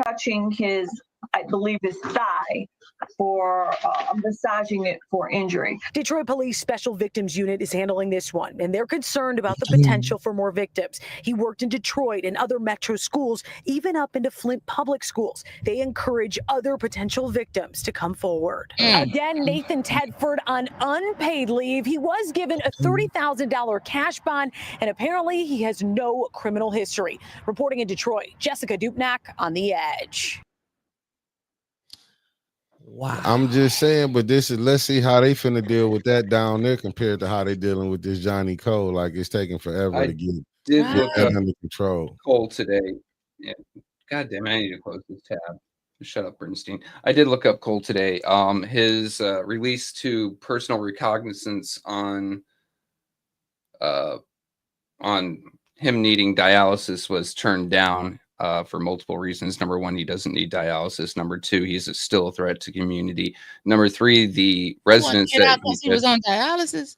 touching his, I believe, his thigh for massaging it for injury. Detroit Police Special Victims Unit is handling this one, and they're concerned about the potential for more victims. He worked in Detroit and other metro schools, even up into Flint public schools. They encourage other potential victims to come forward. Again, Nathan Tedford on unpaid leave. He was given a $30,000 cash bond, and apparently he has no criminal history. Reporting in Detroit, Jessica Dupnack on The Edge. Wow. I'm just saying, but let's see how they finna deal with that down there compared to how they dealing with this Johnny Cole. Like, it's taking forever to get that under control. Cole today. Yeah. God damn it, I need to close this tab. Shut up, Bernstein. I did look up Cole today. His release to personal recognizance on him needing dialysis was turned down for multiple reasons. Number 1, he doesn't need dialysis. Number 2, he's still a threat to community. Number 3, the residents that he was on dialysis.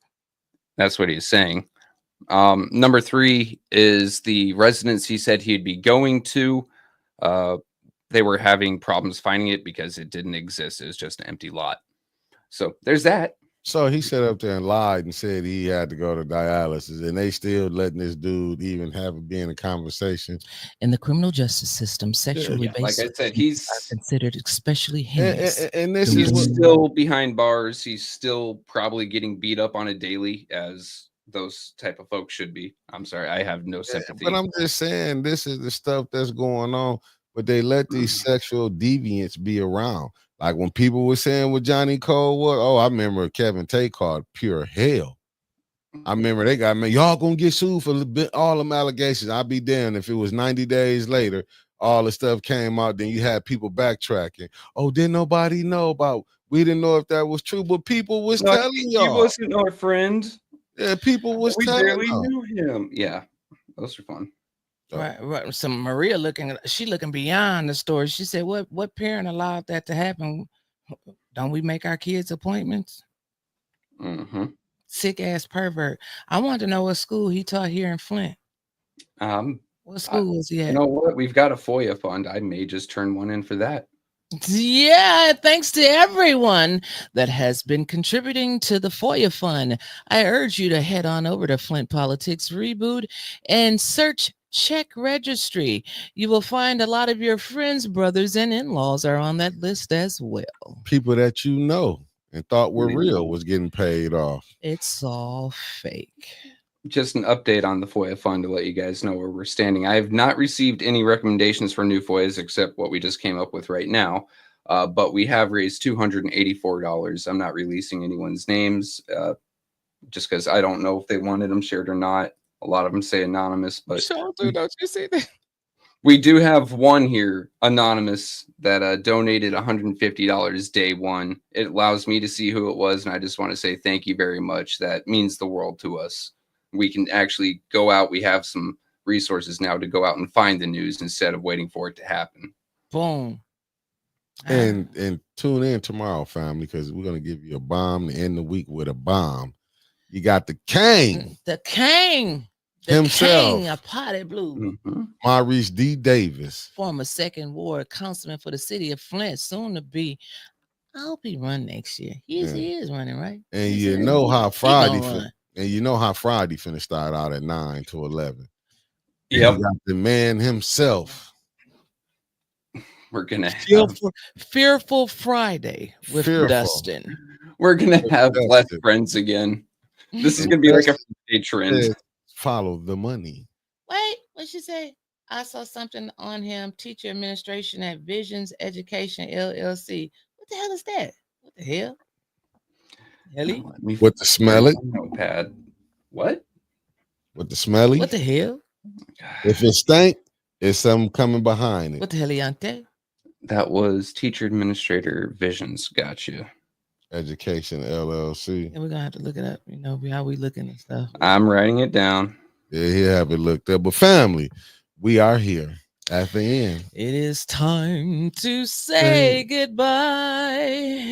That's what he's saying. Number 3 is the residents he said he'd be going to. They were having problems finding it because it didn't exist. It was just an empty lot. So there's that. So he sat up there and lied and said he had to go to dialysis, and they still letting this dude even be in a conversation. In the criminal justice system, sexually based, like I said, he's considered especially heinous. And this he's is still behind bars. He's still probably getting beat up on a daily, as those type of folks should be. I'm sorry, I have no sympathy. But I'm just saying, this is the stuff that's going on. But they let these sexual deviants be around. Like when people were saying what Johnny Cole was, I remember Kevin Tate called pure hell. I remember they got, man, y'all gonna get sued for all them allegations. I'd be damned if it was 90 days later, all the stuff came out, then you had people backtracking. Oh, didn't nobody know about, we didn't know if that was true, but people was telling y'all. He wasn't our friend. Yeah, people was we telling barely y'all. knew him. Yeah, those are fun. Right. Some Maria looking beyond the story. She said, what parent allowed that to happen? Don't we make our kids appointments? Mm-hmm. Sick ass pervert. I wanted to know what school he taught here in Flint. What school was he at? You know what? We've got a FOIA fund. I may just turn one in for that. Yeah, thanks to everyone that has been contributing to the FOIA fund. I urge you to head on over to Flint Politics Reboot and search Check Registry. You will find a lot of your friends, brothers, and in-laws are on that list as well. People that you know and thought were real was getting paid off. It's all fake. Just an update on the FOIA fund to let you guys know where we're standing. I have not received any recommendations for new FOIAs except what we just came up with right now. But we have raised $284. I'm not releasing anyone's names just because I don't know if they wanted them shared or not. A lot of them say anonymous, but don't you say that? We do have one here, anonymous, that donated $150 day one. It allows me to see who it was, and I just want to say thank you very much. That means the world to us. We can actually go out. We have some resources now to go out and find the news instead of waiting for it to happen. Boom. And tune in tomorrow, family, because we're going to give you a bomb to end the week with a bomb. You got the King. The King. himself, King of Potted Blue, Maurice D. Davis, former Second Ward councilman for the city of Flint, soon to be. I hope he run next year. He is running, right? And you know how Friday finna start out at 9 to 11. Yep. You got the man himself. We're gonna Fearful Friday with Dustin. We're gonna have less friends again. This is gonna be like a Friday trend. Follow the money. Wait, what'd she say? I saw something on him. Teacher administration at Visions Education LLC. What the hell is that? What the hell? Helly? With the smelly notepad. What? With the smelly? What the hell? If it stank, it's something coming behind it. What the hell, Yante? That was teacher administrator Visions. Gotcha. Education LLC. And we're gonna have to look it up. You know how we looking and stuff. I'm writing it down. Yeah, he'll have it looked up. But family, we are here at the end. It is time to say goodbye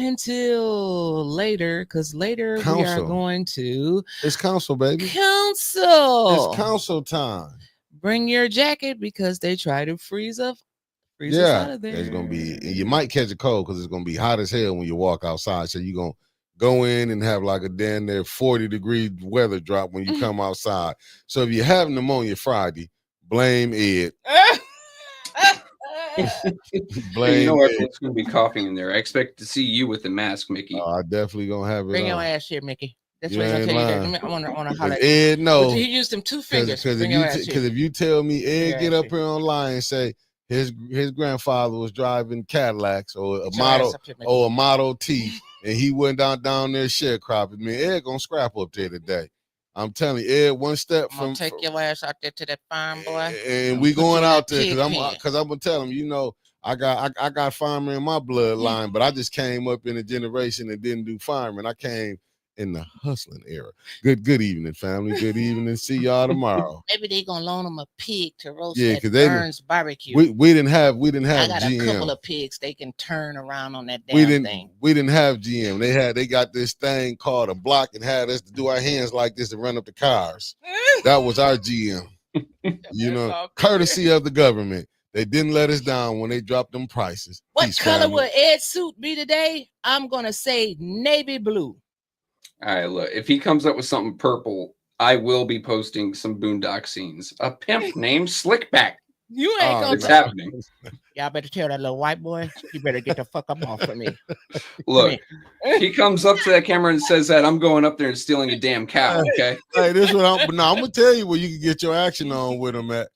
until later, because later we are going to. It's council, baby. Council. It's council time. Bring your jacket because they try to freeze us out of there. It's gonna be. You might catch a cold because it's gonna be hot as hell when you walk outside. So you're gonna go in and have like a damn near 40-degree weather drop when you come outside. So if you have pneumonia Friday, blame Ed. Blame. You know everyone's gonna be coughing in there. I expect to see you with the mask, Mickey. I definitely gonna have it. Bring on. Your ass here, Mickey. That's You what I'm ain't gonna tell lying. you. I want to holler. Ed, no. He used them 2 fingers. Because if you tell me Ed get up here online and say his grandfather was driving Cadillacs or a Model T and he went down there sharecropping, me Ed gonna scrap up there today. I'm telling you, Ed, one step I'm gonna take your ass out there to that farm, boy. And we going out there because I'm gonna tell him, you know, I got fireman in my bloodline, but I just came up in a generation that didn't do fireman. I came in the hustling era. Good evening, family. Good evening. See y'all tomorrow. Maybe they gonna loan them a pig to roast Yeah, at because they Burns barbecue. We didn't have I got GM. a couple of pigs they can turn around on that damn thing. We didn't have GM. They got this thing called a block and had us to do our hands like this and run up the cars. That was our GM. You know, courtesy of the government. They didn't let us down when they dropped them prices. What Peace, color family. would Ed's suit be today? I'm gonna say navy blue. All right, look, if he comes up with something purple, I will be posting some Boondock scenes. A pimp named Slickback. You ain't gonna. It's happening. Y'all better tell that little white boy, you better get the fuck up off of me. Look, he comes up to that camera and says that I'm going up there and stealing a damn cow. Okay. Hey, this what I'm gonna tell you where you can get your action on with him at.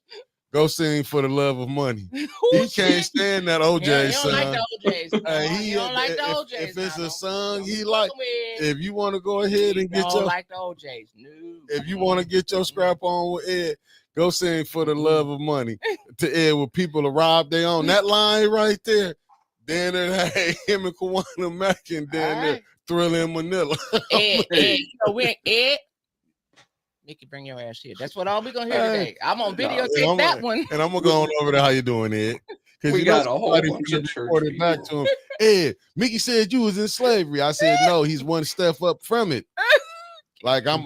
Go sing For the Love of Money. He can't stand that OJ song. Like the OJs. He don't like the OJs. If it's a song he like, if you want to go ahead and get your like the OJs. No. If you want to get your scrap on with Ed, go sing For the Love of Money to Ed where people arrive. They on that line right there. Then it had him and Kawana Mack and then there Thriller in Manila. Ed, you know we ain't Ed. Nikki, bring your ass here. That's what all we're gonna hear today. I'm on videotape that one. And I'm gonna go on over there. How you doing, Ed? Because we got a whole bunch of reported back to him. Ed, Mickey said you was in slavery. I said no, he's one step up from it. Like I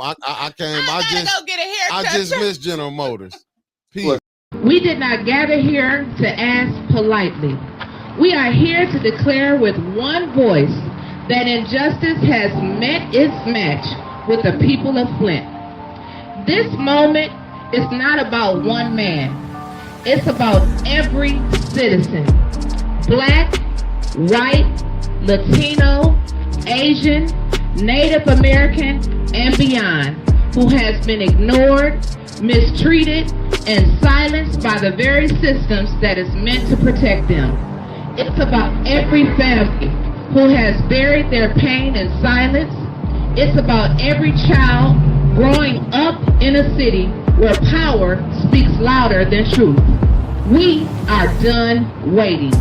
just missed General Motors. Peace. We did not gather here to ask politely. We are here to declare with one voice that injustice has met its match with the people of Flint. This moment is not about one man. It's about every citizen. Black, white, Latino, Asian, Native American, and beyond, who has been ignored, mistreated, and silenced by the very systems that is meant to protect them. It's about every family who has buried their pain in silence. It's about every child growing up in a city where power speaks louder than truth. We are done waiting.